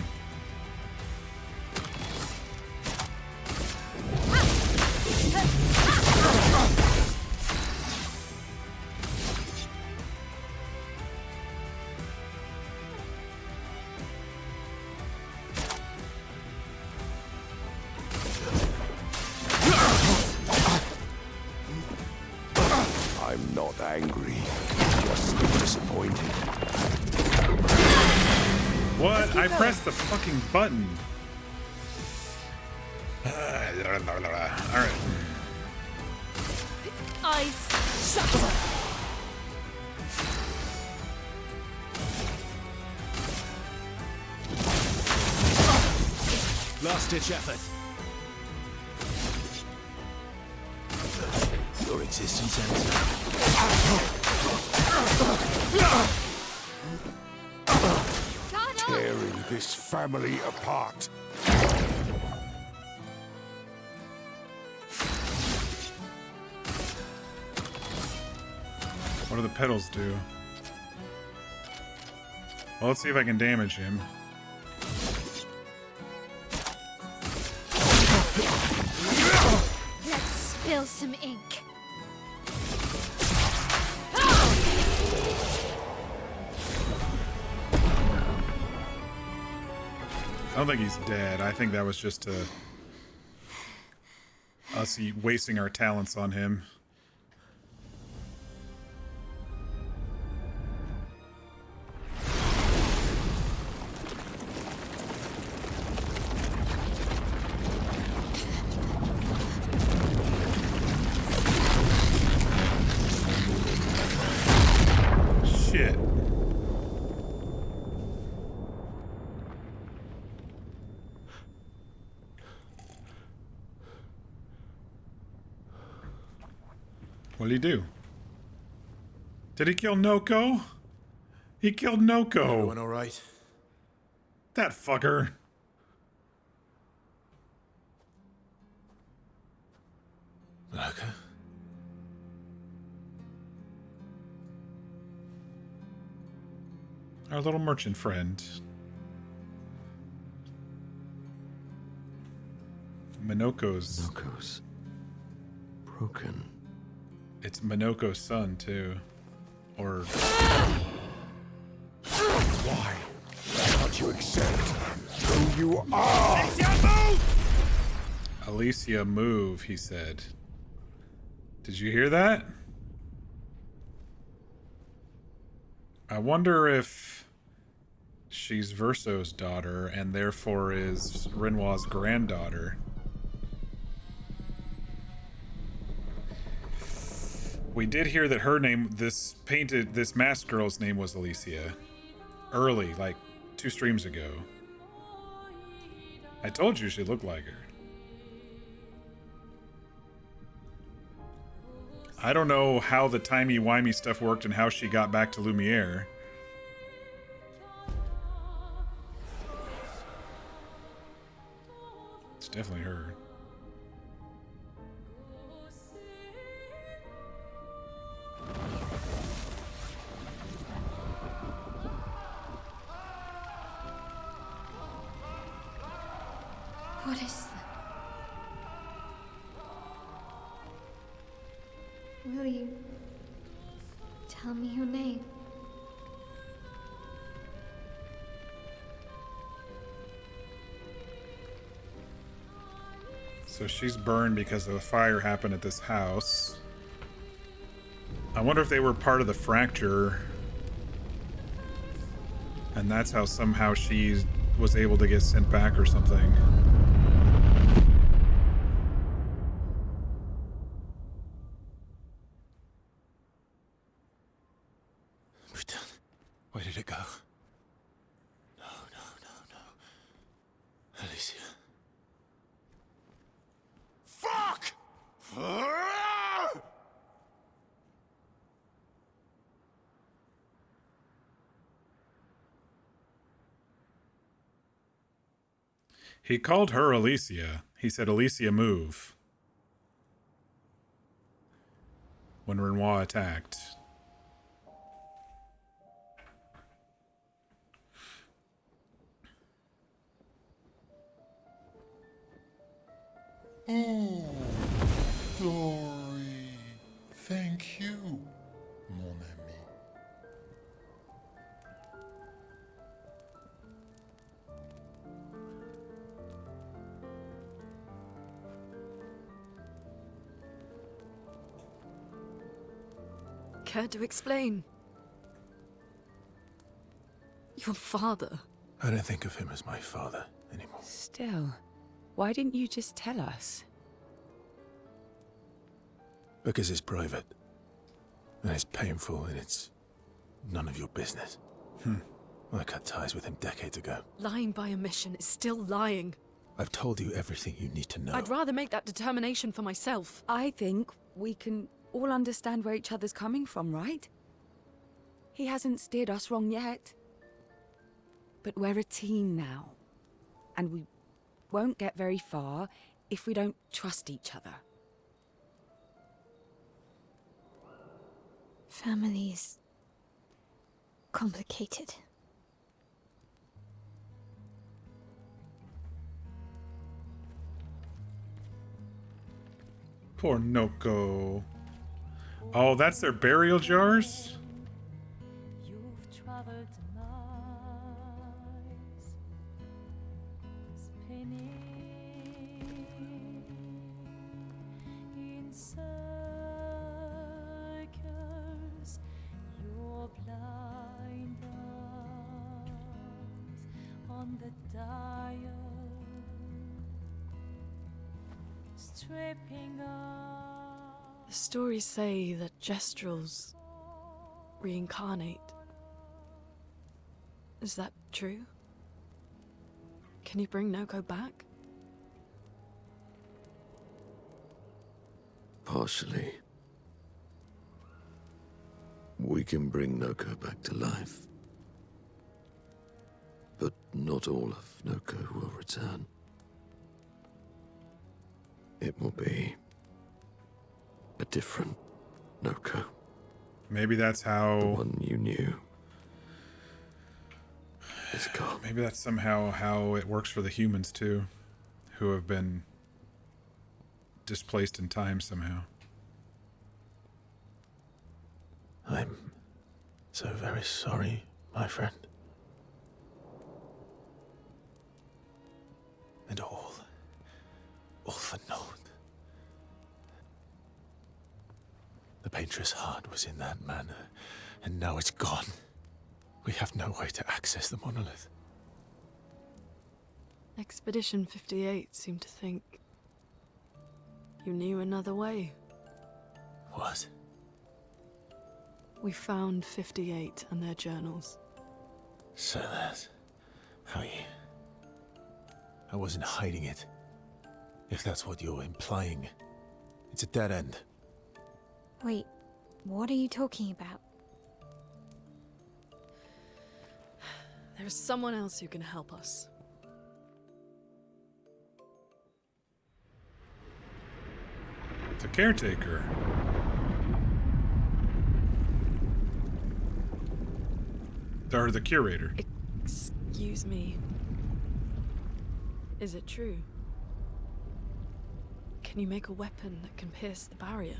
I'm not angry, just disappointed. What? I pressed the fucking button. Alright. Eyes shut. Last-ditch effort. Your existence ends Tearing this family apart. What do the pedals do? Well, let's see if I can damage him. Let's spill some ink. I don't think he's dead. I think that was just us wasting our talents on him. Shit. What did he do? Did he kill Noko? He killed Noko. Everyone all right? That fucker. Monoco? Our little merchant friend. Monoco's broken. It's Monoco's son, too. Or... Why can't you accept who you are? Alicia, move, he said. Did you hear that? I wonder if she's Verso's daughter and therefore is Renoir's granddaughter. We did hear that her name, this masked girl's name was Alicia. Early, like 2 streams ago. I told you she looked like her. I don't know how the timey-wimey stuff worked and how she got back to Lumiere. It's definitely her. What is that? Will you tell me your name? So she's burned because of a fire happened at this house. I wonder if they were part of the fracture. And that's how somehow she was able to get sent back or something. Where did it go? No. Alicia. Fuck! He called her Alicia. He said, Alicia, move. When Renoir attacked. Oh, glory. Thank you, mon ami. Care to explain? Your father. I don't think of him as my father anymore. Still, why didn't you just tell us? Because it's private. And it's painful and it's none of your business. I cut ties with him decades ago. Lying by omission is still lying. I've told you everything you need to know. I'd rather make that determination for myself. I think we can all understand where each other's coming from, right? He hasn't steered us wrong yet. But we're a team now. And we won't get very far if we don't trust each other. Family's complicated. Poor Noko. Oh, that's their burial jars? You've traveled miles, spinning in circles. Your blind eyes on the dial, stripping off. The stories say that Gestrels reincarnate. Is that true? Can you bring Noko back? Partially. We can bring Noko back to life. But not all of Noko will return. It will be a different Noko. Maybe that's how... The one you knew is gone. Maybe that's somehow how it works for the humans too, who have been displaced in time somehow. I'm so very sorry, my friend. And all for naught. Painter's heart was in that man, and now it's gone. We have no way to access the monolith. Expedition 58 seemed to think you knew another way. What? We found 58 and their journals. So that's how you... I wasn't hiding it. If that's what you're implying, it's a dead end. Wait, what are you talking about? There is someone else who can help us. The caretaker. Or the curator. Excuse me. Is it true? Can you make a weapon that can pierce the barrier?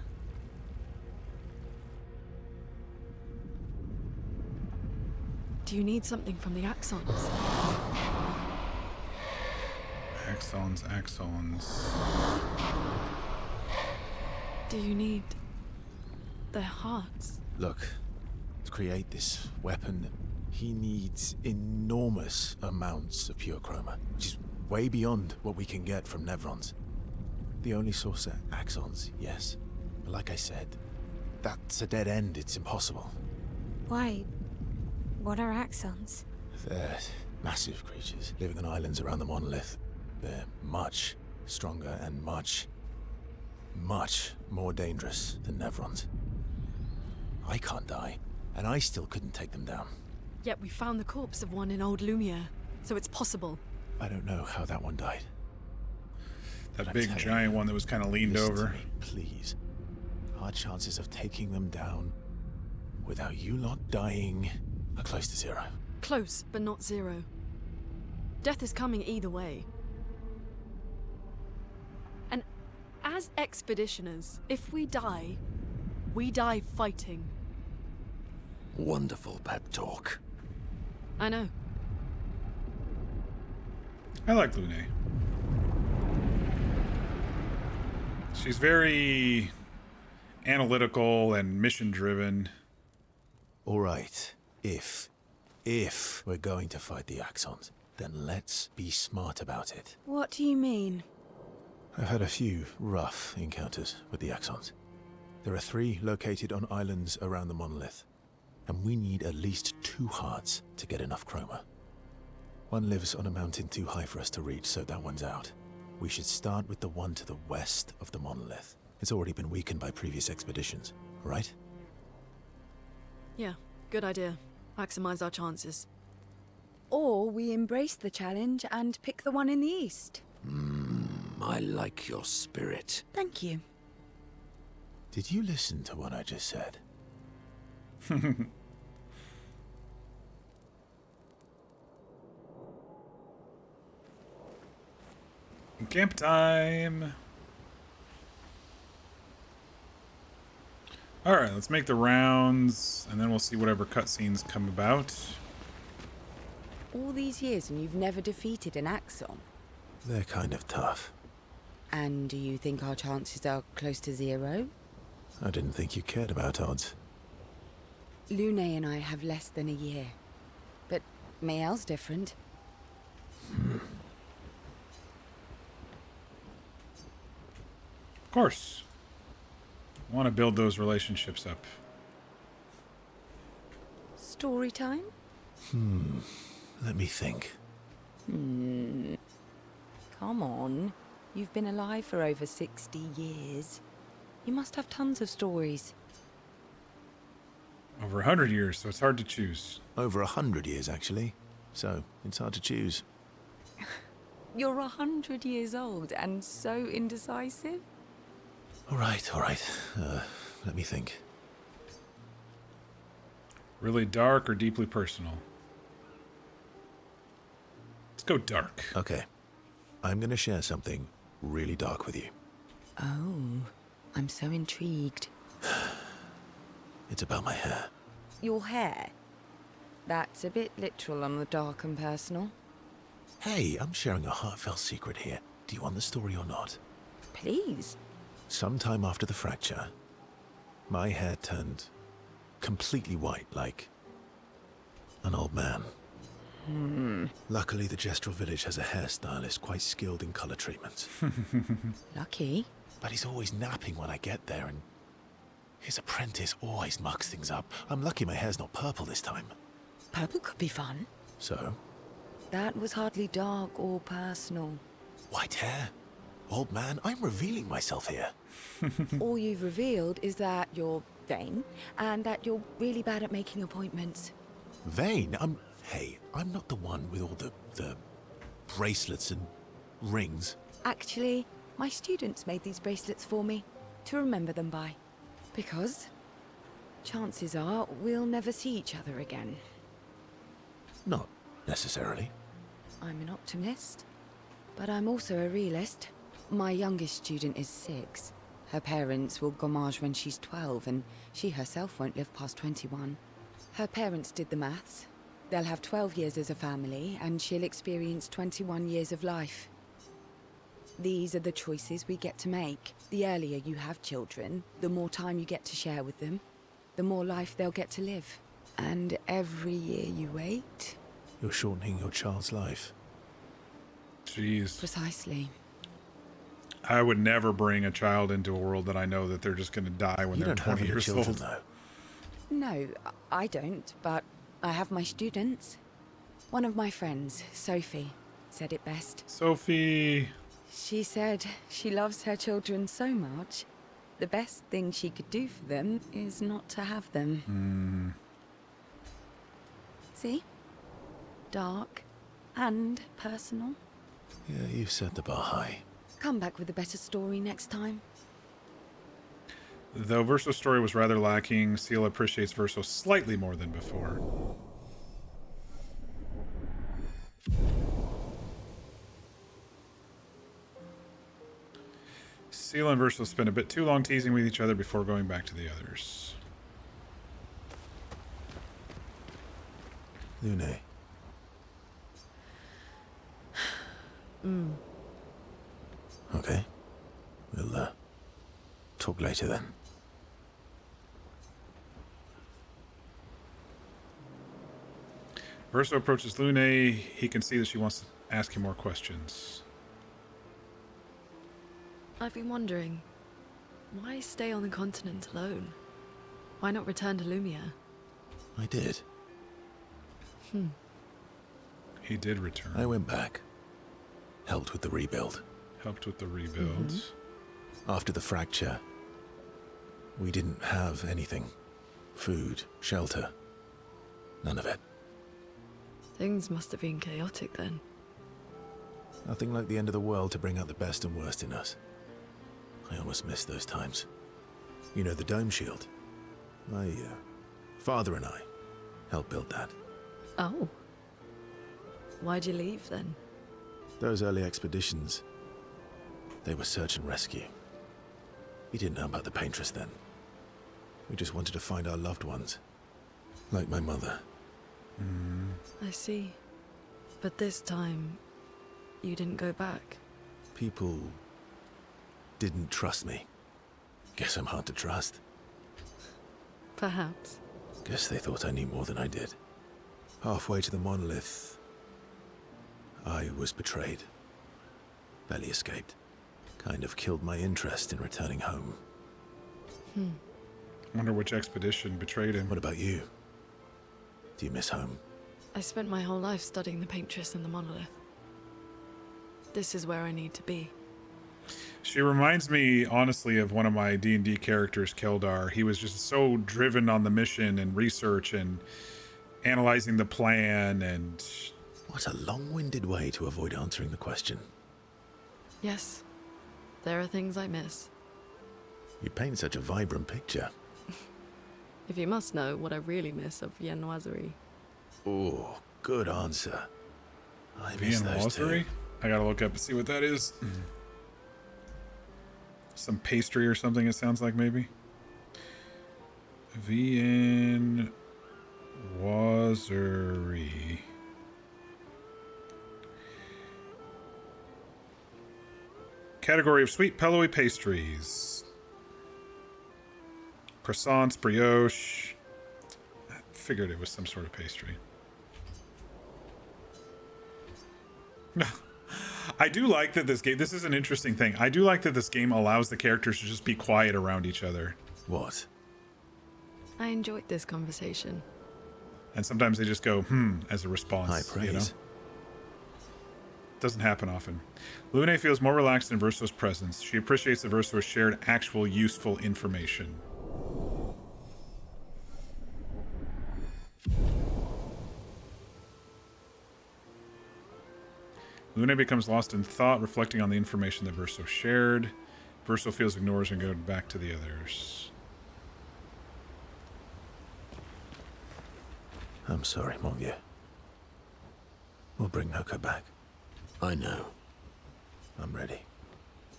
Do you need something from the axons? Axons. Do you need their hearts? Look, to create this weapon, he needs enormous amounts of pure chroma, which is way beyond what we can get from Nevrons. The only source are axons, yes. But like I said, that's a dead end. It's impossible. Why? What are axons? They're massive creatures living on islands around the monolith. They're much stronger and much more dangerous than Nevrons. I can't die, and I still couldn't take them down. Yet we found the corpse of one in old Lumiere, so it's possible. I don't know how that one died. That big giant one that was kind of leaned over. To me, please. Our chances of taking them down without you lot dying are close to zero. Close, but not zero. Death is coming either way. And as expeditioners, if we die fighting. Wonderful pep talk. I know. I like Lune. She's very analytical and mission-driven. All right, if we're going to fight the Axons, then let's be smart about it. What do you mean? I've had a few rough encounters with the Axons. There are 3 located on islands around the monolith, and we need at least 2 hearts to get enough chroma. One lives on a mountain too high for us to reach, so that one's out. We should start with the one to the west of the monolith. It's already been weakened by previous expeditions, right? Yeah, good idea. Maximize our chances. Or we embrace the challenge and pick the one in the east. I like your spirit. Thank you. Did you listen to what I just said? Camp time. Alright, let's make the rounds, and then we'll see whatever cutscenes come about. All these years and you've never defeated an Axon? They're kind of tough. And do you think our chances are close to zero? I didn't think you cared about odds. Lune and I have less than a year. But Mael's different. Of course. I want to build those relationships up. Story time? Let me think. Come on. You've been alive for over 60 years. You must have tons of stories. Over 100 years, so it's hard to choose. Over 100 years, actually. So, it's hard to choose. You're 100 years old and so indecisive? All right. Let me think. Really dark or deeply personal? Let's go dark. Okay. I'm gonna share something really dark with you. Oh, I'm so intrigued. It's about my hair. Your hair? That's a bit literal on the dark and personal. Hey, I'm sharing a heartfelt secret here. Do you want the story or not? Please. Sometime after the fracture, My hair turned completely white, like an old man. Luckily, the Gestural village has a hairstylist quite skilled in color treatments. Lucky. But he's always napping when I get there, and his apprentice always mucks things up. I'm lucky my hair's not purple this time. Purple could be fun. So? That was hardly dark or personal. White hair? Old man, I'm revealing myself here. All you've revealed is that you're vain, and that you're really bad at making appointments. Vain? Hey, I'm not the one with all the bracelets and rings. Actually, my students made these bracelets for me, to remember them by. Because chances are we'll never see each other again. Not necessarily. I'm an optimist, but I'm also a realist. My youngest student is 6. Her parents will gommage when she's 12, and she herself won't live past 21. Her parents did the maths. They'll have 12 years as a family, and she'll experience 21 years of life. These are the choices we get to make. The earlier you have children, the more time you get to share with them, the more life they'll get to live. And every year you wait... You're shortening your child's life. Jeez. Precisely. I would never bring a child into a world that I know that they're just going to die when they're 20 years old. Though. No, I don't, but I have my students. One of my friends, Sophie, said it best. Sophie! She said she loves her children so much, the best thing she could do for them is not to have them. See? Dark and personal. Yeah, you've set the bar high. Come back with a better story next time. Though Verso's story was rather lacking, Seal appreciates Verso slightly more than before. Seal and Verso spent a bit too long teasing with each other before going back to the others. Lune. Okay. We'll, talk later then. Verso approaches Lune. He can see that she wants to ask him more questions. I've been wondering, why stay on the continent alone? Why not return to Lumiere? I did. He did return. I went back. Helped with the rebuild. Helped with the rebuild. After the fracture, we didn't have anything. Food, shelter. None of it. Things must have been chaotic then. Nothing like the end of the world to bring out the best and worst in us. I almost missed those times. You know, the dome shield. My father and I helped build that. Oh. Why'd you leave then? Those early expeditions, they were search and rescue. We didn't know about the paintress then. We just wanted to find our loved ones. Like my mother. I see. But this time, you didn't go back. People didn't trust me. Guess I'm hard to trust. Perhaps. Guess they thought I knew more than I did. Halfway to the monolith, I was betrayed. Barely escaped. Kind of killed my interest in returning home. Wonder which expedition betrayed him. What about you? Do you miss home? I spent my whole life studying the paintress and the monolith. This is where I need to be. She reminds me, honestly, of one of my D&D characters, Keldar. He was just so driven on the mission and research and analyzing the plan and... What a long-winded way to avoid answering the question. Yes, there are things I miss. You paint such a vibrant picture. If you must know what I really miss of Viennoiserie. Oh, good answer. I miss those too. Viennoiserie? I gotta look up and see what that is. Some pastry or something, it sounds like, maybe. Viennoiserie. Category of sweet pillowy pastries. Croissants, brioche. I figured it was some sort of pastry. No. I do like that this game, this is an interesting thing. I do like that this game allows the characters to just be quiet around each other. What? I enjoyed this conversation. And sometimes they just go, as a response. High praise. You know? Doesn't happen often. Lumiere feels more relaxed in Verso's presence. She appreciates that Verso has shared actual useful information. Lumiere becomes lost in thought, reflecting on the information that Verso shared. Verso feels ignored and goes back to the others. I'm sorry, mon vieux. We'll bring Monoco back. I know. I'm ready.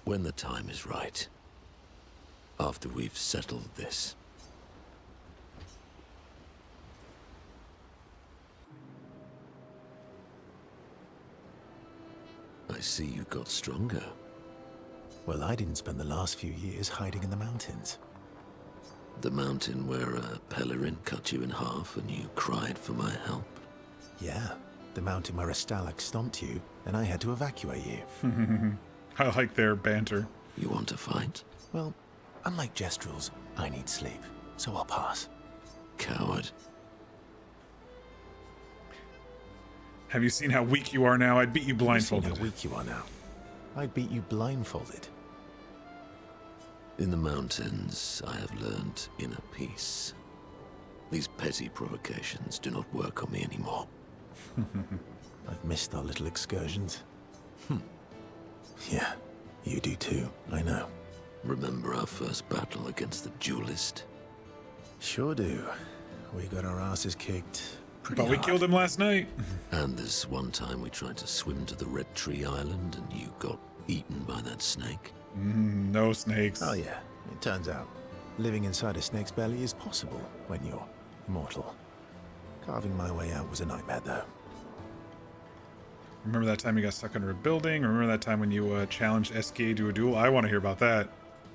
When the time is right. After we've settled this. I see you got stronger. Well, I didn't spend the last few years hiding in the mountains. The mountain where a Pelerin cut you in half and you cried for my help? Yeah, the mountain where a Stalag stomped you and I had to evacuate you. I like their banter. You want to fight? Well, unlike Gestrels, I need sleep, so I'll pass. Coward. Have you seen how weak you are now? I'd beat you blindfolded. Have you seen how weak you are now? I'd beat you blindfolded. In the mountains, I have learned inner peace. These petty provocations do not work on me anymore. I've missed our little excursions. Yeah, you do too, I know. Remember our first battle against the duelist? Sure do. We got our asses kicked pretty But we hard. killed him last night. And this one time we tried to swim to the Red Tree Island and you got eaten by that snake? No snakes. Oh yeah, it turns out living inside a snake's belly is possible when you're immortal. Carving my way out was a nightmare though. Remember that time you got stuck under a building? Remember that time when you challenged SKA to a duel? I want to hear about that.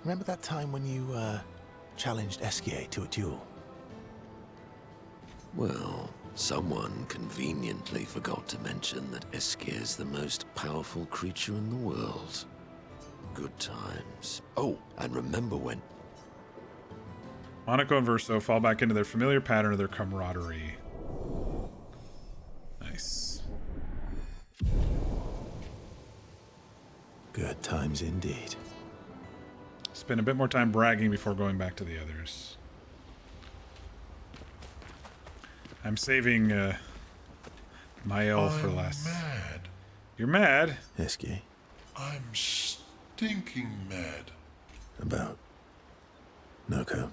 Remember that time when you challenged SKA to a duel? Well, someone conveniently forgot to mention that Eske is the most powerful creature in the world. Good times. Oh, and remember when... Monoco and Verso fall back into their familiar pattern of their camaraderie. Nice. Good times indeed. Spend a bit more time bragging before going back to the others. I'm saving Mael for last. Mad. You're mad? Eske? I'm stinking mad. About Monoco?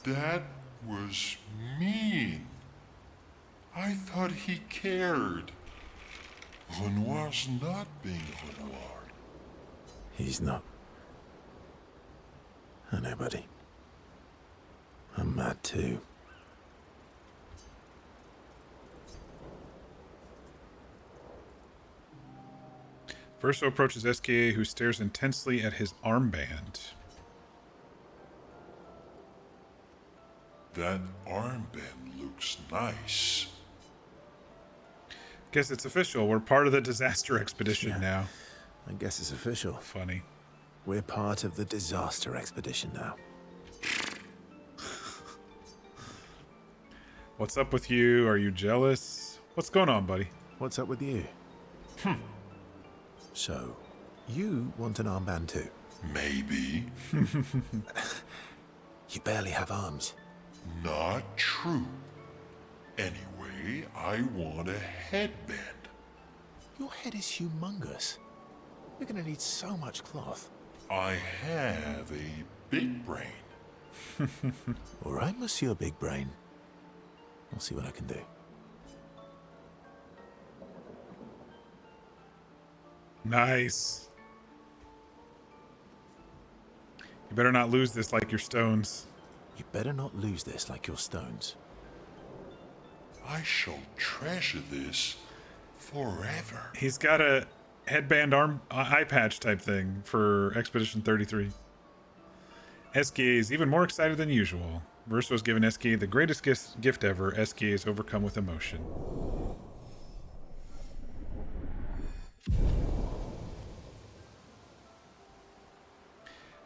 That was mean. I thought he cared. Renoir's not being Renoir. He's not. I know, buddy. I'm mad too. Verso approaches SKA, who stares intensely at his armband. That armband looks nice. Guess it's official. We're part of the disaster expedition now. I guess it's official. Funny. We're part of the disaster expedition now. What's up with you? Are you jealous? What's going on, buddy? What's up with you? So, you want an armband too? Maybe. You barely have arms. Not true. Anyway, I want a headband. Your head is humongous. You're gonna need so much cloth. I have a big brain. All right, Monsieur Big Brain. I'll see what I can do. Nice. You better not lose this like your stones. You better not lose this like your stones. I shall treasure this forever. He's got a headband eye patch type thing for Expedition 33. SKA is even more excited than usual. Verso has given Eski the greatest gift ever. Eski is overcome with emotion.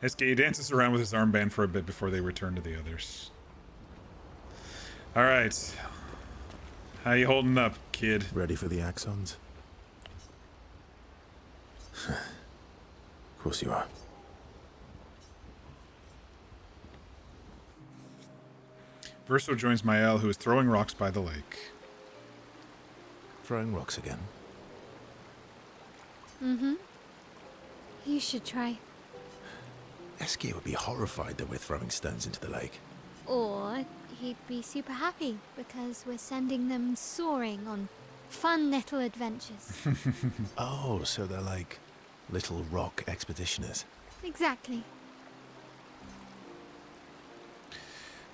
Eski dances around with his armband for a bit before they return to the others. Alright. How you holding up, kid? Ready for the Axons? Of course you are. Verso joins Mael, who is throwing rocks by the lake. Throwing rocks again? Mm-hmm. You should try. Eski would be horrified that we're throwing stones into the lake. Or he'd be super happy because we're sending them soaring on fun little adventures. Oh, so they're like little rock expeditioners. Exactly.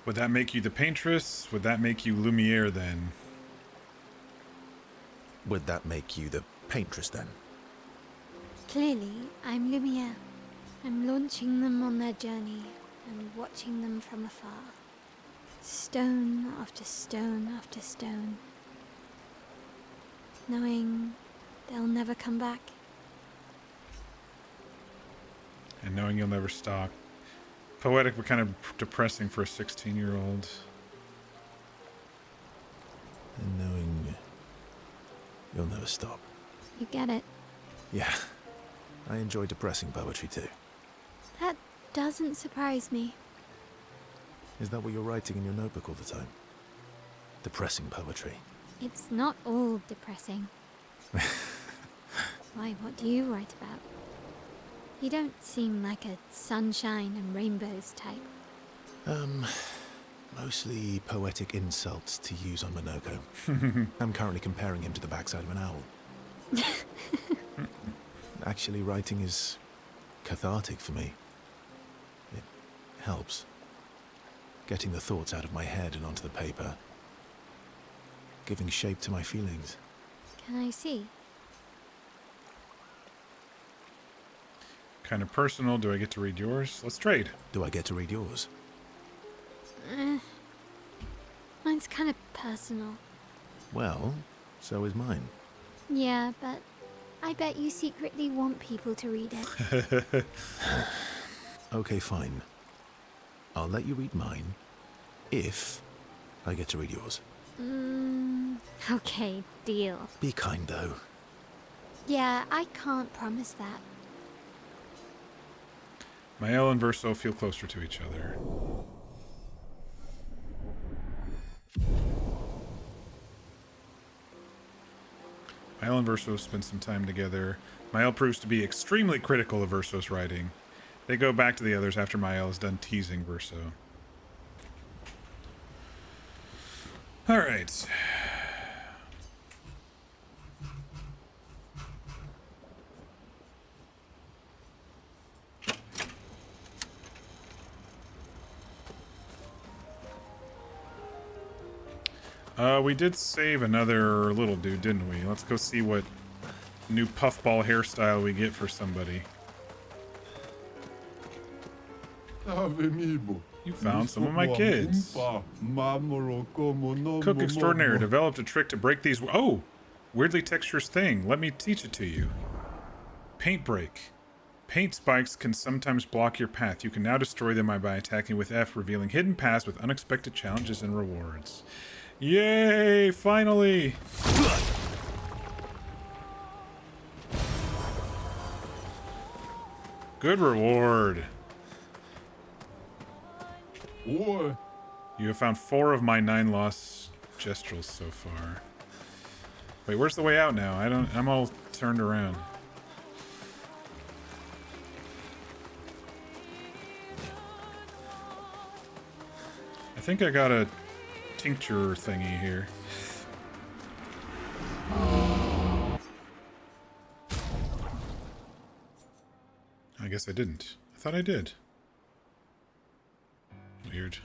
Would that make you the paintress? Would that make you Lumiere then? Would that make you the paintress then? Clearly, I'm Lumiere. I'm launching them on their journey and watching them from afar. Stone after stone after stone. Knowing they'll never come back. And knowing you'll never stop. Poetic, but kind of depressing for a 16-year-old. And knowing you'll never stop. You get it. Yeah, I enjoy depressing poetry too. That doesn't surprise me. Is that what you're writing in your notebook all the time? Depressing poetry. It's not all depressing. Why, what do you write about? You don't seem like a sunshine and rainbows type. Mostly poetic insults to use on Monoco. I'm currently comparing him to the backside of an owl. Actually, writing is cathartic for me. It helps. Getting the thoughts out of my head and onto the paper. Giving shape to my feelings. Can I see? Kind of personal. Do I get to read yours? Let's trade. Do I get to read yours? Mine's kind of personal. Well, so is mine. Yeah, but I bet you secretly want people to read it. Okay, fine. I'll let you read mine, if I get to read yours. Okay, deal. Be kind, though. Yeah, I can't promise that. Mael and Verso feel closer to each other. Mael and Verso spend some time together. Mael proves to be extremely critical of Verso's writing. They go back to the others after Mael is done teasing Verso. Alright. We did save another little dude, didn't we? Let's go see what new puffball hairstyle we get for somebody. You found some of my kids. Cook extraordinaire developed a trick to break these. Oh, weirdly texturous thing. Let me teach it to you. Paint break. Paint spikes can sometimes block your path. You can now destroy them by attacking with F, revealing hidden paths with unexpected challenges and rewards. Yay! Finally! Good reward. You have found 4 of my 9 lost gestrels so far. Wait, where's the way out now? I'm all turned around. I think I got a tincture thingy here. I guess I didn't. I thought I did. Weird.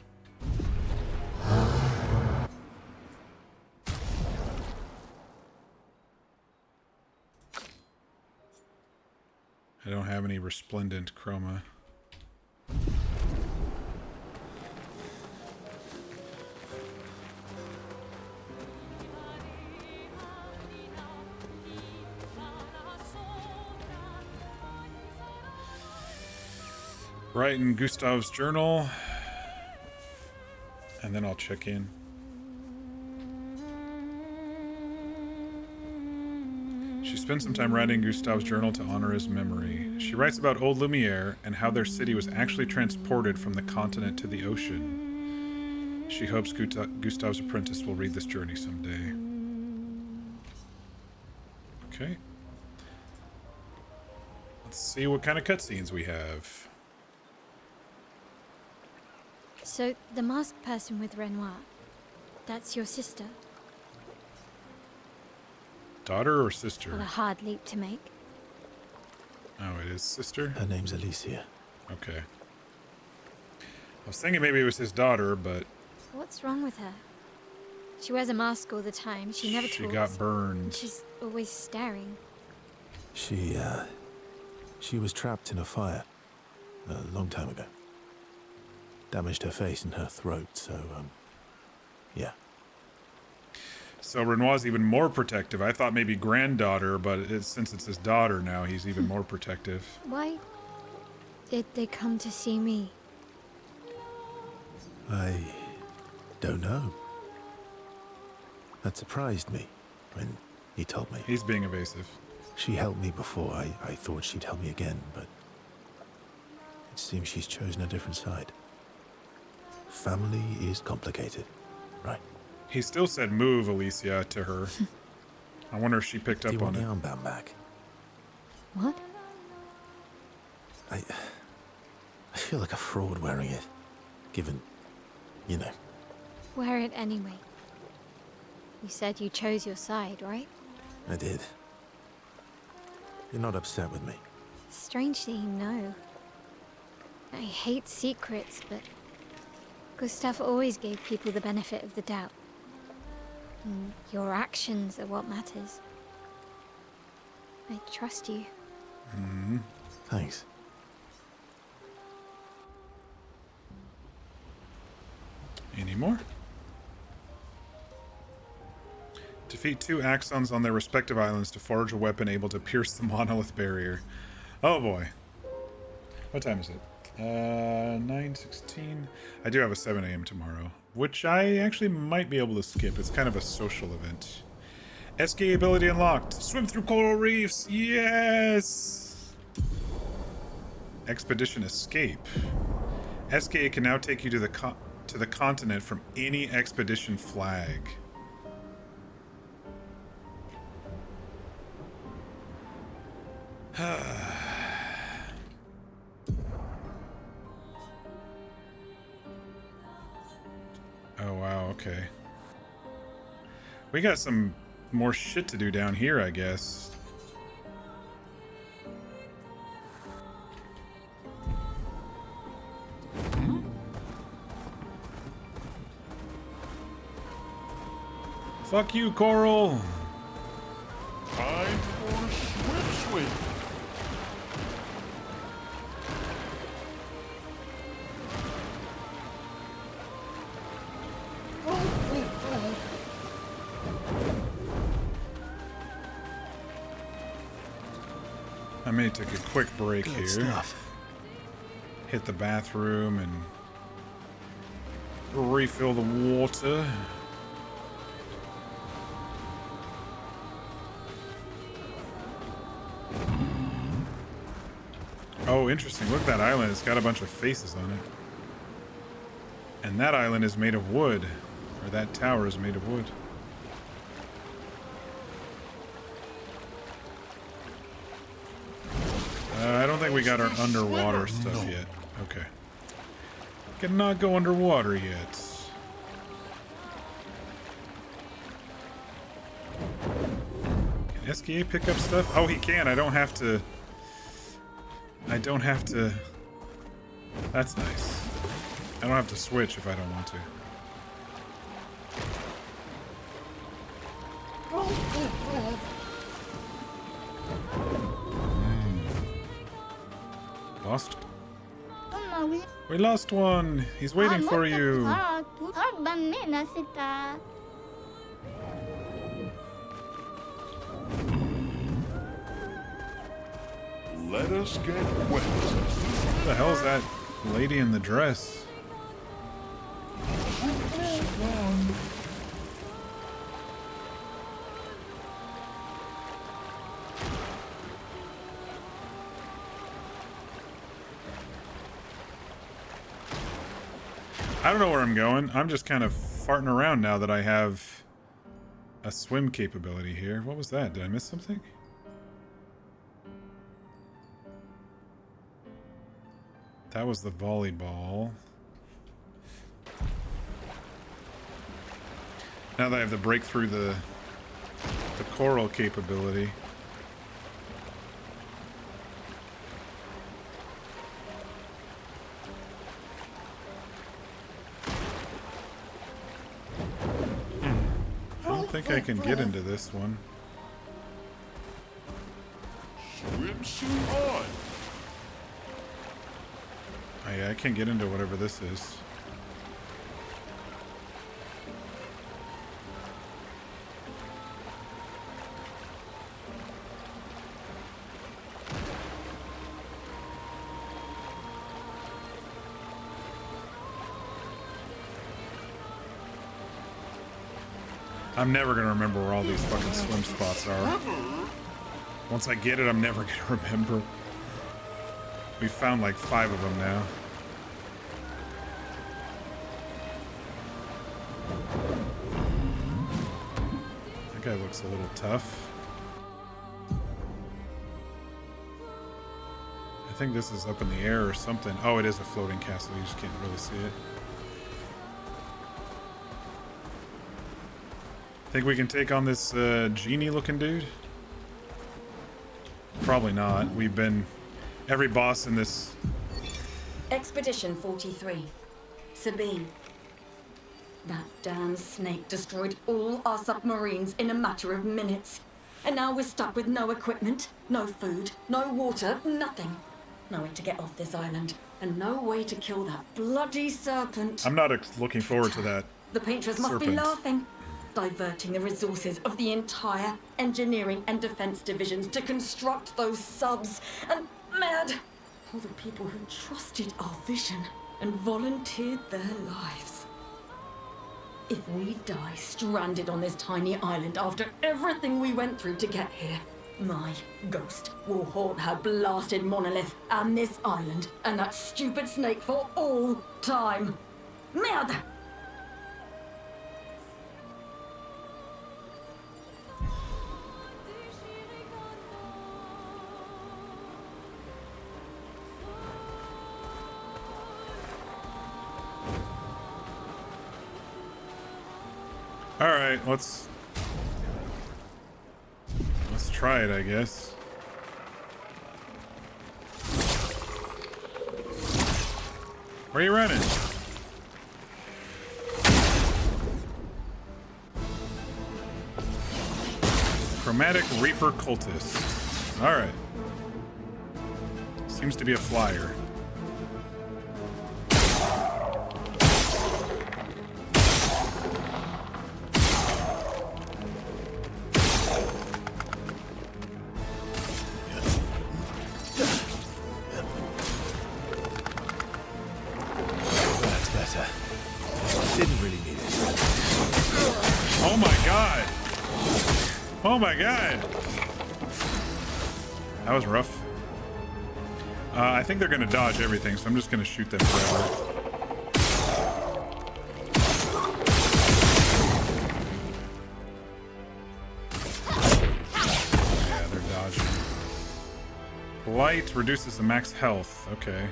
I don't have any resplendent chroma. Write in Gustav's journal. And then I'll check in. She spent some time writing Gustav's journal to honor his memory. She writes about old Lumiere and how their city was actually transported from the continent to the ocean. She hopes Gustav's apprentice will read this journey someday. Okay. Let's see what kind of cutscenes we have. So, the masked person with Renoir, that's your sister? Daughter or sister? What a hard leap to make. Oh, it is sister? Her name's Alicia. Okay. I was thinking maybe it was his daughter, but... What's wrong with her? She wears a mask all the time. She never talks. She got burned. She's always staring. She was trapped in a fire a long time ago. Damaged her face and her throat, so, yeah. So Renoir's even more protective. I thought maybe granddaughter, but since it's his daughter now, he's even more protective. Why did they come to see me? I don't know. That surprised me when he told me. He's being evasive. She helped me before. I thought she'd help me again, but it seems she's chosen a different side. Family is complicated, right? He still said move, Alicia, to her. I wonder if she picked up on it. Do you want the armband back? What? I feel like a fraud wearing it, given, you know. Wear it anyway. You said you chose your side, right? I did. You're not upset with me. Strangely, no. I hate secrets, but Gustav always gave people the benefit of the doubt. And your actions are what matters. I trust you. Mm-hmm. Thanks. Any more? Defeat 2 Axons on their respective islands to forge a weapon able to pierce the monolith barrier. Oh boy. What time is it? 9:16. I do have a 7 a.m. tomorrow, which I actually might be able to skip. It's kind of a social event. SK ability unlocked. Swim through coral reefs. Yes! Expedition escape. SK can now take you to the continent from any expedition flag. Oh, wow, okay. We got some more shit to do down here, I guess. Fuck you, Coral! Time for swim. I may take a quick break Good here. stuff. Hit the bathroom and refill the water. Oh, interesting. Look at that island. It's got a bunch of faces on it. And that island is made of wood. Or that tower is made of wood. I don't think we got our underwater stuff yet. Okay. Cannot go underwater yet. Can SKA pick up stuff? Oh, he can. I don't have to... That's nice. I don't have to switch if I don't want to. Lost? We lost one. He's waiting for you. Let us get wet. What the hell is that Lady in the dress. I don't know where I'm going. I'm just kind of farting around now that I have a swim capability here. What was that? Did I miss something? That was the volleyball. Now that I have the breakthrough the coral capability. I don't think I can get into this one. Swimsuit on. Oh, yeah, I can get into whatever this is. I'm never gonna remember where all these fucking swim spots are. Once I get it, I'm never gonna remember. We found like 5 of them now. That guy looks a little tough. I think this is up in the air or something. Oh, it is a floating castle. You just can't really see it. Think we can take on this genie-looking dude? Probably not. We've been... Every boss in this... Expedition 43. Sabine. That damn snake destroyed all our submarines in a matter of minutes. And now we're stuck with no equipment, no food, no water, nothing. No way to get off this island. And no way to kill that bloody serpent. I'm not looking forward to that. The painters must be laughing. Diverting the resources of the entire engineering and defense divisions to construct those subs. And mad! All the people who trusted our vision and volunteered their lives. If we die stranded on this tiny island after everything we went through to get here, my ghost will haunt her blasted monolith and this island and that stupid snake for all time. Merde! All right, let's try it, I guess. Where are you running? Chromatic Reaper Cultist. All right. Seems to be a flyer. Oh my god! That was rough. I think they're gonna dodge everything, so I'm just gonna shoot them forever. Yeah, they're dodging. Blight reduces the max health. Okay.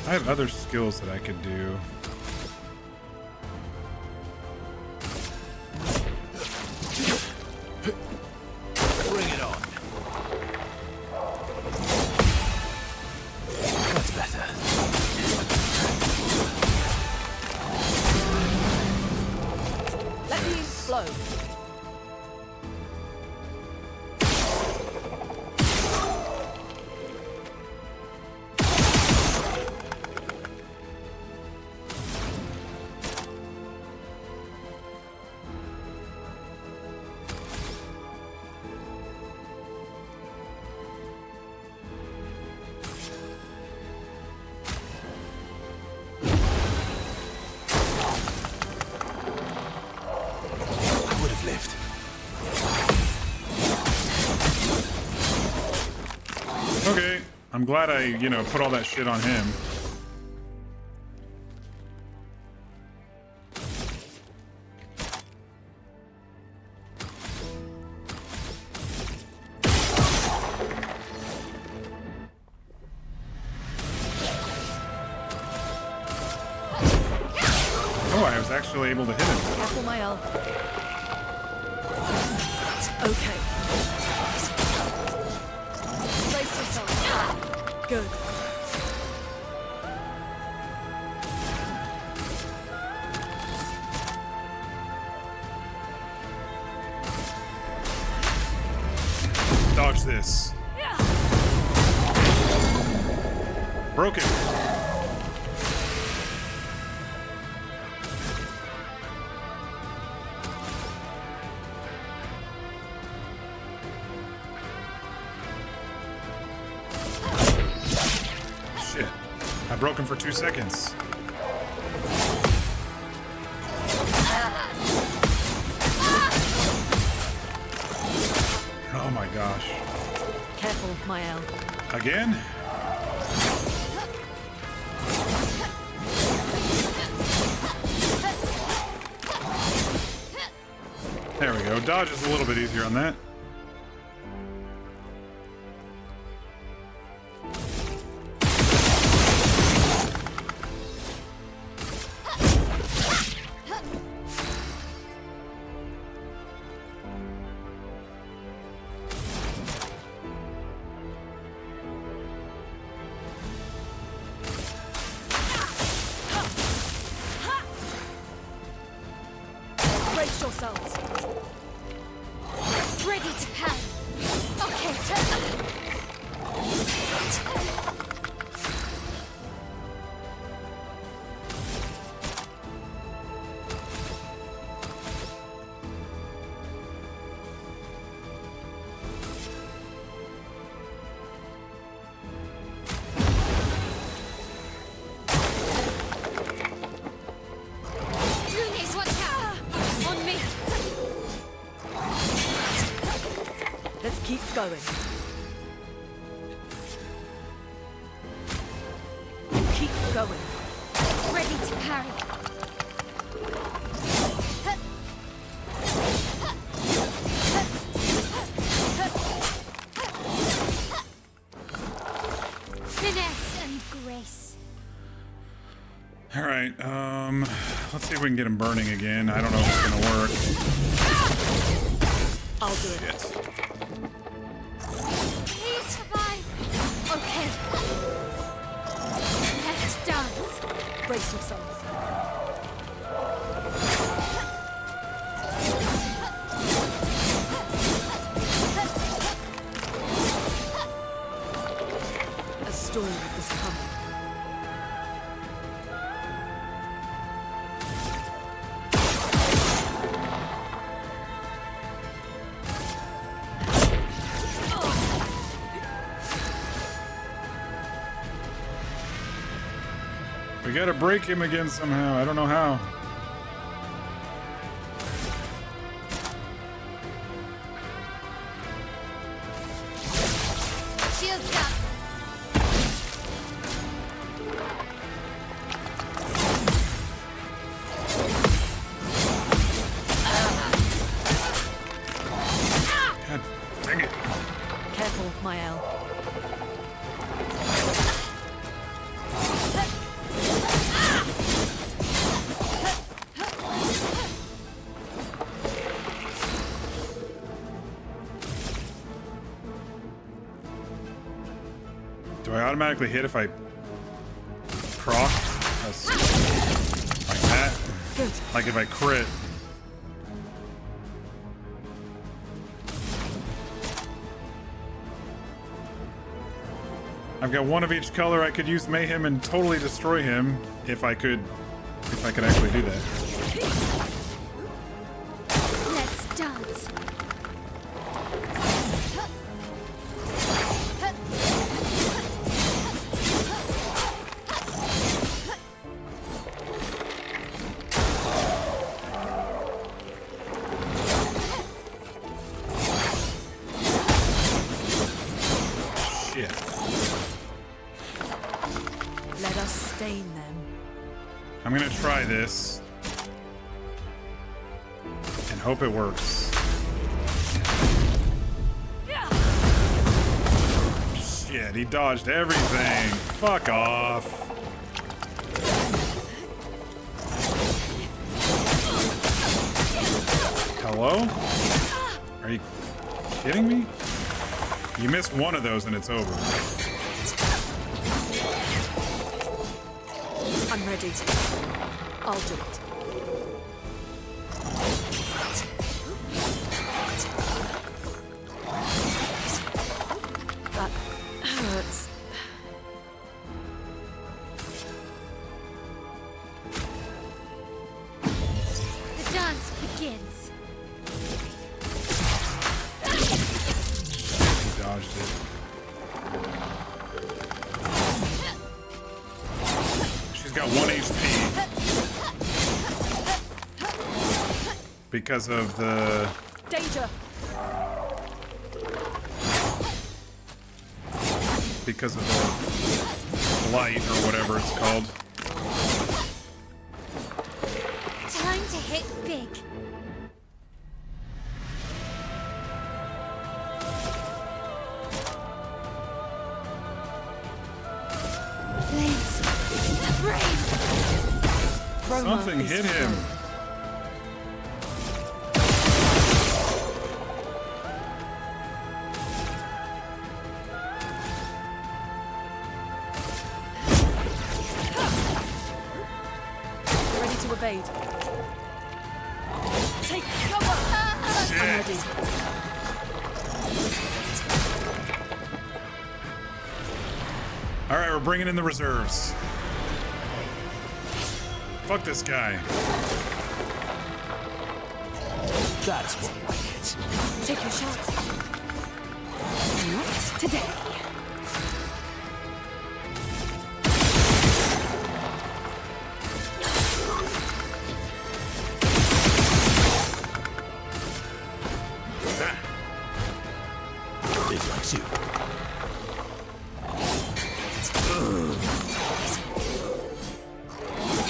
I have other skills that I could do. Bring it on. That's better. Let me explode. I'm glad I, you know, put all that shit on him. Oh, I was actually able to hit him. Careful, Mael. Okay. Brace yourself. Good. Dodge this. Broken. Shit. I broke him for 2 seconds. Oh my gosh. Careful, Mael. Again? There we go. Dodge is a little bit easier on that. Brace yourselves. Ready to pound. Okay. Lumiere, watch out! On me! Let's keep going. Keep going. Ready to parry. Finesse and grace. All right, let's see if we can get him burning again. I don't know if it's gonna work. I'll do it. Shit. Please survive. Okay. Let's dance. Brace yourselves. A storm is coming. We gotta break him again somehow. I don't know how. Shields up. God dang it. Careful, Mael. Do I automatically hit if I proc? That's like that? Good. Like if I crit. I've got one of each color. I could use Mayhem and totally destroy him if I could actually do that. Let's dance. Shit. contain them. I'm gonna try this and hope it works. Shit, he dodged everything. Fuck off. Hello? Are you kidding me? You miss one of those and it's over. I'm ready. I'll do it. That hurts. The dance begins. He dodged it. She's got 1 HP. Because of the... Danger! Because of the light or whatever it's called. Time to hit big. Flames. Rain. Something hit him. Ready to evade. Take cover! Shit. I'm ready. All right, we're bringing in the reserves. Fuck this guy. That's more like it. Take your shot. Not today. Big likes you.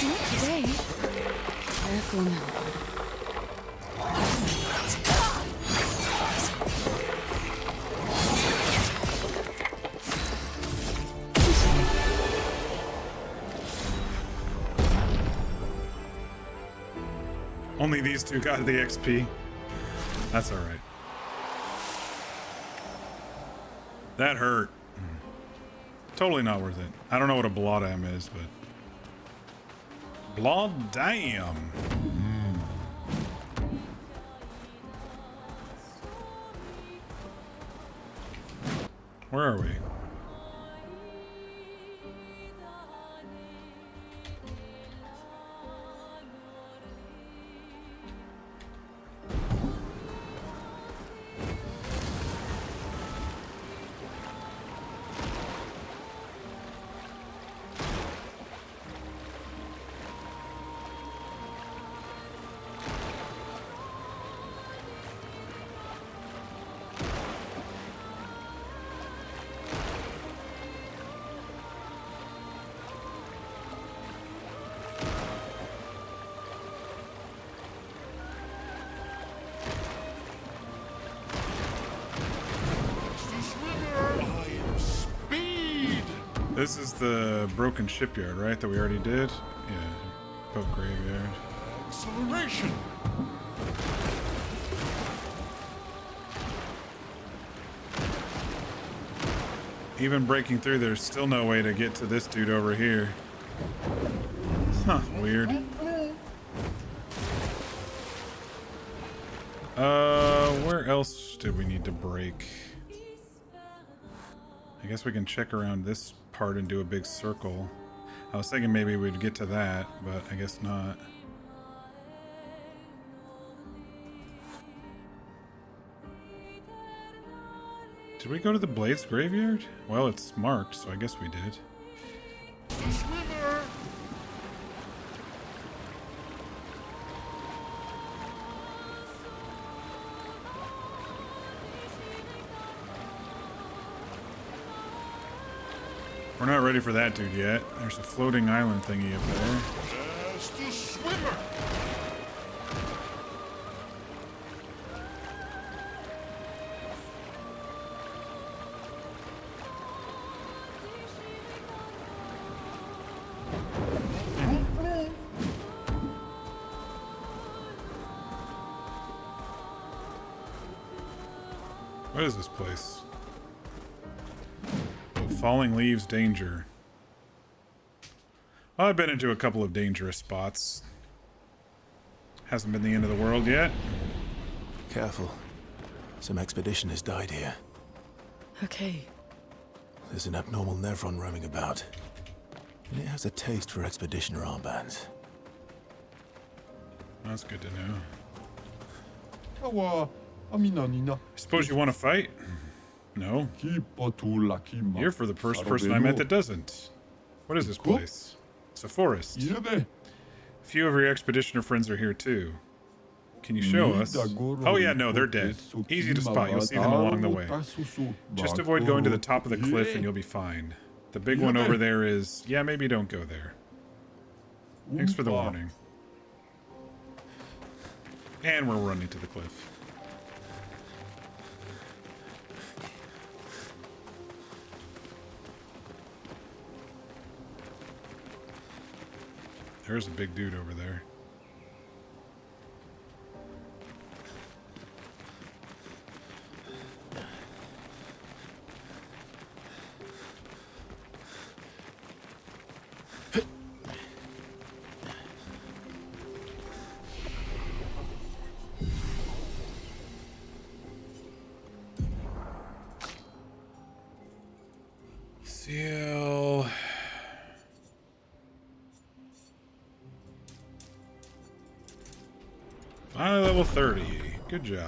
Not today. Careful now. Only these two got the XP. That's all right. That hurt. Totally not worth it. I don't know what a Blodam is, but... Blodam! Where are we? This is the broken shipyard, right? That we already did? Yeah. Boat graveyard. Acceleration! Even breaking through, there's still no way to get to this dude over here. Huh, weird. Where else did we need to break? I guess we can check around this part and do a big circle. I was thinking maybe we'd get to that, but I guess not. Did we go to the Blades graveyard? Well, it's marked, so I guess we did. Swimmer! We're not ready for that dude yet. There's a floating island thingy up there. There's the swimmer. What is this place? Falling leaves danger. Well, I've been into a couple of dangerous spots. Hasn't been the end of the world yet. Careful. Some expedition has died here. Okay. There's an abnormal Nevron roaming about. And it has a taste for expeditioner armbands. That's good to know. Kawa, aminanina. Suppose you want to fight? No. You're for the first person I met that doesn't. What is this place? It's a forest. A few of your expeditioner friends are here too. Can you show us? Oh yeah, no, they're dead. Easy to spot, you'll see them along the way. Just avoid going to the top of the cliff and you'll be fine. The big one over there is... Yeah, maybe don't go there. Thanks for the warning. And we're running to the cliff. There's a big dude over there. Seal. Finally level 30. Good job.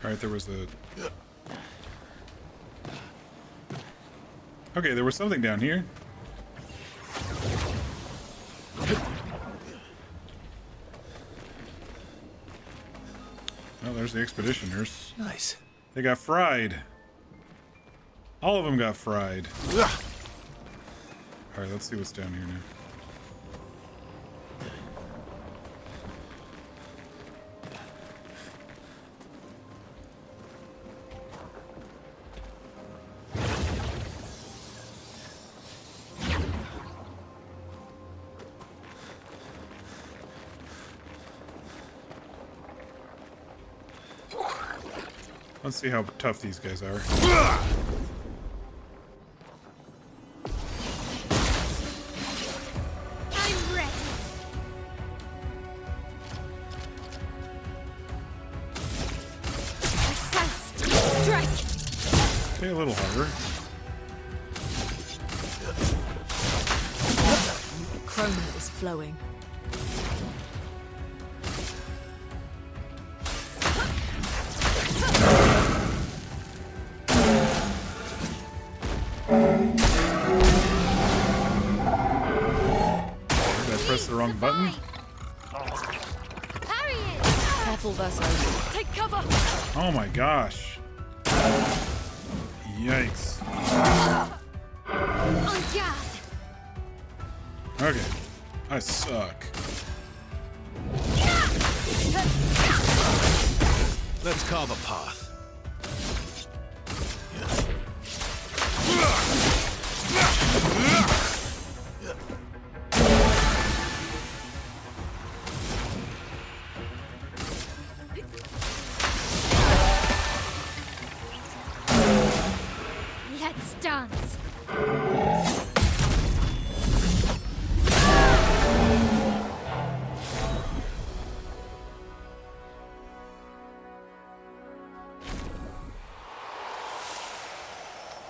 Alright, there was a... Okay, there was something down here. Well, there's the expeditioners. Nice. They got fried. All of them got fried. Alright, let's see what's down here now. Let's see how tough these guys are. I'm ready. Strike. Stay a little harder. Chroma is flowing. The wrong button. Careful, Verso. Take cover. Oh my gosh. Yikes. Okay. I suck. Let's carve a path. Let's dance. I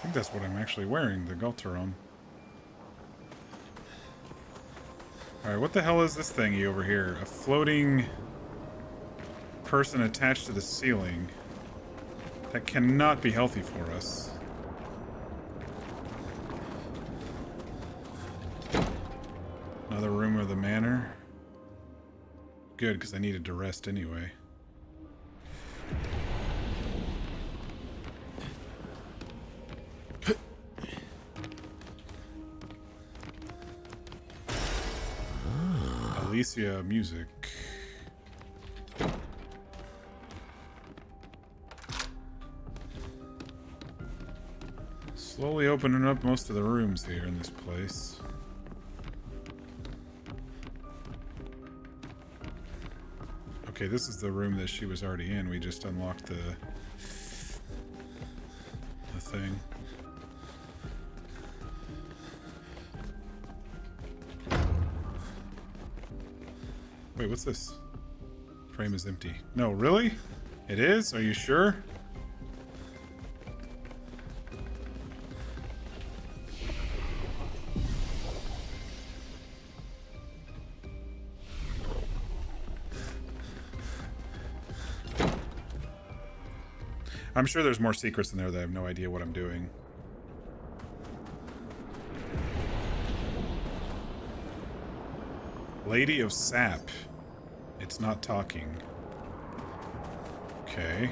think that's what I'm actually wearing, the Galteron. Alright, what the hell is this thingy over here? A floating person attached to the ceiling. That cannot be healthy for us. Another room of the manor. Good, because I needed to rest anyway. Alicia music. Slowly opening up most of the rooms here in this place. Okay, this is the room that she was already in. We just unlocked the thing. Wait, what's this? Frame is empty. No, really? It is? Are you sure? I'm sure there's more secrets in there that I have no idea what I'm doing. Lady of Sap. It's not talking. Okay.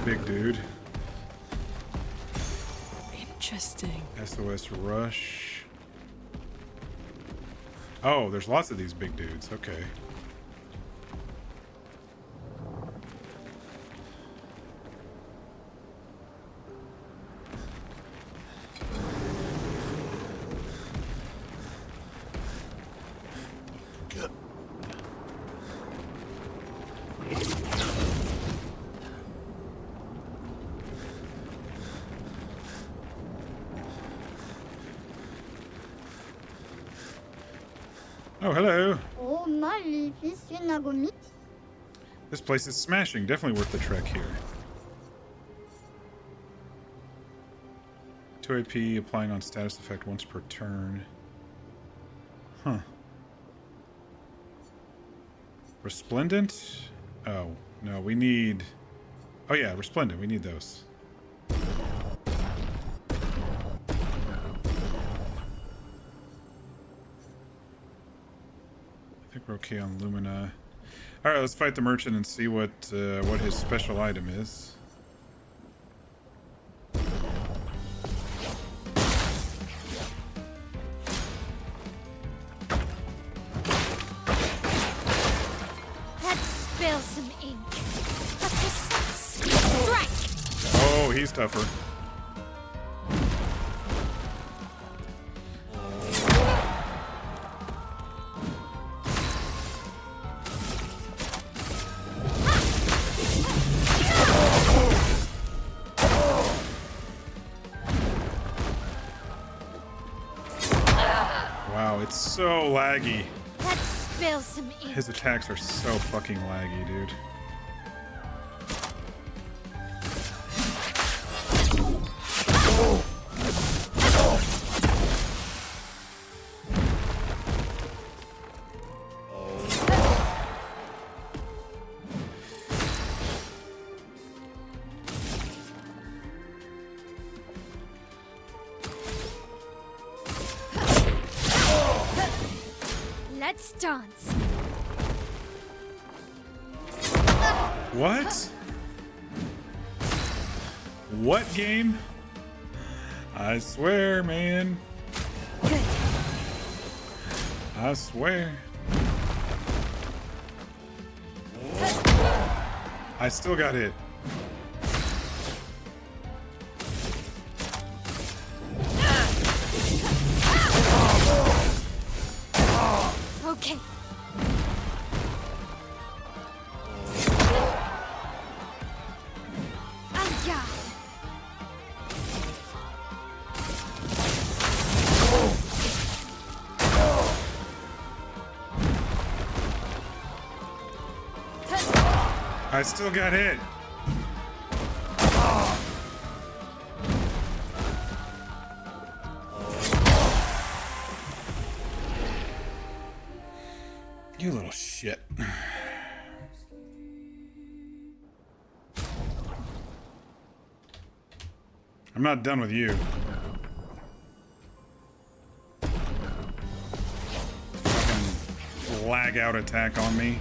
Big dude. Interesting. SOS Rush. Oh, there's lots of these big dudes. Okay. Oh, hello. Oh, Maleficent. This place is smashing. Definitely worth the trek here. 2 AP, applying on status effect once per turn. Huh. Resplendent? Oh, no, we need... Oh yeah, Resplendent. We need those. I think we're okay on Lumina. Alright, let's fight the merchant and see what his special item is. Let's spill some ink. Strike! Oh, he's tougher. It's so laggy. Let's spill some ink. His attacks are so fucking laggy, dude. Let's dance. What? What game? I swear, man. Good. I swear. I still got hit. Okay. I still got hit. You little shit. I'm not done with you. Fucking lag out attack on me.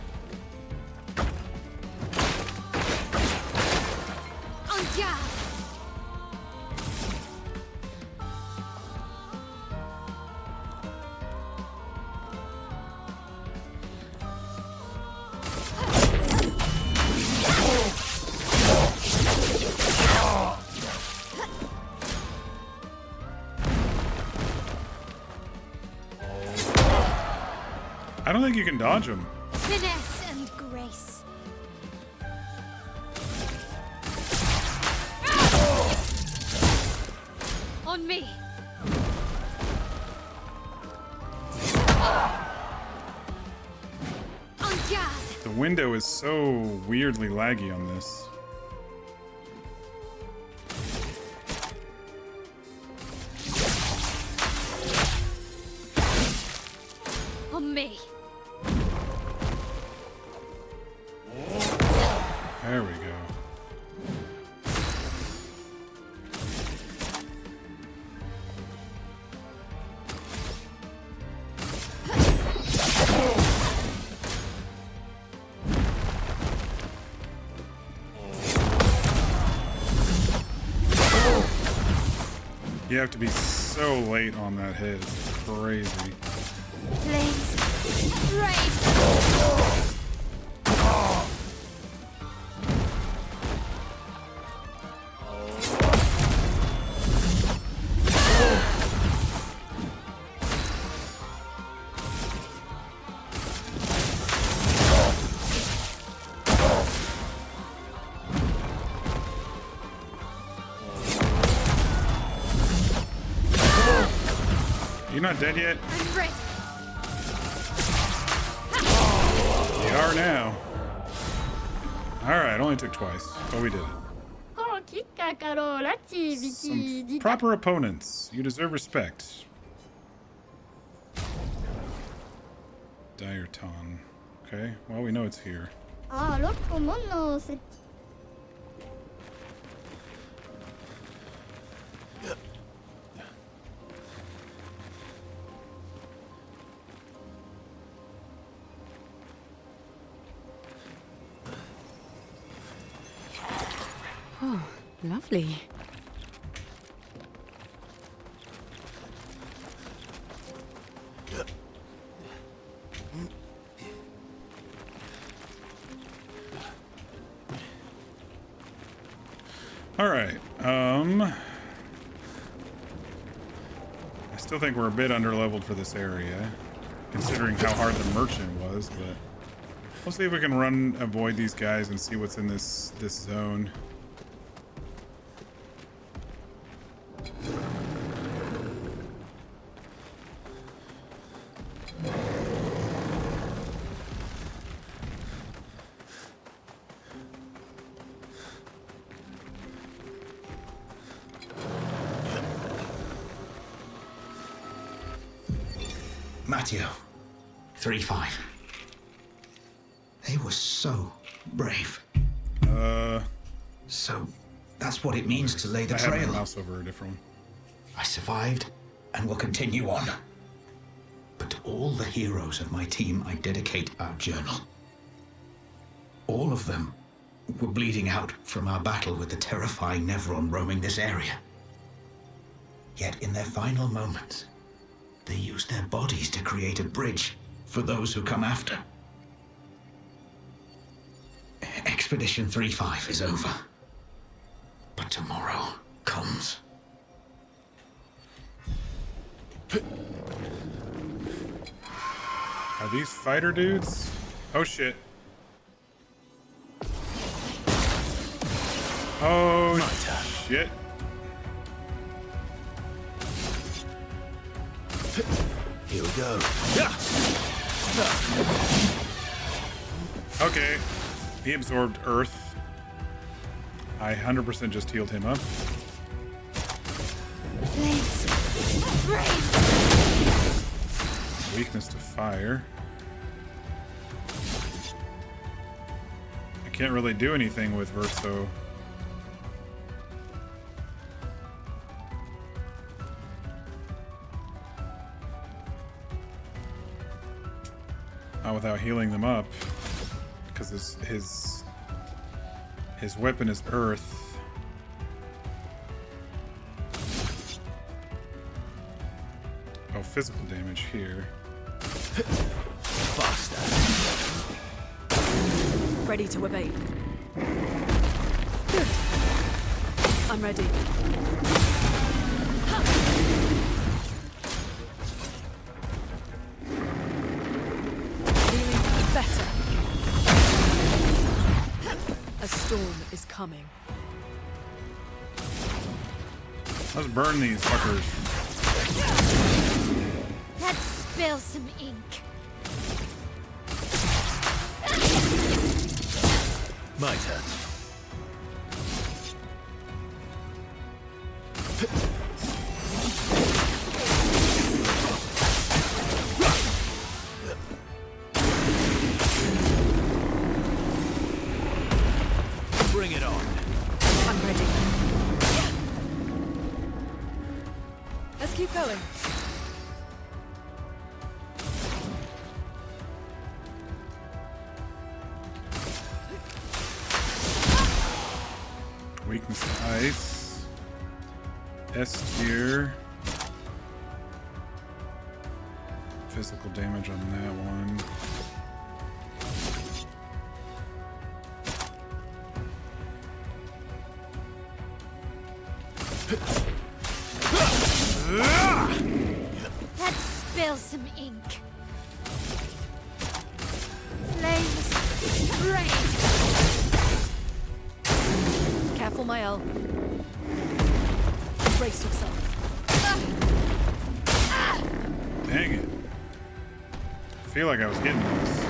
Yeah. I don't think you can dodge him. Finesse and grace. On me. On guard. The window is so weirdly laggy on this. On me. There we go. You have to be so late on that hit. It's crazy. Flames. Rage. You're not dead yet? I'm ready. You are now. Alright, only took twice, but we did it. Some proper opponents. You deserve respect. Direton. Okay, well we know it's here. Oh, lovely. All right. I still think we're a bit underleveled for this area, considering how hard the merchant was, but we'll see if we can avoid these guys and see what's in this zone. Matteo, 3-5. They were so brave. So that's what it means to lay the I have trail. my mouse over a different one. I survived and will continue on. But to all the heroes of my team, I dedicate our journal. All of them were bleeding out from our battle with the terrifying Nevron roaming this area. Yet in their final moments, they used their bodies to create a bridge for those who come after. Expedition 3-5 is over. But tomorrow comes. Are these fighter dudes? Oh shit. Oh shit. Here we go. Okay. He absorbed Earth. I 100% just healed him up. Weakness to fire. I can't really do anything with Verso. Not without healing them up, because his weapon is Earth. Oh, physical damage here. Faster. Ready to evade. Good. I'm ready. Feeling better. A storm is coming. Let's burn these fuckers. Let's spill some ink. My turn. Bring it on. I'm ready. Let's keep going. Weakness to ice. S tier. Physical damage on that one. Let's spill some ink. Flames rain. Careful, my L. Brace yourself. Dang it. I feel like I was getting this.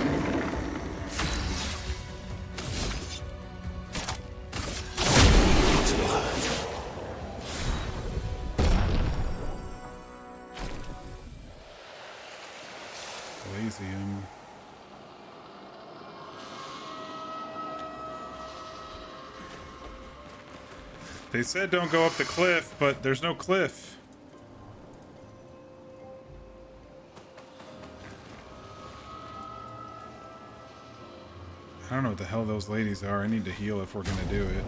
Elysium. They said don't go up the cliff, but there's no cliff. I don't know what the hell those ladies are. I need to heal if we're gonna do it.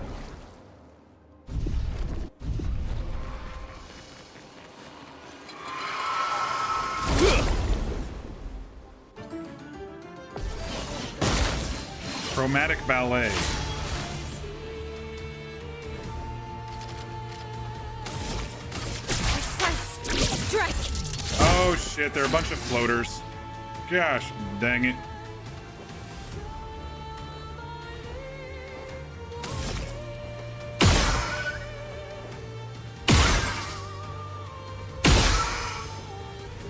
Chromatic ballet. Strike. Oh shit, they're a bunch of floaters. Gosh, dang it.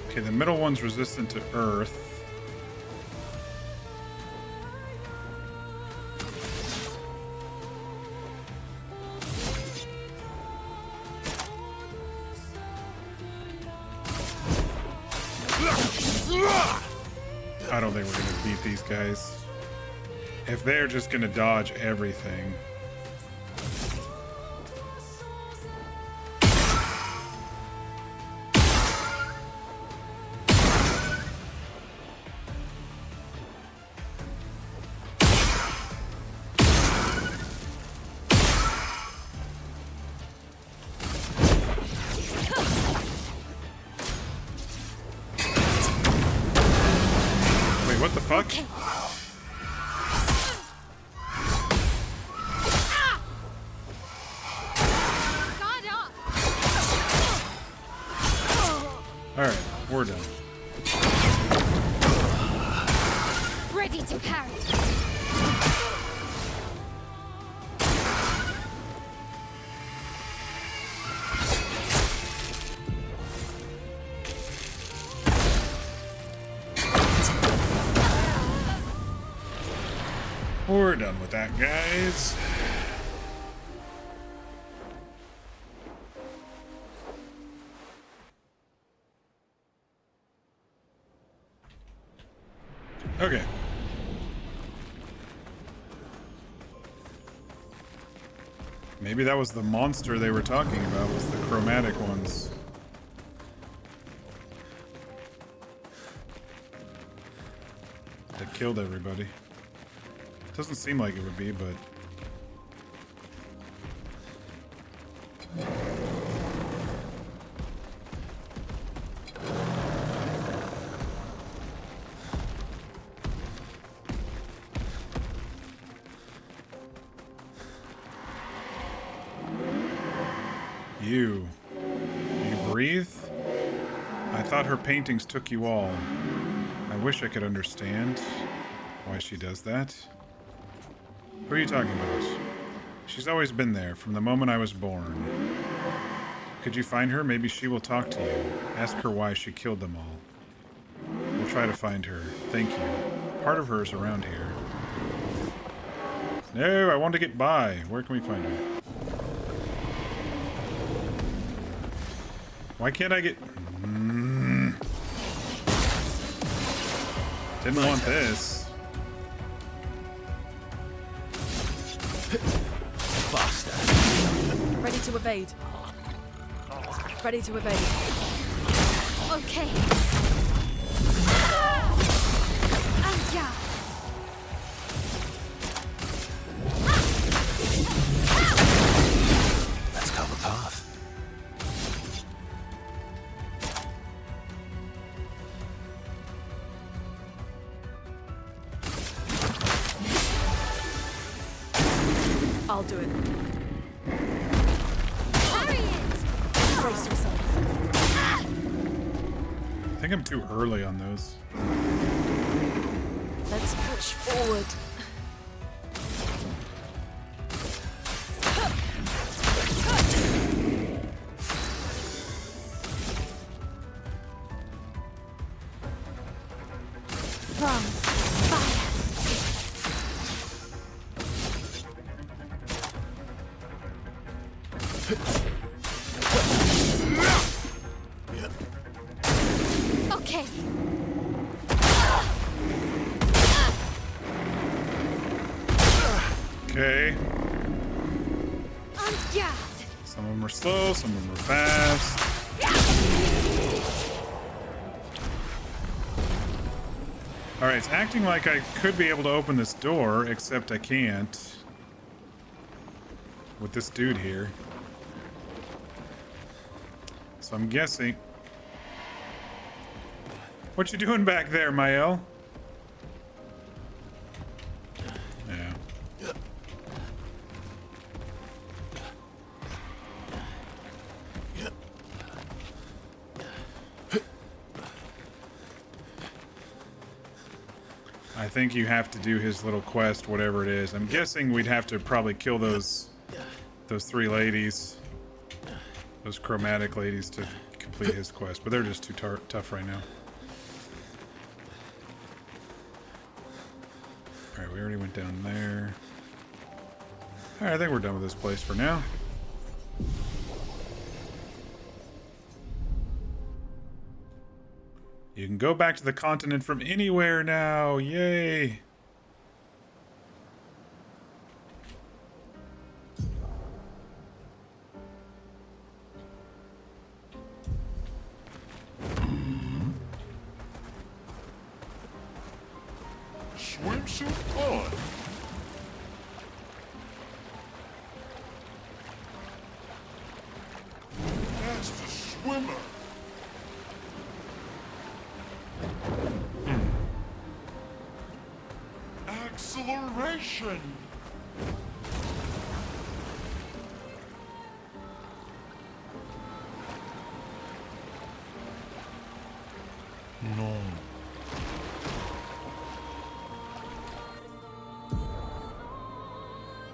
Okay, the middle one's resistant to earth. I don't think we're gonna beat these guys. If they're just gonna dodge everything. what the fuck? Okay. Alright, we're done. Ready to parry. We're done with that, guys. Okay. Maybe that was the monster they were talking about, was the chromatic ones. That killed everybody. Doesn't seem like it would be, but... You breathe? I thought her paintings took you all. I wish I could understand why she does that. Who are you talking about? She's always been there, from the moment I was born. Could you find her? Maybe she will talk to you. Ask her why she killed them all. We'll try to find her. Thank you. Part of her is around here. No, I want to get by. Where can we find her? Why can't I get... Didn't want this. Faster. Ready to evade. Ready to evade. Okay. Let's cover path. I'll do it. Hurry it! Brace yourself. I think I'm too early on those. Let's push forward. From fire. Okay. Okay. On guard. Some of them are slow, some of them are fast. Alright, it's acting like I could be able to open this door, except I can't. With this dude here. So I'm guessing... What you doing back there, Mael? Yeah. I think you have to do his little quest, whatever it is. I'm guessing we'd have to probably kill those three ladies. Those chromatic ladies to complete his quest. But they're just too tough right now. Alright, we already went down there. Alright, I think we're done with this place for now. You can go back to the continent from anywhere now. Yay! Swimsuit on. That's the swimmer. Exploration! No.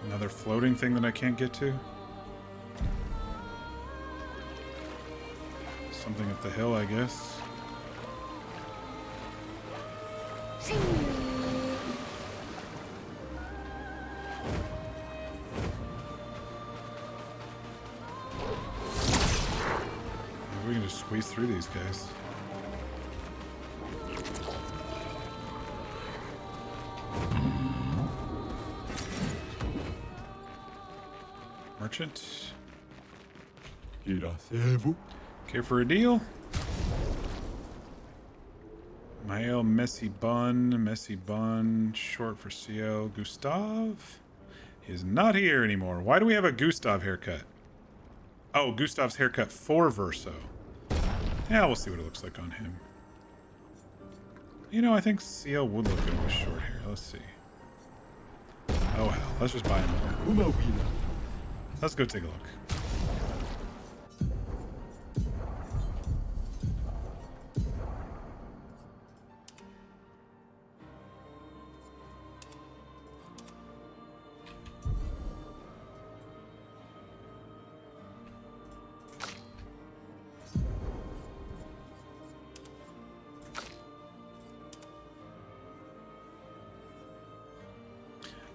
Another floating thing that I can't get to? Something up the hill, I guess. Maybe we can just squeeze through these guys. Merchant. Care for a deal? Mael, messy bun, short for CL. Gustav is not here anymore. Why do we have a Gustav haircut? Oh, Gustav's haircut for Verso. Yeah, we'll see what it looks like on him. You know, I think CL would look good with short hair. Let's see. Oh hell, let's just buy him more. Let's go take a look.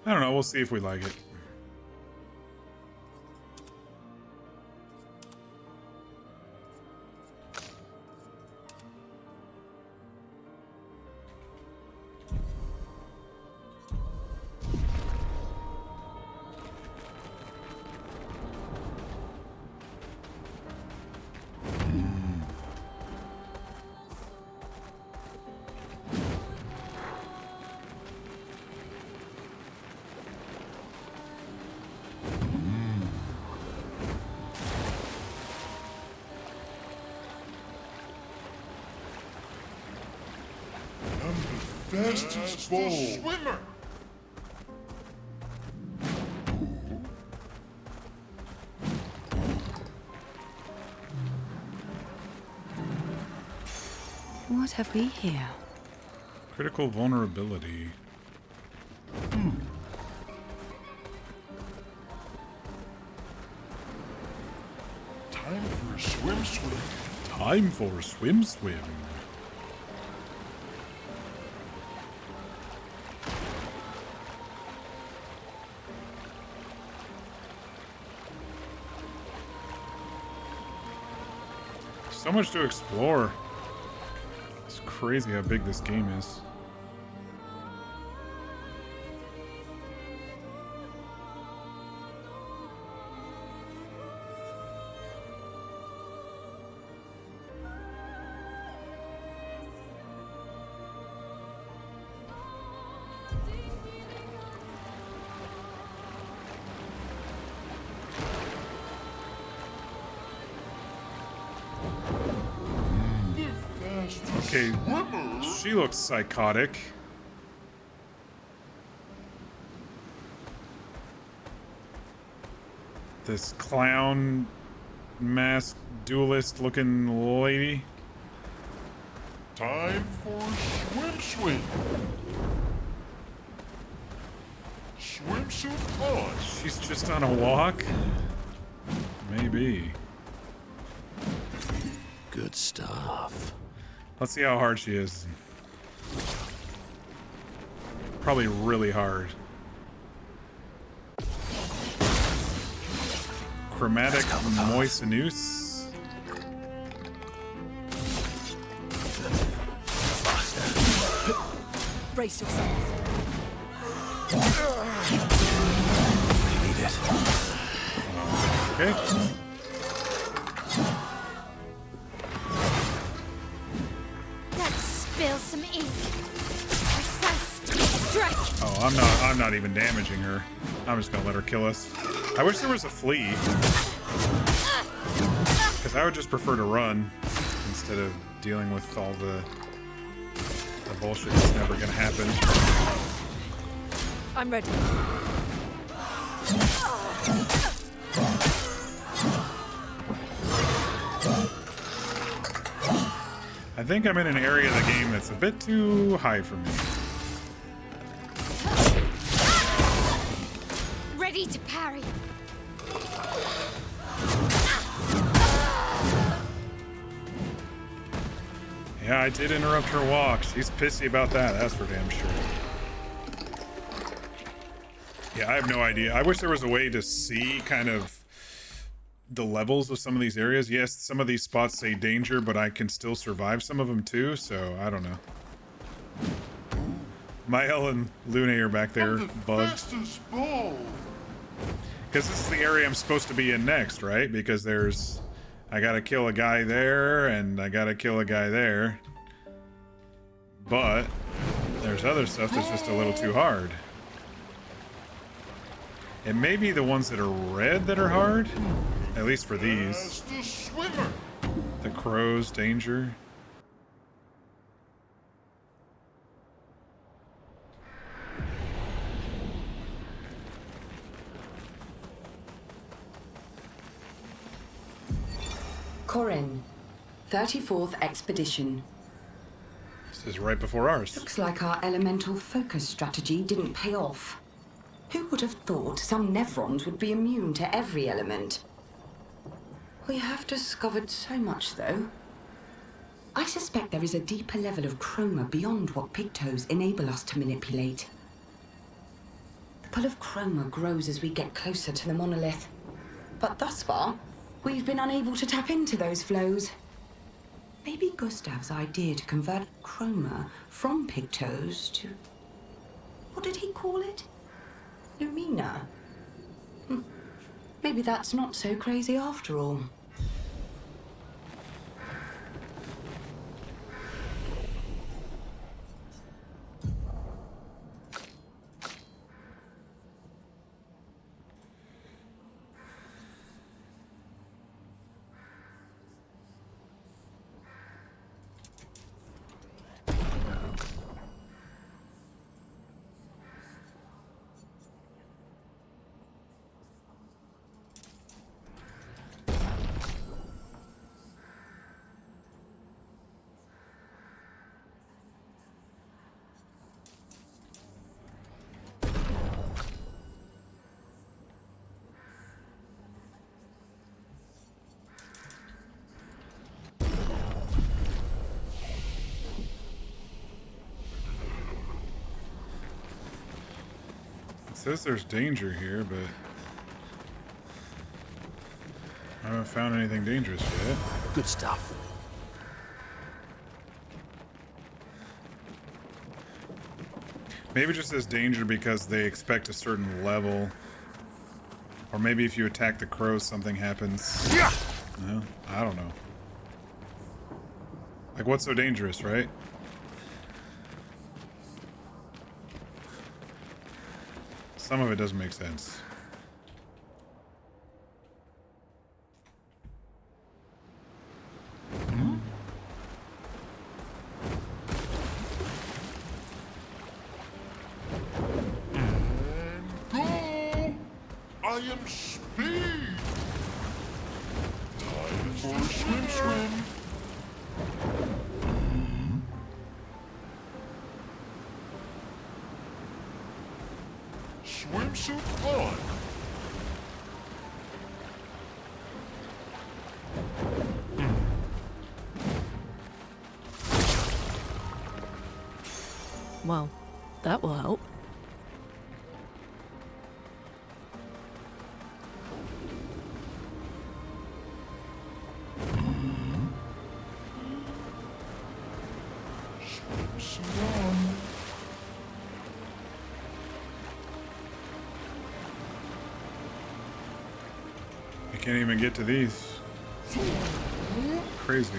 I don't know, we'll see if we like it. Fastest ball. Swimmer. What have we here? Critical vulnerability. Time for a swim. Time for a swim. So much to explore. It's crazy how big this game is. Okay, she looks psychotic. This clown mask duelist looking lady. Time for swim. Swimsuit on. She's just on a walk? Maybe. Good stuff. Let's see how hard she is. Probably really hard. Chromatic moissanus. Brace yourself. We need it. Okay. Spill some ink. Precise strike. Oh, I'm not even damaging her. I'm just gonna let her kill us. I wish there was a flea. Because I would just prefer to run instead of dealing with all the bullshit that's never gonna happen. I'm ready. I think I'm in an area of the game that's a bit too high for me. Ready to parry. Yeah, I did interrupt her walk. She's pissy about that, that's for damn sure. Yeah, I have no idea. I wish there was a way to see kind of the levels of some of these areas. Yes, some of these spots say danger, but I can still survive some of them too, so I don't know. Mael and Lune are back there, bugged. Because this is the area I'm supposed to be in next, right? Because there's... I gotta kill a guy there, and I gotta kill a guy there. But there's other stuff that's just a little too hard. It may be the ones that are red that are hard. At least for these. The crow's danger. Corin, 34th Expedition. This is right before ours. Looks like our elemental focus strategy didn't pay off. Who would have thought some Nevrons would be immune to every element? We have discovered so much, though. I suspect there is a deeper level of chroma beyond what pictos enable us to manipulate. The pull of chroma grows as we get closer to the monolith. But thus far, we've been unable to tap into those flows. Maybe Gustav's idea to convert chroma from pictos to... what did he call it? Lumina. Maybe that's not so crazy after all. It says there's danger here, but I haven't found anything dangerous yet. Good stuff. Maybe it just says danger because they expect a certain level. Or maybe if you attack the crows, something happens. Yeah. No, I don't know. Like, what's so dangerous, right? Some of it doesn't make sense. Go! I am speed! Time for a swim. Swimsuit on! Well, that will help. Swimsuit on. You can't even get to these. Crazy.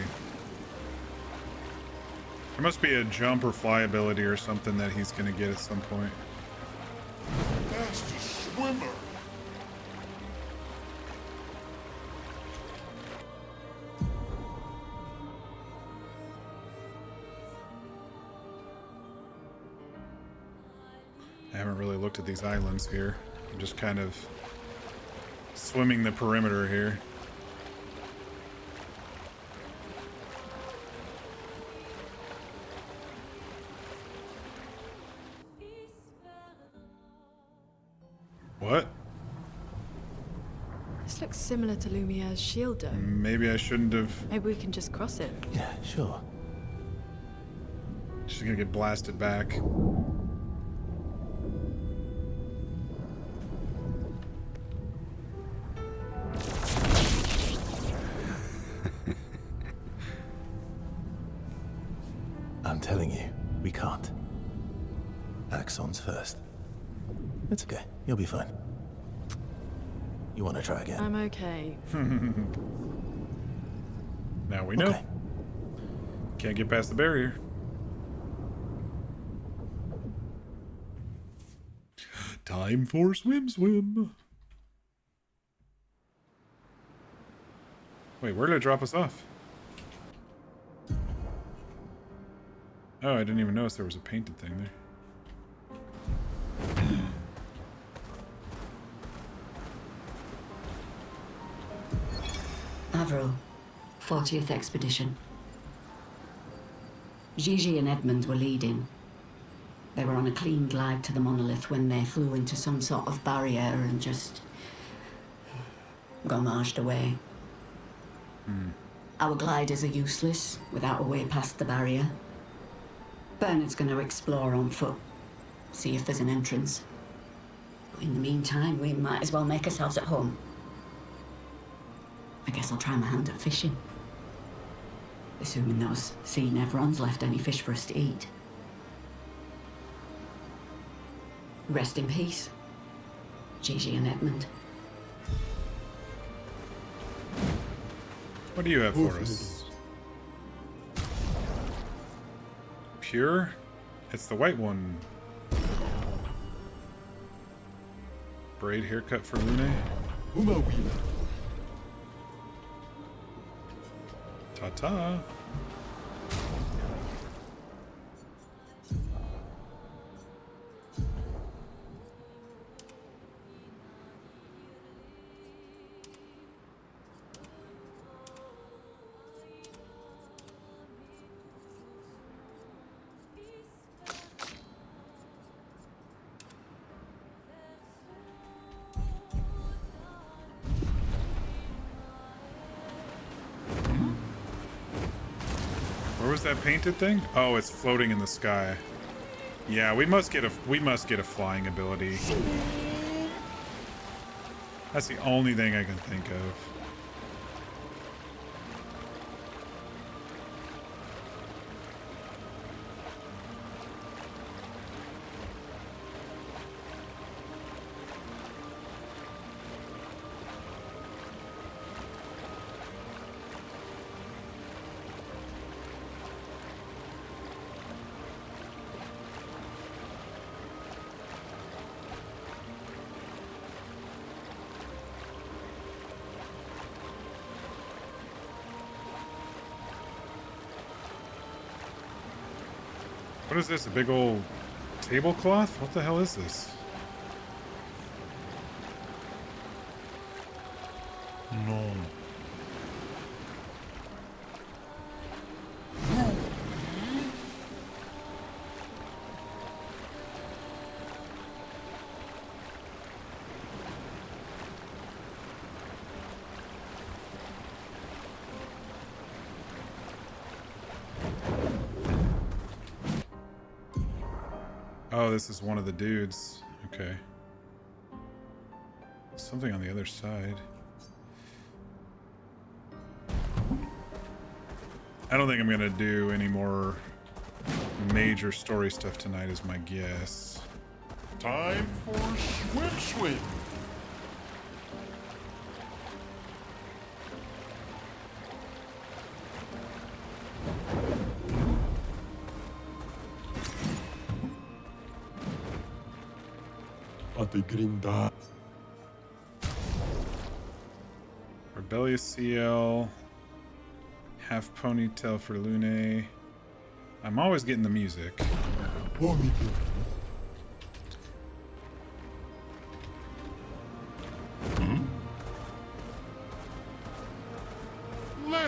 There must be a jump or fly ability or something that he's gonna get at some point. Fastest swimmer. I haven't really looked at these islands here. I'm just kind of swimming the perimeter here. What? This looks similar to Lumiere's shield dome. Maybe I shouldn't have. Maybe we can just cross it. Yeah, sure. She's gonna get blasted back. I'm telling you, we can't. Axons first. It's okay. You'll be fine. You want to try again? I'm okay. Now we know. Okay. Can't get past the barrier. Time for swim. Wait, where did it drop us off? Oh, I didn't even notice there was a painted thing there. Avril, 40th Expedition. Gigi and Edmund were leading. They were on a clean glide to the monolith when they flew into some sort of barrier and just gommaged away. Our gliders are useless without a way past the barrier. Bernard's going to explore on foot, see if there's an entrance. But in the meantime, we might as well make ourselves at home. I guess I'll try my hand at fishing. Assuming those sea Nevrons left any fish for us to eat. Rest in peace, Gigi and Edmund. What do you have for us? Pure? It's the white one. Braid haircut for Lune. Ta-ta. Where was that painted thing? Oh, it's floating in the sky. Yeah, we must get a flying ability. That's the only thing I can think of. What is this? A big old tablecloth? What the hell is this? No. Oh, this is one of the dudes. Okay. Something on the other side. I don't think I'm gonna do any more major story stuff tonight is my guess. Time for swim. Grinda. Rebellious CL. Half ponytail for Lune. I'm always getting the music.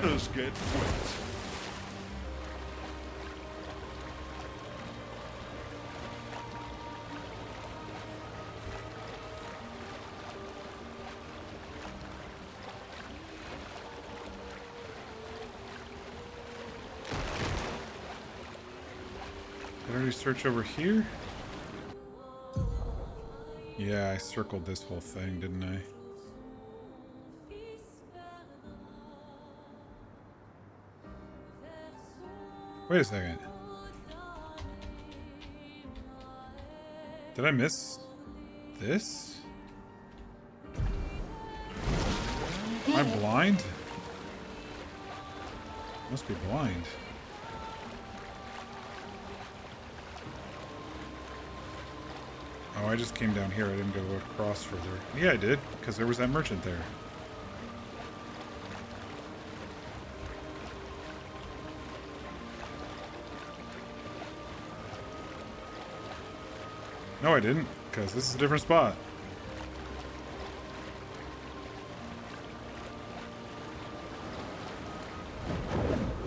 Let us get wet. Did I already search over here? Yeah, I circled this whole thing, didn't I? Wait a second. Did I miss this? Am I blind? Must be blind. Oh, I just came down here. I didn't go across further. Yeah, I did, because there was that merchant there. No, I didn't, because this is a different spot.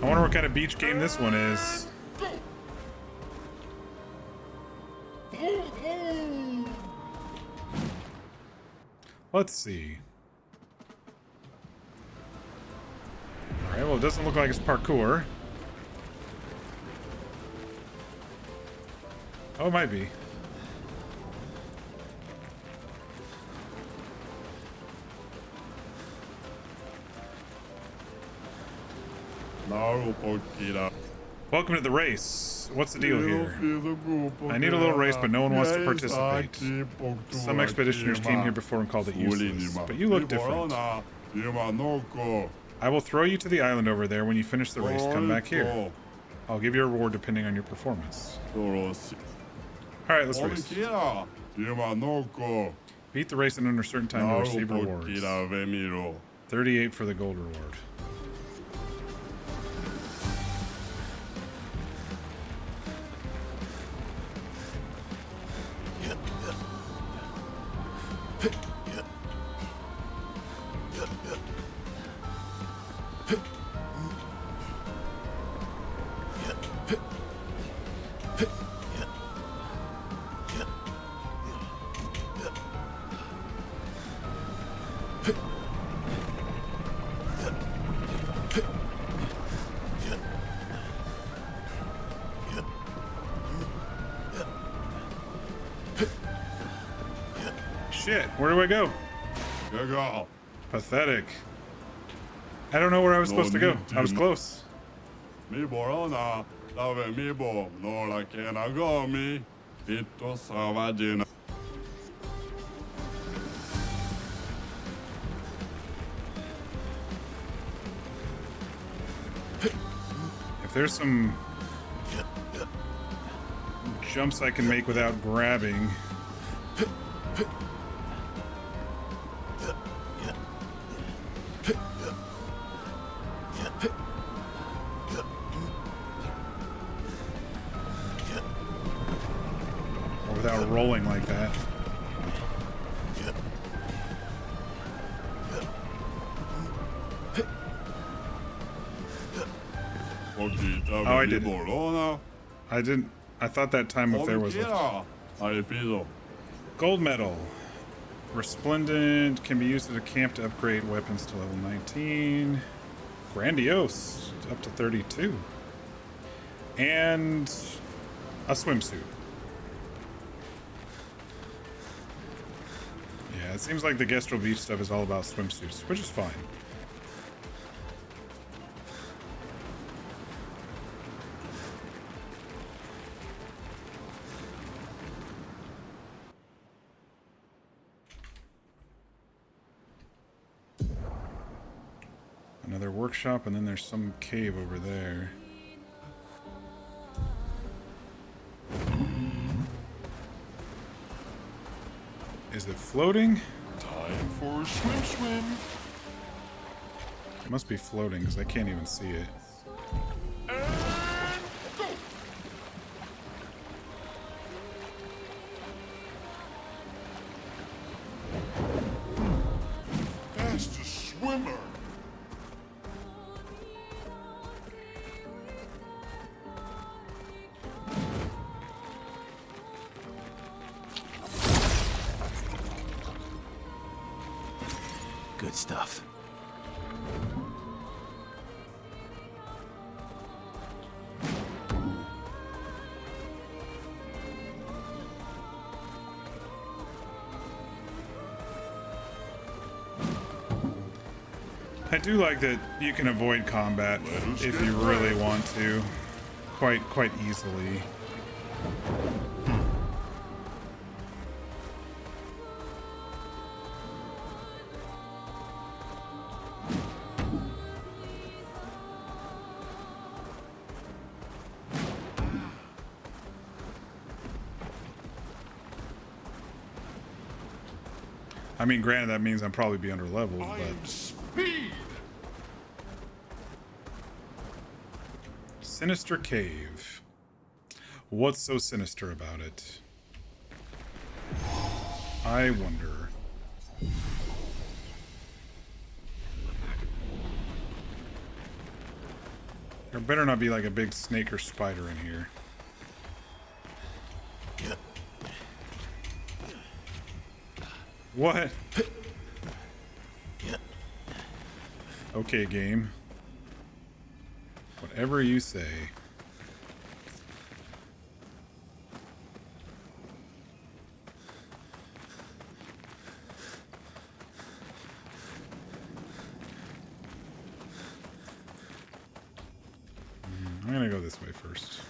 I wonder what kind of beach game this one is. Let's see. Alright, well, it doesn't look like it's parkour. Oh, it might be. Welcome to the race. What's the deal here? I need a little race, but no one wants to participate. Some expeditioners came here before and called it useless, but you look different. I will throw you to the island over there. When you finish the race, come back here. I'll give you a reward depending on your performance. Alright, let's race. Beat the race in under a certain time to receive rewards. 38 for the gold reward. Shit, where do I go? Pathetic. I don't know where I was supposed to go. I was close. If there's some jumps I can make without grabbing. Or without rolling like that. Oh, I did it. I didn't. I thought that time up there was left. Gold medal. Resplendent can be used at a camp to upgrade weapons to level 19. Grandiose up to 32. And a swimsuit. Yeah, it seems like the Gestral Beach stuff is all about swimsuits, which is fine. Another workshop, and then there's some cave over there. Is it floating? Time for a swim. It must be floating, because I can't even see it. Fastest swimmer. good stuff. I do like that you can avoid combat if you really want to, quite easily. I mean, granted, that means I'm probably be under leveled, but Speed. Sinister Cave. What's so sinister about it? I wonder. There better not be like a big snake or spider in here. What? Okay, game. Whatever you say. I'm gonna go this way first.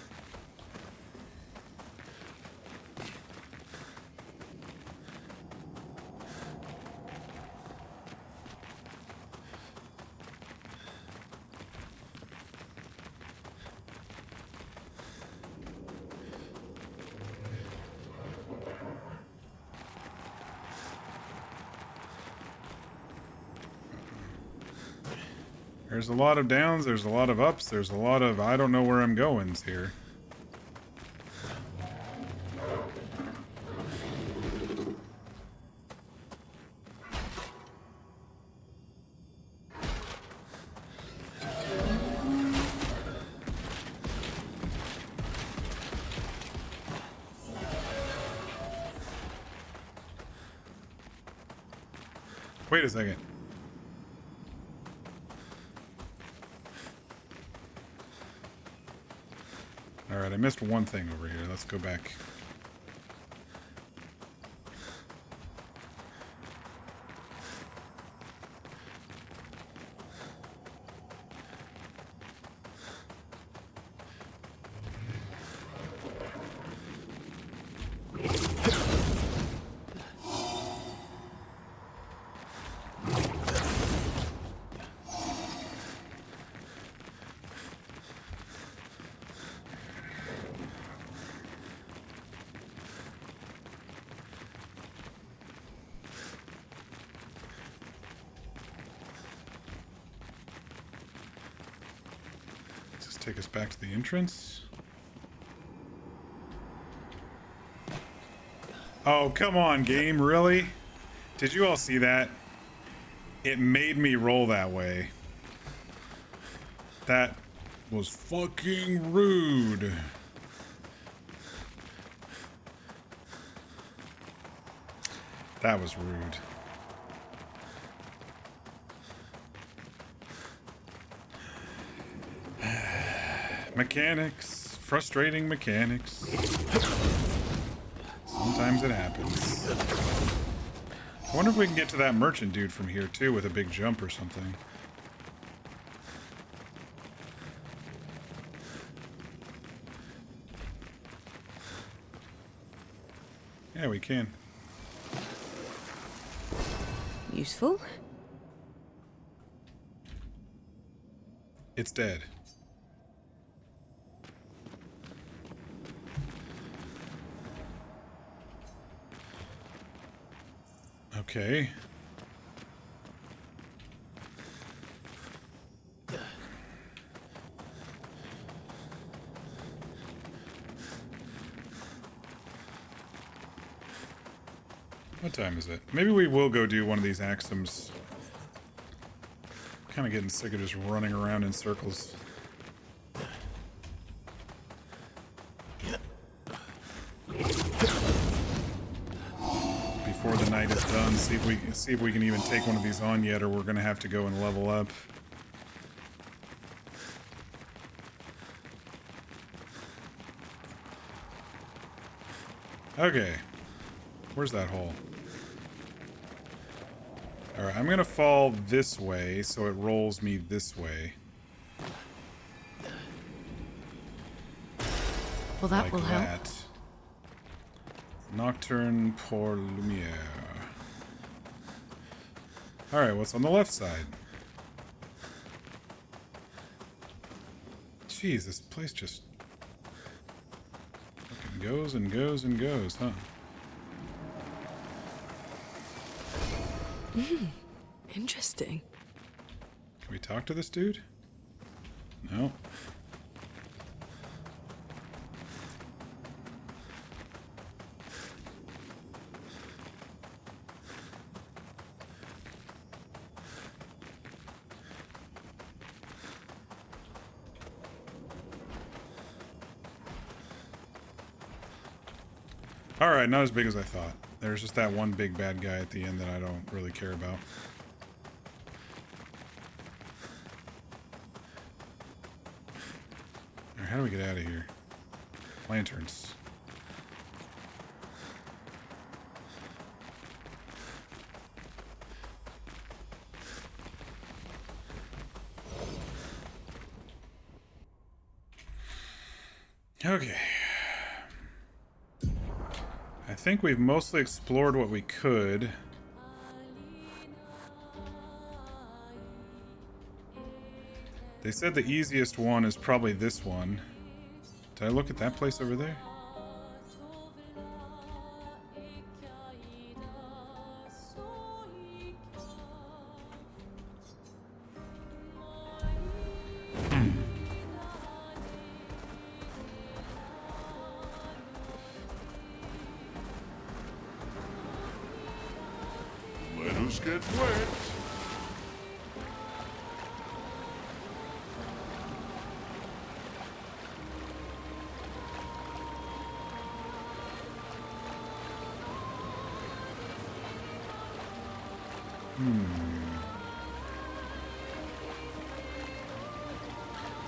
There's a lot of downs, there's a lot of ups, there's a lot of I don't know where I'm goings here. Wait a second. Alright, I missed one thing over here. Let's go back. Take us back to the entrance. Oh, come on, game, really? Did you all see that? It made me roll that way. That was fucking rude. That was rude. Mechanics. Frustrating mechanics. Sometimes it happens. I wonder if we can get to that merchant dude from here too with a big jump or something. Yeah, we can. Useful. It's dead. Okay. What time is it? Maybe we will go do one of these Axums. Kind of getting sick of just running around in circles. Before the night is done. See if we can even take one of these on yet, or we're gonna have to go and level up. Okay, where's that hole? All right, I'm gonna fall this way, so it rolls me this way. Well, that like will help. that. Nocturne pour Lumiere. Alright, what's on the left side? Jeez, this place just fucking goes and goes and goes, huh? Interesting. Can we talk to this dude? No. Alright, not as big as I thought. There's just that one big bad guy at the end that I don't really care about. Alright, how do we get out of here? Lanterns. Okay. I think we've mostly explored what we could. They said the easiest one is probably this one. Did I look at that place over there? Let us get wet.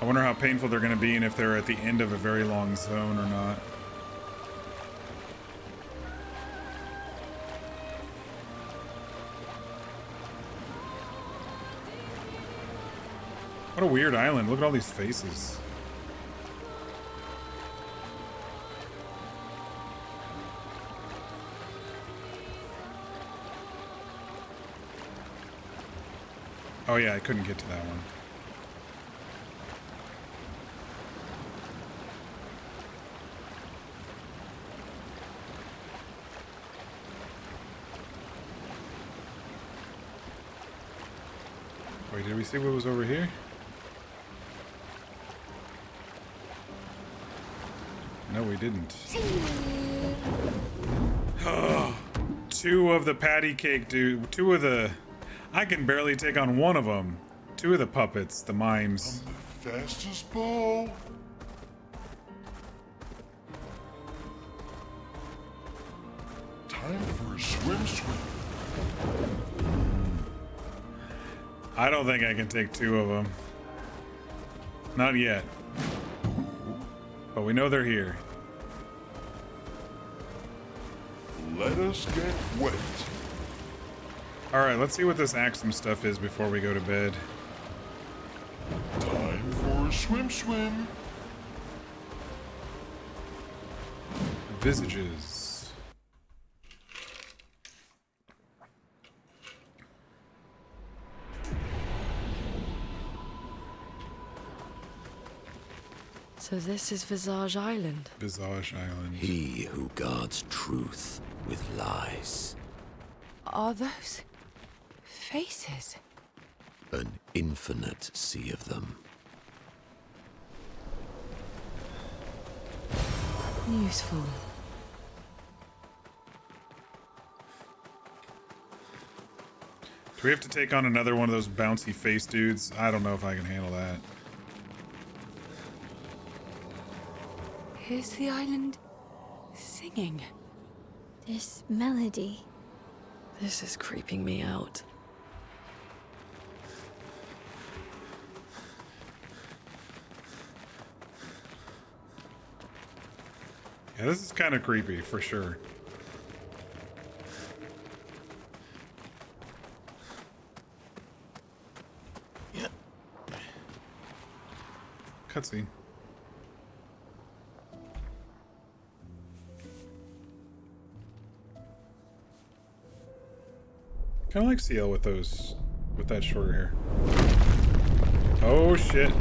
I wonder how painful they're going to be and if they're at the end of a very long zone or not. What a weird island. Look at all these faces. Oh yeah, I couldn't get to that one. Wait, did we see what was over here? No, we didn't. Oh, two of the patty cake dude. Two of the... I can barely take on one of them. Two of the puppets, the mimes. I'm the fastest ball. Time for a swim. I don't think I can take two of them. Not yet. But we know they're here. Let us get wet. Alright, let's see what this Axum stuff is before we go to bed. Time for a swim. Visages. So this is Visage Island. Visage Island. He who guards truth with lies. Are those faces? An infinite sea of them. Useful. Do we have to take on another one of those bouncy face dudes? I don't know if I can handle that. Is the island singing? This melody. This is creeping me out. Yeah, this is kind of creepy for sure. Yeah. Cutscene. Kind of like CL with that shorter hair. Oh shit.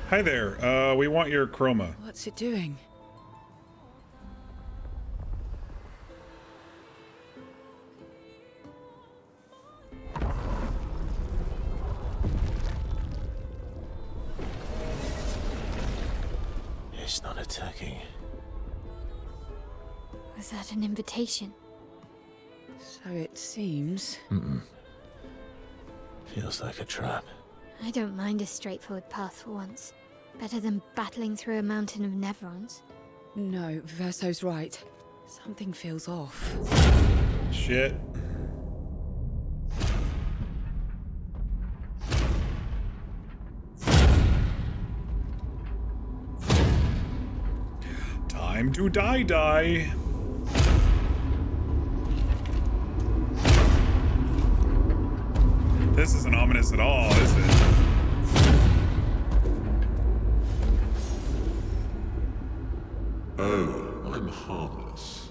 Hi there. We want your chroma. What's it doing? It's not attacking. Was that an invitation? So it seems. Feels like a trap. I don't mind a straightforward path for once. Better than battling through a mountain of Nevrons. No, Verso's right. Something feels off. Shit. Time to die. This isn't ominous at all, is it? Oh, I'm harmless.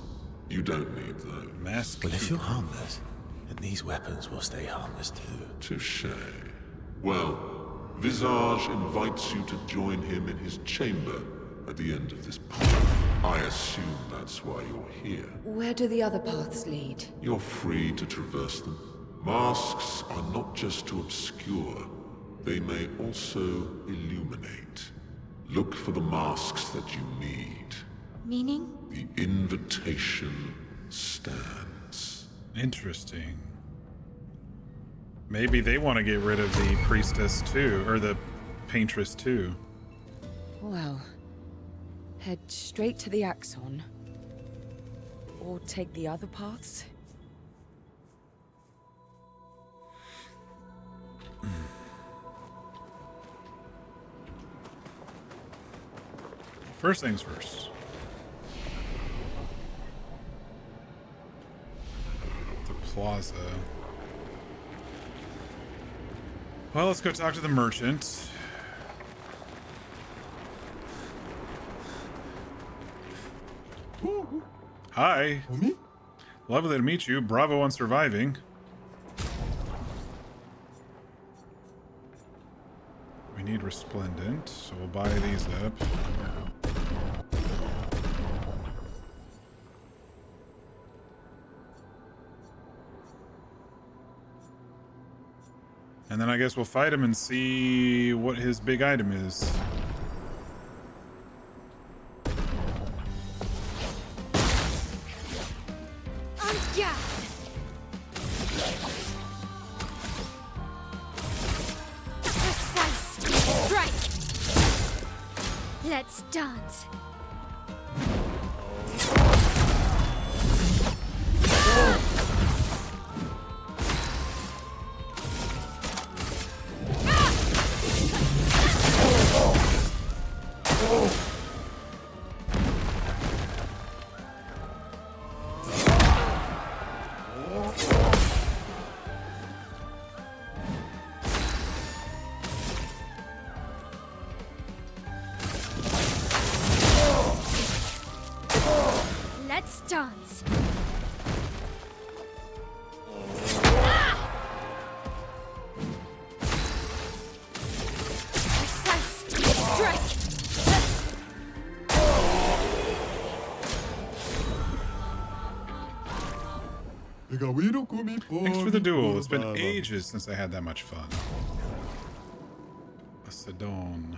You don't need those. Mask. Well, if you're harmless, then these weapons will stay harmless too. Touché. Well, Visage invites you to join him in his chamber at the end of this path. I assume that's why you're here. Where do the other paths lead? You're free to traverse them. Masks are not just to obscure, they may also illuminate. Look for the masks that you need. Meaning? The invitation stands. Interesting. Maybe they want to get rid of the priestess too, or the paintress too. Well, head straight to the Axon. Or take the other paths. First things first. The plaza. Well, let's go talk to the merchant. Hi. Lovely to meet you. Bravo on surviving. We need resplendent, so we'll buy these up. And then I guess we'll fight him and see what his big item is. Yeah. Precise strike. Let's dance. Let's dance. Precise strike. Thanks for the duel. It's been ages since I had that much fun. A Sedone.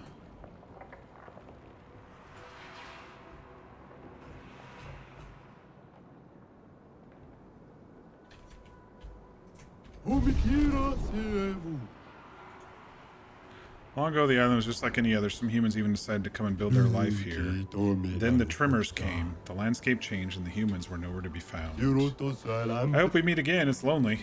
Long ago, the island was just like any other. Some humans even decided to come and build their life here. Then the Tremors came. The landscape changed, and the humans were nowhere to be found. I hope we meet again. It's lonely.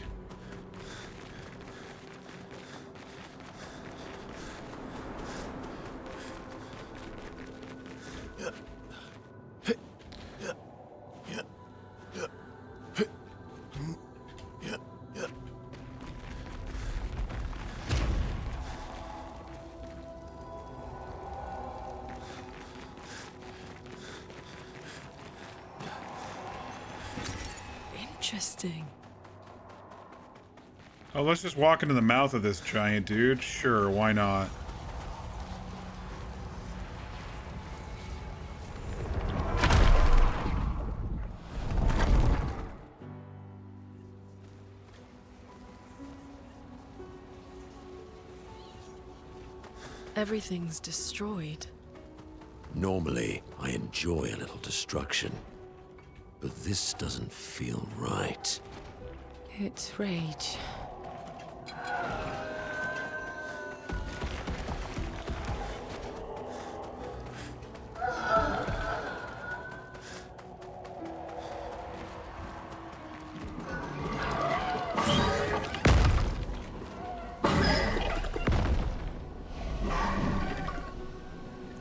Interesting. Oh, let's just walk into the mouth of this giant dude. Sure, why not? Everything's destroyed. Normally, I enjoy a little destruction. But this doesn't feel right. It's rage.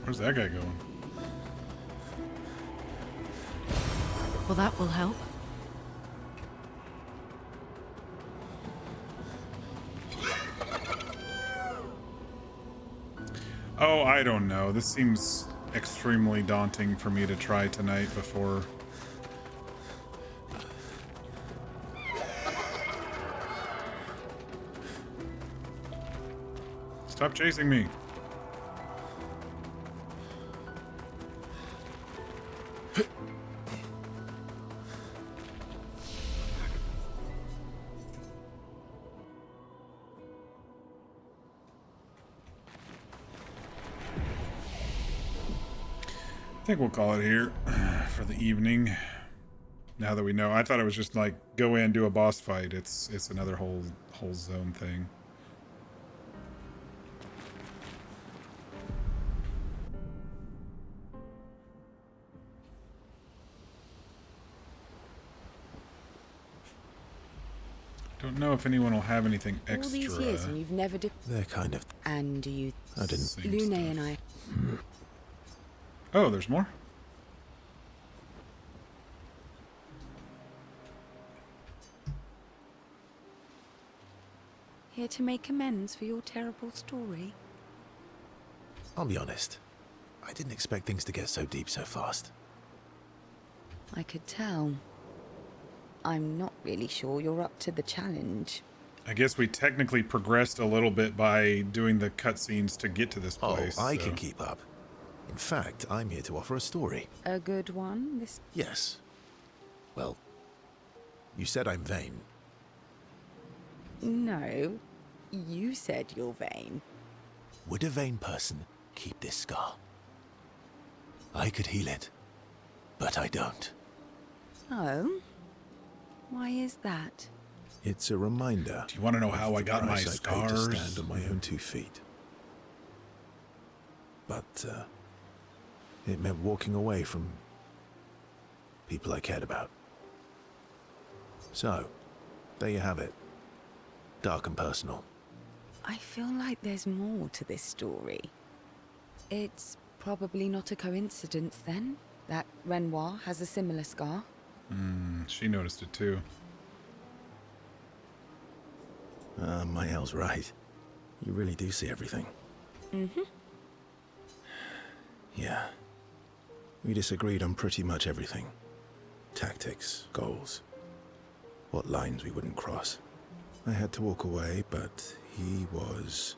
Where's that guy going? Well, that will help. Oh, I don't know. This seems extremely daunting for me to try tonight before... Stop chasing me. I think we'll call it here for the evening. Now that we know, I thought it was just like go in, do a boss fight. It's another whole zone thing. Don't know if anyone will have anything extra. All these years and you've never did. They're kind of... And you... I didn't... Lune and I... Oh, there's more? Here to make amends for your terrible story? I'll be honest. I didn't expect things to get so deep so fast. I could tell. I'm not really sure you're up to the challenge. I guess we technically progressed a little bit by doing the cutscenes to get to this place. Oh, I can keep up. In fact, I'm here to offer a story. A good one? This... Yes. Well, you said I'm vain. No, you said you're vain. Would a vain person keep this scar? I could heal it, but I don't. Oh? Why is that? It's a reminder. Do you want to know how I got my scars? To stand on my own 2 feet. But, it meant walking away from people I cared about. So, there you have it. Dark and personal. I feel like there's more to this story. It's probably not a coincidence, then, that Renoir has a similar scar. She noticed it too. Mael's right. You really do see everything. Mm-hmm. Yeah. We disagreed on pretty much everything. Tactics, goals, what lines we wouldn't cross. I had to walk away, but he was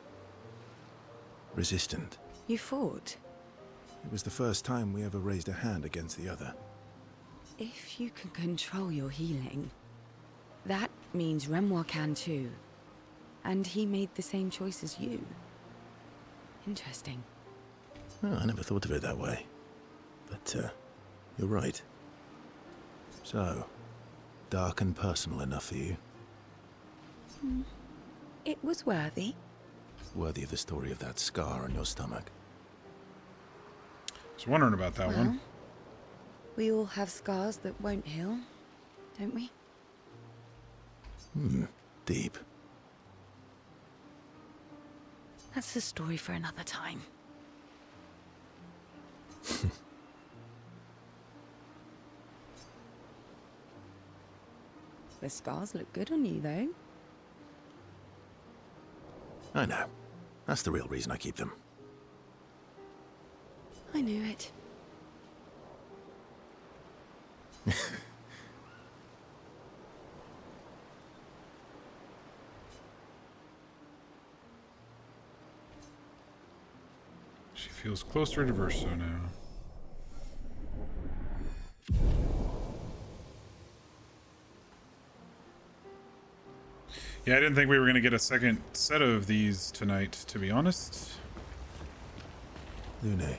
resistant. You fought? It was the first time we ever raised a hand against the other. If you can control your healing, that means Renoir can too. And he made the same choice as you. Interesting. Oh, I never thought of it that way. But, you're right. So, dark and personal enough for you? It was worthy. Worthy of the story of that scar on your stomach. I was wondering about that one. We all have scars that won't heal, don't we? Deep. That's a story for another time. The scars look good on you, though. I know. That's the real reason I keep them. I knew it. She feels closer to Verso now. Yeah, I didn't think we were going to get a second set of these tonight, to be honest. Lune.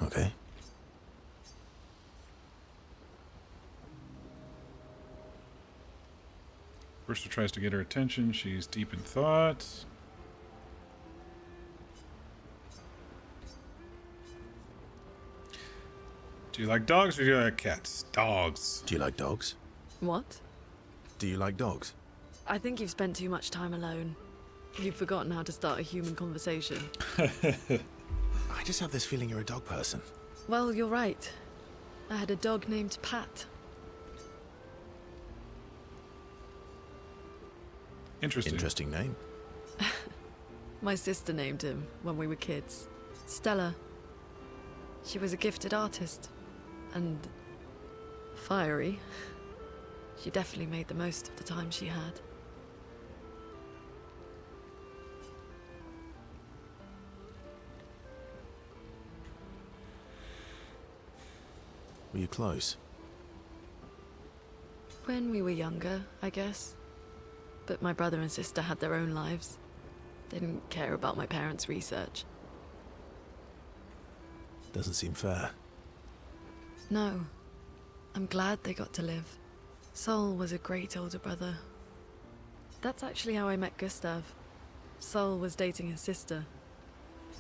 Okay. Verso tries to get her attention. She's deep in thought. Do you like dogs or do you like cats? Dogs. Do you like dogs? What? Do you like dogs? I think you've spent too much time alone. You've forgotten how to start a human conversation. I just have this feeling you're a dog person. Well, you're right. I had a dog named Pat. Interesting name. My sister named him when we were kids. Stella. She was a gifted artist. And fiery. She definitely made the most of the time she had. Were you close? When we were younger, I guess. But my brother and sister had their own lives. They didn't care about my parents' research. Doesn't seem fair. No. I'm glad they got to live. Sol was a great older brother. That's actually how I met Gustav. Sol was dating his sister.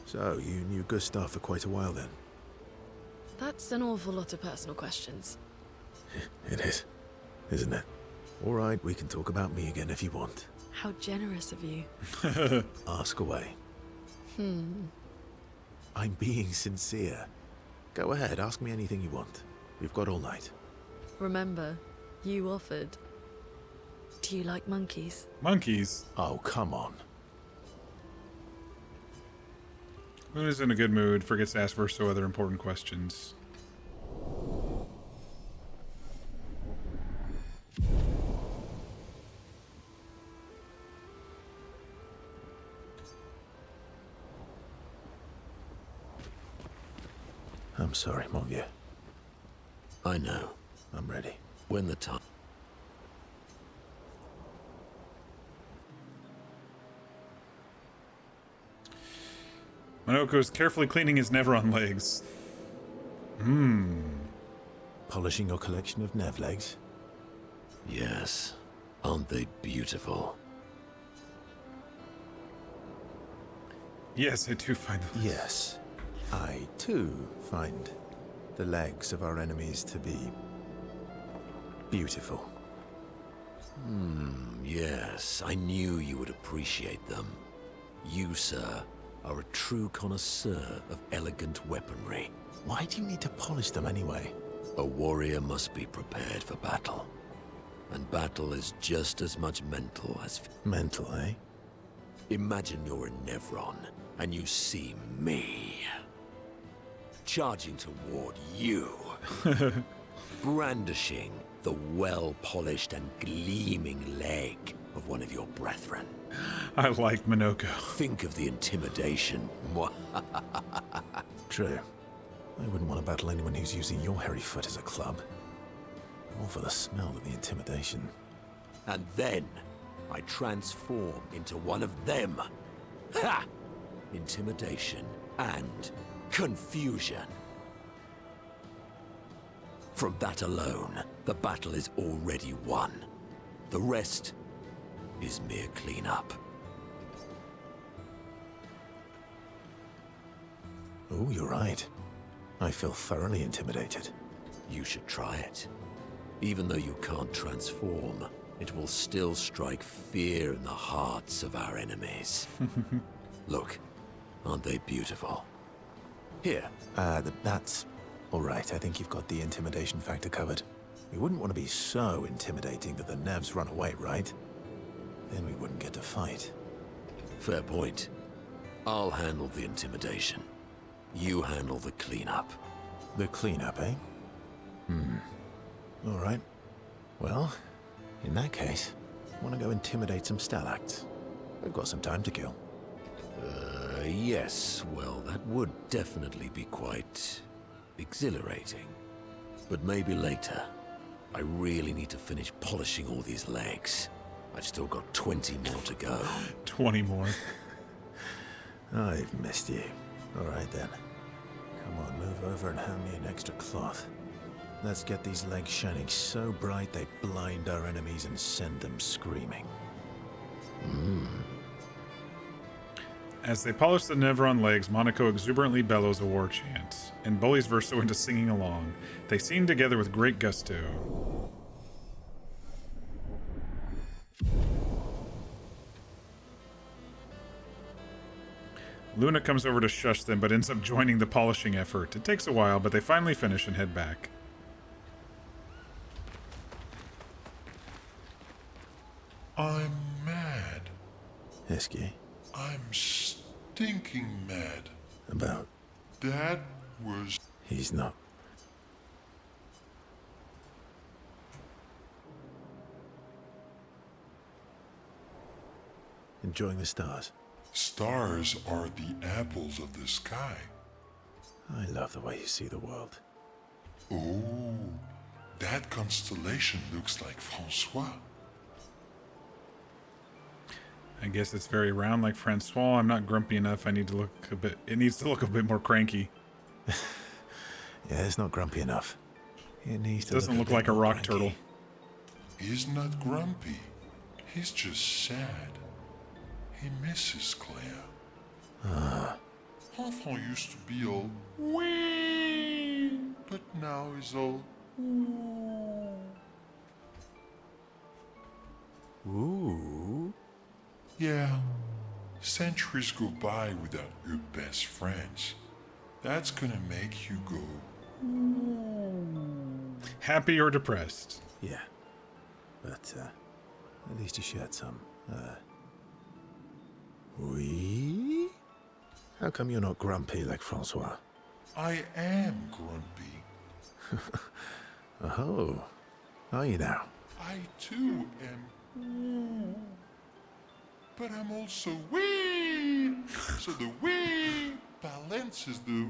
So, you knew Gustav for quite a while then? That's an awful lot of personal questions. It is, isn't it? All right, we can talk about me again if you want. How generous of you. Ask away. I'm being sincere. Go ahead, ask me anything you want. We've got all night. Remember, you offered. Do you like monkeys? Monkeys? Oh, come on. Luna's in a good mood, forgets to ask Verso other important questions. I'm sorry, mon vieux. I know. I'm ready. When the time... Monoco is carefully cleaning his Nevron legs. Polishing your collection of Nev legs? Yes. Aren't they beautiful? Yes, I do find them. Yes. I, too, find the legs of our enemies to be beautiful. Yes. I knew you would appreciate them. You, sir, are a true connoisseur of elegant weaponry. Why do you need to polish them anyway? A warrior must be prepared for battle. And battle is just as much mental as... Mental, eh? Imagine you're in Nevron, and you see me. Charging toward you. Brandishing the well-polished and gleaming leg of one of your brethren. I like Monoco. Think of the intimidation. True. I wouldn't want to battle anyone who's using your hairy foot as a club. All for the smell of the intimidation. And then I transform into one of them. Ha! Intimidation and confusion. From that alone, the battle is already won. The rest is mere cleanup. Oh, you're right. I feel thoroughly intimidated. You should try it. Even though you can't transform, it will still strike fear in the hearts of our enemies. Look, aren't they beautiful? Here. That's all right. I think you've got the intimidation factor covered. We wouldn't want to be so intimidating that the Nevs run away, right? Then we wouldn't get to fight. Fair point. I'll handle the intimidation. You handle the cleanup. The cleanup, eh? All right. Well, in that case, I want to go intimidate some stalacts. We've got some time to kill. Yes. Well, that would definitely be quite exhilarating. But maybe later. I really need to finish polishing all these legs. I've still got 20 more to go. 20 more. I've missed you. All right then. Come on, move over and hand me an extra cloth. Let's get these legs shining so bright they blind our enemies and send them screaming. As they polish the Nevron legs, Monaco exuberantly bellows a war chant, and bullies Verso into singing along. They sing together with great gusto. Luna comes over to shush them, but ends up joining the polishing effort. It takes a while, but they finally finish and head back. I'm mad. Esky? I'm stinking mad. About? Dad was... He's not. Enjoying the stars? Stars are the apples of the sky. I love the way you see the world. Oh, that constellation looks like Francois. I guess it's very round like Francois. I'm not grumpy enough. I need to look a bit... It needs to look a bit more cranky. Yeah, it's not grumpy enough. It needs to doesn't look like a rock turtle. He's not grumpy. He's just sad. He misses Claire. Enfant used to be all wee, but now he's all ooh. Ooh. Yeah. Centuries go by without your best friends. That's gonna make you go ooh. Happy or depressed? Yeah. But, at least you shared some, Oui? How come you're not grumpy like Francois? I am grumpy. Oh. Are you now? I too am ooh. But I'm also wee. So the wee balances the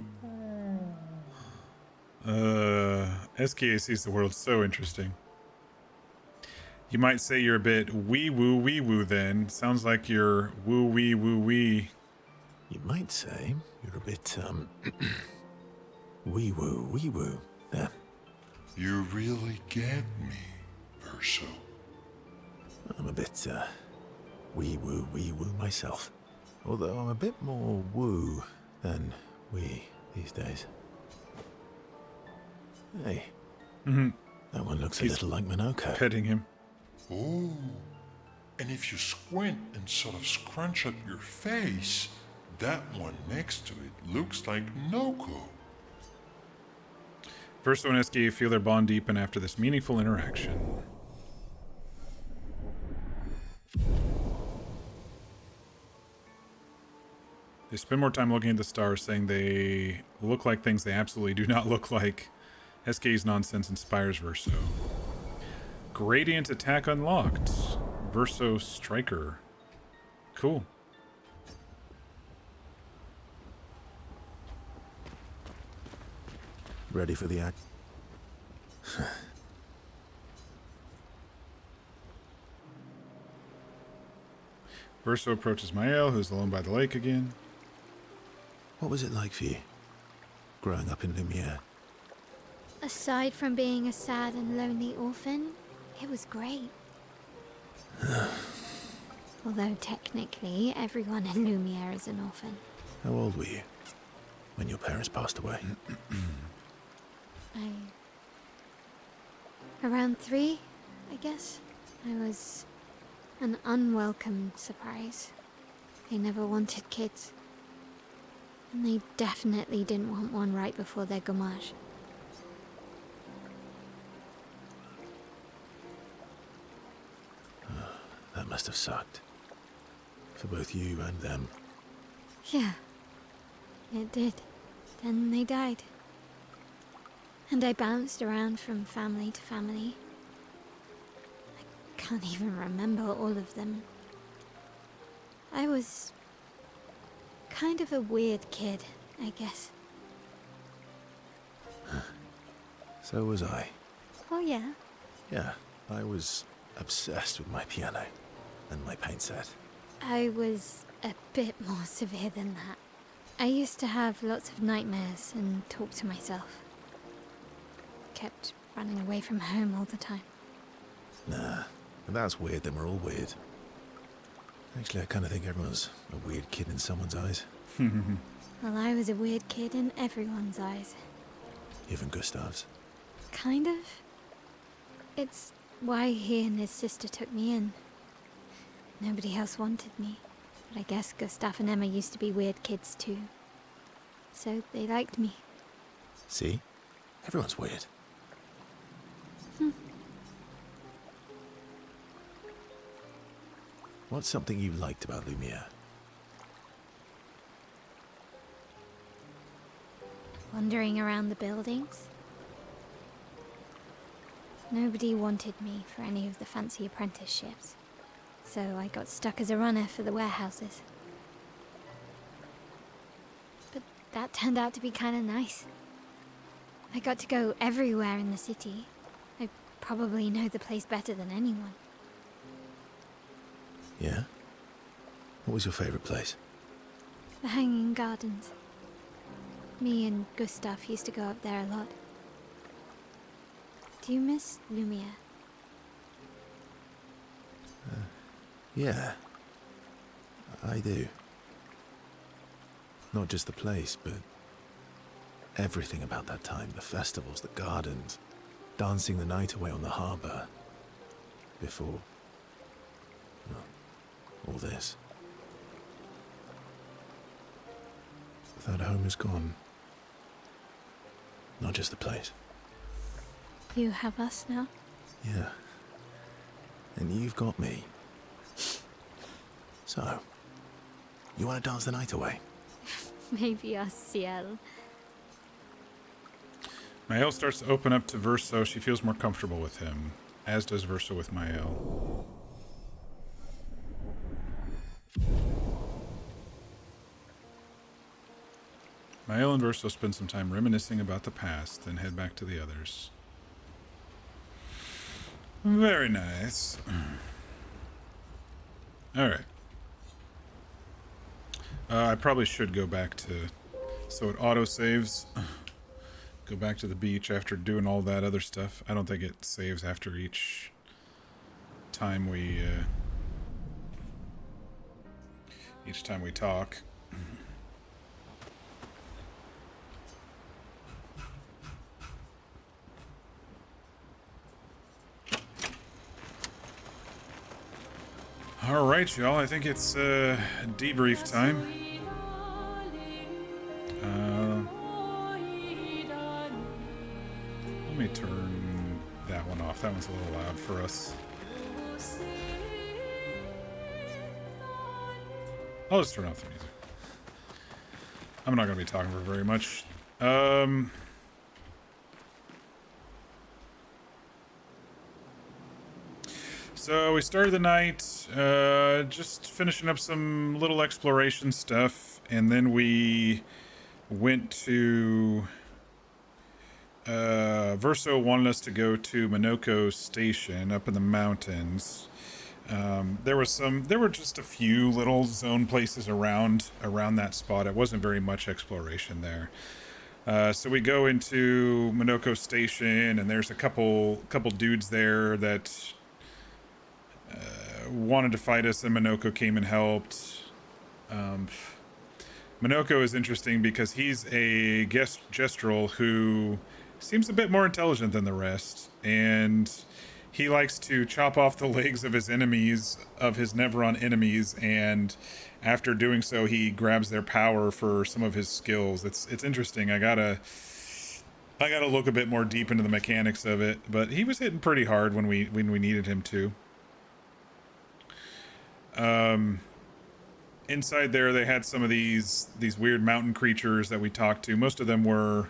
SKA sees the world so interesting. You might say you're a bit wee woo then. Sounds like you're woo wee. You might say you're a bit, wee woo. There. You really get me, Verso. I'm a bit, wee woo myself. Although I'm a bit more woo than wee these days. Hey. That one looks a little like Monoco. Petting him. Oh. And if you squint and sort of scrunch up your face, that one next to it looks like Monoco. Verso and SKA feel their bond deepen after this meaningful interaction. They spend more time looking at the stars, saying they look like things they absolutely do not look like. SK's nonsense inspires Verso. Gradient attack unlocked. Verso Striker. Cool. Ready for the act? Verso approaches Mael, who's alone by the lake again. What was it like for you, growing up in Lumiere? Aside from being a sad and lonely orphan, it was great. Although technically, everyone in Lumiere is an orphan. How old were you when your parents passed away? Around 3, I guess. I was an unwelcome surprise. They never wanted kids. And they definitely didn't want one right before their gommage. That must have sucked. For both you and them. Yeah, it did. Then they died. And I bounced around from family to family. I can't even remember all of them. I was kind of a weird kid, I guess. So was I. Oh yeah? Yeah, I was obsessed with my piano and my paint set. I was a bit more severe than that. I used to have lots of nightmares and talk to myself. Kept running away from home all the time. Nah, if that's weird, then we're all weird. Actually, I kind of think everyone's a weird kid in someone's eyes. Well, I was a weird kid in everyone's eyes. Even Gustav's. Kind of. It's why he and his sister took me in. Nobody else wanted me. But I guess Gustav and Emma used to be weird kids too. So they liked me. See? Everyone's weird. What's something you liked about Lumiere? Wandering around the buildings. Nobody wanted me for any of the fancy apprenticeships. So I got stuck as a runner for the warehouses. But that turned out to be kind of nice. I got to go everywhere in the city. I probably know the place better than anyone. Yeah? What was your favorite place? The Hanging Gardens. Me and Gustav used to go up there a lot. Do you miss Lumiere? Yeah. I do. Not just the place, but everything about that time. The festivals, the gardens, dancing the night away on the harbour. Before... well, all this. That home is gone. Not just the place. You have us now? Yeah. And you've got me. So, you want to dance the night away? Maybe us, Ciel. Mael starts to open up to Verso. She feels more comfortable with him, as does Verso with Mael. Mael and Verso spend some time reminiscing about the past, then head back to the others. Very nice. Alright. I probably should go back to... so it auto-saves. Go back to the beach after doing all that other stuff. I don't think it saves after each time we... each time we talk. All right, y'all. I think it's debrief time. Let me turn that one off. That one's a little loud for us. I'll just turn off the music. I'm not going to be talking for very much. So we started the night just finishing up some little exploration stuff, and then we went to Verso wanted us to go to Monoco station up in the mountains. There were just a few little zone places around that spot. It wasn't very much exploration there. So we go into Monoco station, and there's a couple dudes there that wanted to fight us, and Monoco came and helped. Monoco is interesting because he's a gestural who seems a bit more intelligent than the rest, and he likes to chop off the legs of his enemies, of his Neveron enemies, and after doing so, he grabs their power for some of his skills. It's interesting. I gotta look a bit more deep into the mechanics of it, but he was hitting pretty hard when we needed him to. Inside there, they had some of these weird mountain creatures that we talked to. Most of them were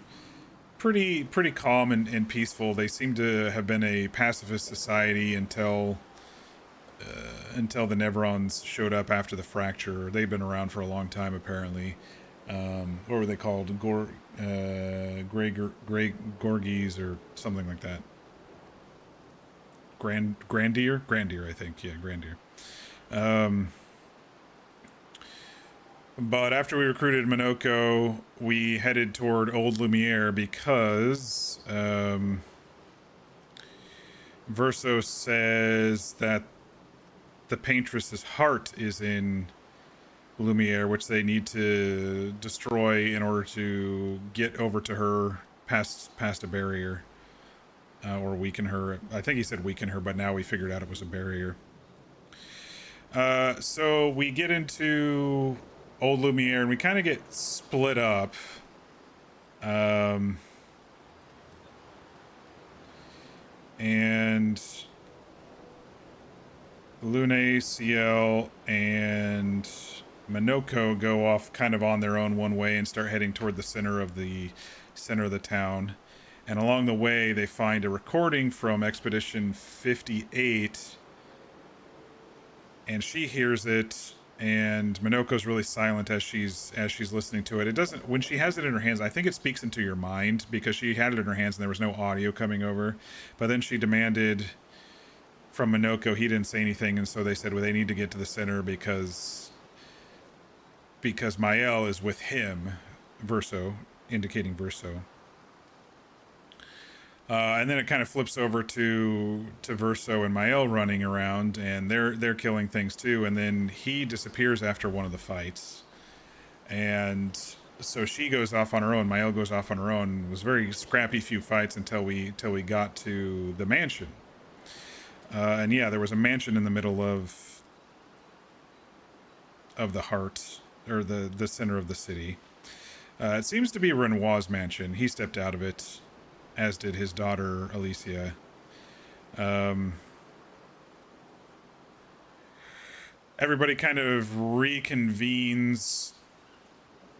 pretty calm and peaceful. They seem to have been a pacifist society until the Neverons showed up after the fracture. They've been around for a long time, apparently. What were they called? Gray Gorgies or something like that. Grandier, I think. Yeah, Grandier. But after we recruited Monoco, we headed toward Old Lumiere because Verso says that the Paintress's heart is in Lumiere, which they need to destroy in order to get over to her past a barrier, or weaken her. I think he said weaken her, but now we figured out it was a barrier. So we get into Old Lumiere, and we kind of get split up. And Lune, CL, and Monoco go off kind of on their own one way and start heading toward the center of the town. And along the way, they find a recording from Expedition 58, and she hears it. And Monoco's really silent as she's listening to it. It doesn't, when she has it in her hands, I think it speaks into your mind, because she had it in her hands and there was no audio coming over. But then she demanded from Monoco, he didn't say anything, and so they said, well, they need to get to the center because Mael is with him, Verso, indicating Verso. And then it kind of flips over to Verso and Mael running around, and they're killing things too. And then he disappears after one of the fights, and so she goes off on her own. Mael goes off on her own. It was a very scrappy few fights until we got to the mansion. And yeah, there was a mansion in the middle of the heart, or the center of the city. It seems to be Renoir's mansion. He stepped out of it, as did his daughter, Alicia. Everybody kind of reconvenes.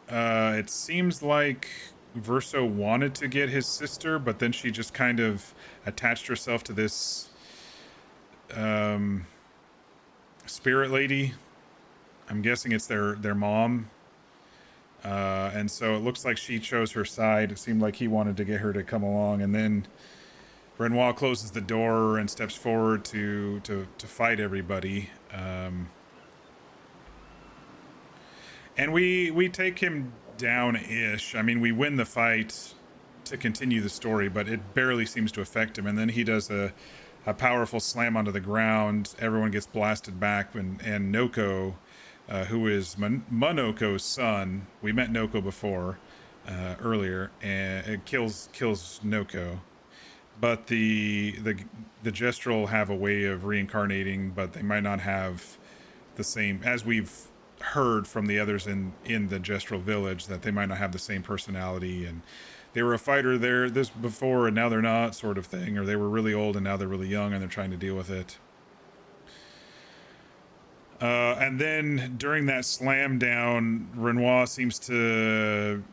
It seems like Verso wanted to get his sister, but then she just kind of attached herself to this spirit lady. I'm guessing it's their mom. And so it looks like she chose her side. It seemed like he wanted to get her to come along, and then Renoir closes the door and steps forward to fight everybody. And we take him down-ish. I mean, we win the fight to continue the story, but it barely seems to affect him. And then he does a powerful slam onto the ground. Everyone gets blasted back, and Noco, who is Monoco's son. We met Noco before, earlier, and it kills Noco. But the Gestural have a way of reincarnating, but they might not have the same, as we've heard from the others in the Gestural village, that they might not have the same personality, and they were a fighter there this before and now they're not, sort of thing, or they were really old and now they're really young and they're trying to deal with it. And then during that slam down, Renoir seems to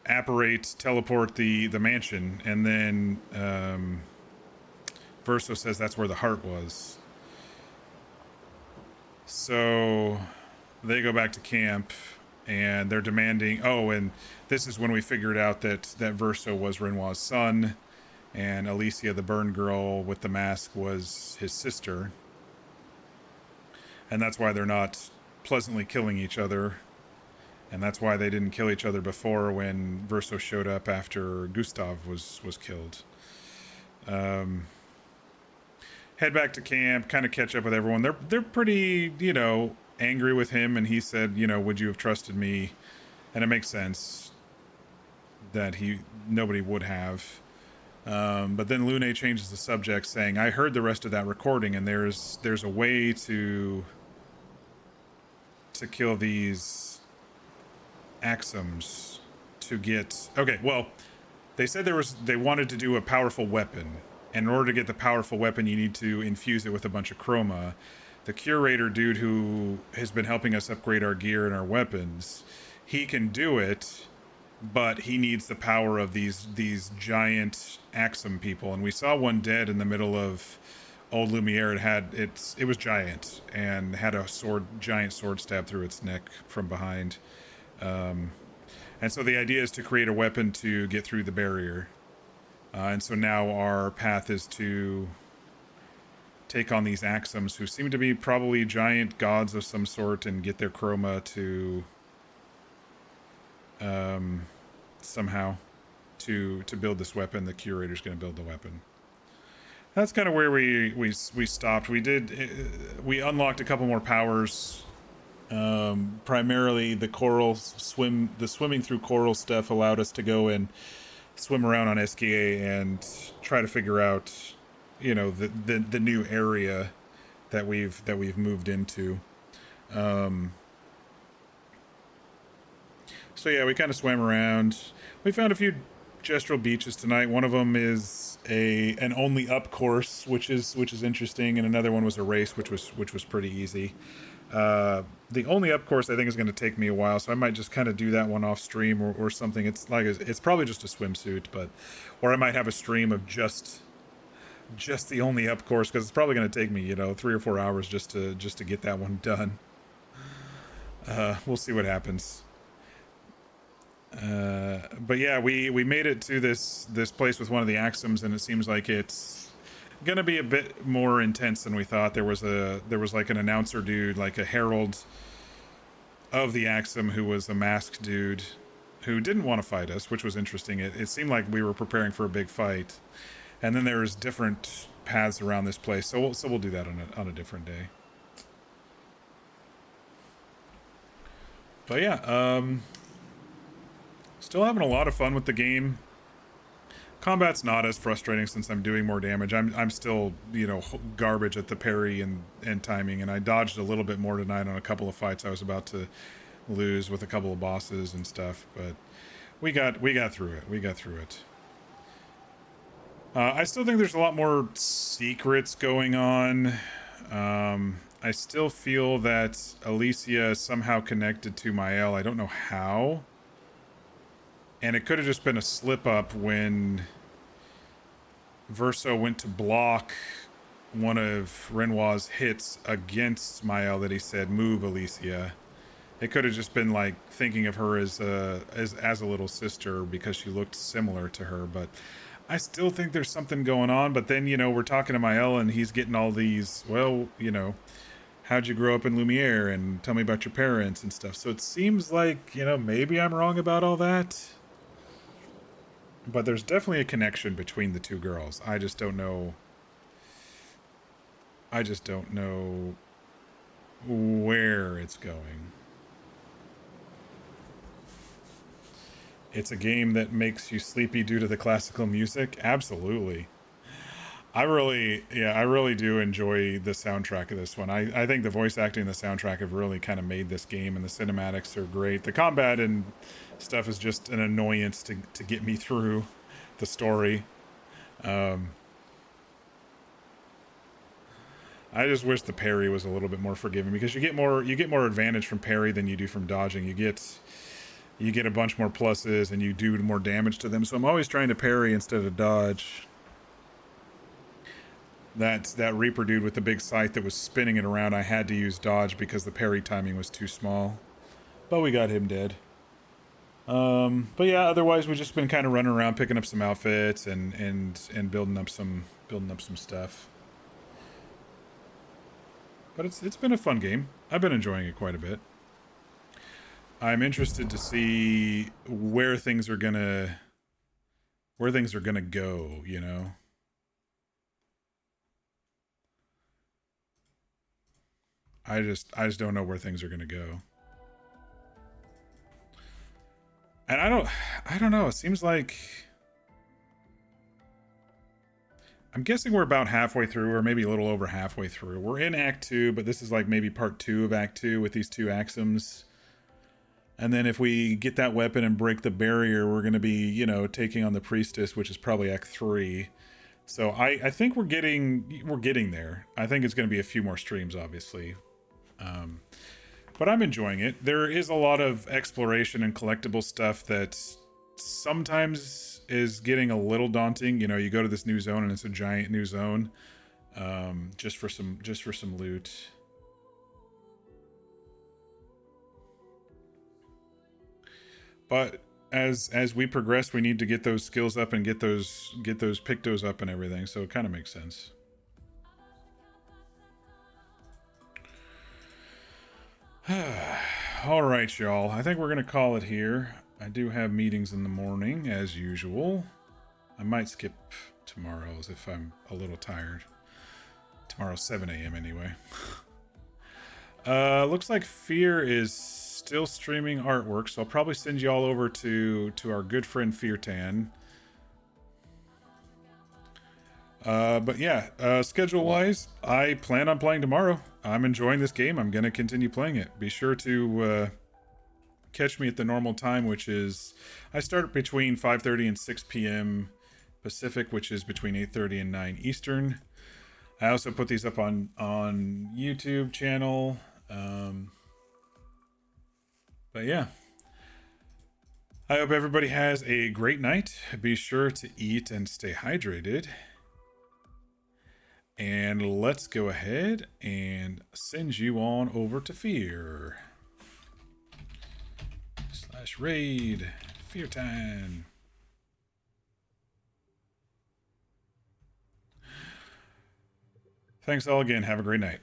teleport the mansion, and then Verso says that's where the heart was. So they go back to camp, and they're demanding, and this is when we figured out that Verso was Renoir's son, and Alicia, the burn girl with the mask, was his sister. And that's why they're not pleasantly killing each other. And that's why they didn't kill each other before when Verso showed up after Gustav was killed. head back to camp, kind of catch up with everyone. They're pretty, you know, angry with him, and he said, you know, would you have trusted me? And it makes sense that nobody would have. But then Lune changes the subject, saying, I heard the rest of that recording, and there's a way to kill these Axums to get... Okay, well, they said they wanted to do a powerful weapon. And in order to get the powerful weapon, you need to infuse it with a bunch of chroma. The curator dude who has been helping us upgrade our gear and our weapons, he can do it, but he needs the power of these giant Axum people. And we saw one dead in the middle of old Lumiere. It was giant and had a giant sword stab through its neck from behind. And so the idea is to create a weapon to get through the barrier. And so now our path is to take on these Axums, who seem to be probably giant gods of some sort, and get their chroma to somehow to build this weapon. The curator's going to build the weapon. That's kind of where we stopped. We unlocked a couple more powers. Primarily the swimming through coral stuff allowed us to go and swim around on SKA and try to figure out, you know, the new area that we've moved into. So yeah, we kind of swam around. We found a few gestural beaches tonight. One of them is an only up course, which is interesting, and another one was a race, which was pretty easy. The only up course I think is going to take me a while, so I might just kind of do that one off stream or something. It's probably just a swimsuit, or I might have a stream of just the only up course, because it's probably going to take me, you know, 3 or 4 hours just to get that one done. We'll see what happens. But yeah, we made it to this place with one of the Axums, and it seems like it's gonna be a bit more intense than we thought. There was like an announcer dude, like a herald of the Axum, who was a masked dude who didn't want to fight us, which was interesting. It seemed like we were preparing for a big fight, and then there's different paths around this place, so we'll do that on a different day. But yeah, still having a lot of fun with the game. Combat's not as frustrating since I'm doing more damage. I'm still, you know, garbage at the parry and timing, and I dodged a little bit more tonight on a couple of fights I was about to lose with a couple of bosses and stuff, but we got through it. We got through it. I still think there's a lot more secrets going on. I still feel that Alicia is somehow connected to Mael. I don't know how. And it could have just been a slip-up when Verso went to block one of Renoir's hits against Mael that he said, "Move, Alicia." It could have just been like thinking of her as a little sister because she looked similar to her. But I still think there's something going on. But then, you know, we're talking to Mael and he's getting all these, well, you know, how'd you grow up in Lumiere and tell me about your parents and stuff. So it seems like, you know, maybe I'm wrong about all that. But there's definitely a connection between the two girls. I just don't know where it's going. It's a game that makes you sleepy due to the classical music. Absolutely. I really do enjoy the soundtrack of this one. I think the voice acting and the soundtrack have really kind of made this game, and the cinematics are great. The combat and stuff is just an annoyance to get me through the story. I just wish the parry was a little bit more forgiving, because you get more advantage from parry than you do from dodging. You get a bunch more pluses and you do more damage to them. So I'm always trying to parry instead of dodge. That Reaper dude with the big scythe that was spinning it around, I had to use dodge because the parry timing was too small. But we got him dead. But yeah, otherwise we've just been kind of running around picking up some outfits and building up some stuff. But it's been a fun game. I've been enjoying it quite a bit. I'm interested to see where things are gonna go, you know. I just don't know where things are going to go. And I don't know. It seems like, I'm guessing we're about halfway through, or maybe a little over halfway through. We're in Act 2, but this is like maybe part 2 of Act 2 with these 2 Axums. And then if we get that weapon and break the barrier, we're going to be, you know, taking on the Priestess, which is probably Act 3. So I think we're getting there. I think it's going to be a few more streams, obviously. But I'm enjoying it. There is a lot of exploration and collectible stuff that sometimes is getting a little daunting. You know, you go to this new zone and it's a giant new zone, just for some loot. But as we progress, we need to get those skills up and get those pictos up and everything. So it kind of makes sense. All right, y'all. I think we're going to call it here. I do have meetings in the morning, as usual. I might skip tomorrow's if I'm a little tired. Tomorrow's 7 a.m. anyway. Looks like Fear is still streaming artwork, so I'll probably send you all over to our good friend Feartan. But yeah, schedule-wise, I plan on playing tomorrow. I'm enjoying this game. I'm going to continue playing it. Be sure to catch me at the normal time, which is, I start between 5:30 and 6 p.m. Pacific, which is between 8:30 and 9 Eastern. I also put these up on YouTube channel. But yeah. I hope everybody has a great night. Be sure to eat and stay hydrated. And let's go ahead and send you on over to Fear. /raid. Fear time. Thanks all again. Have a great night.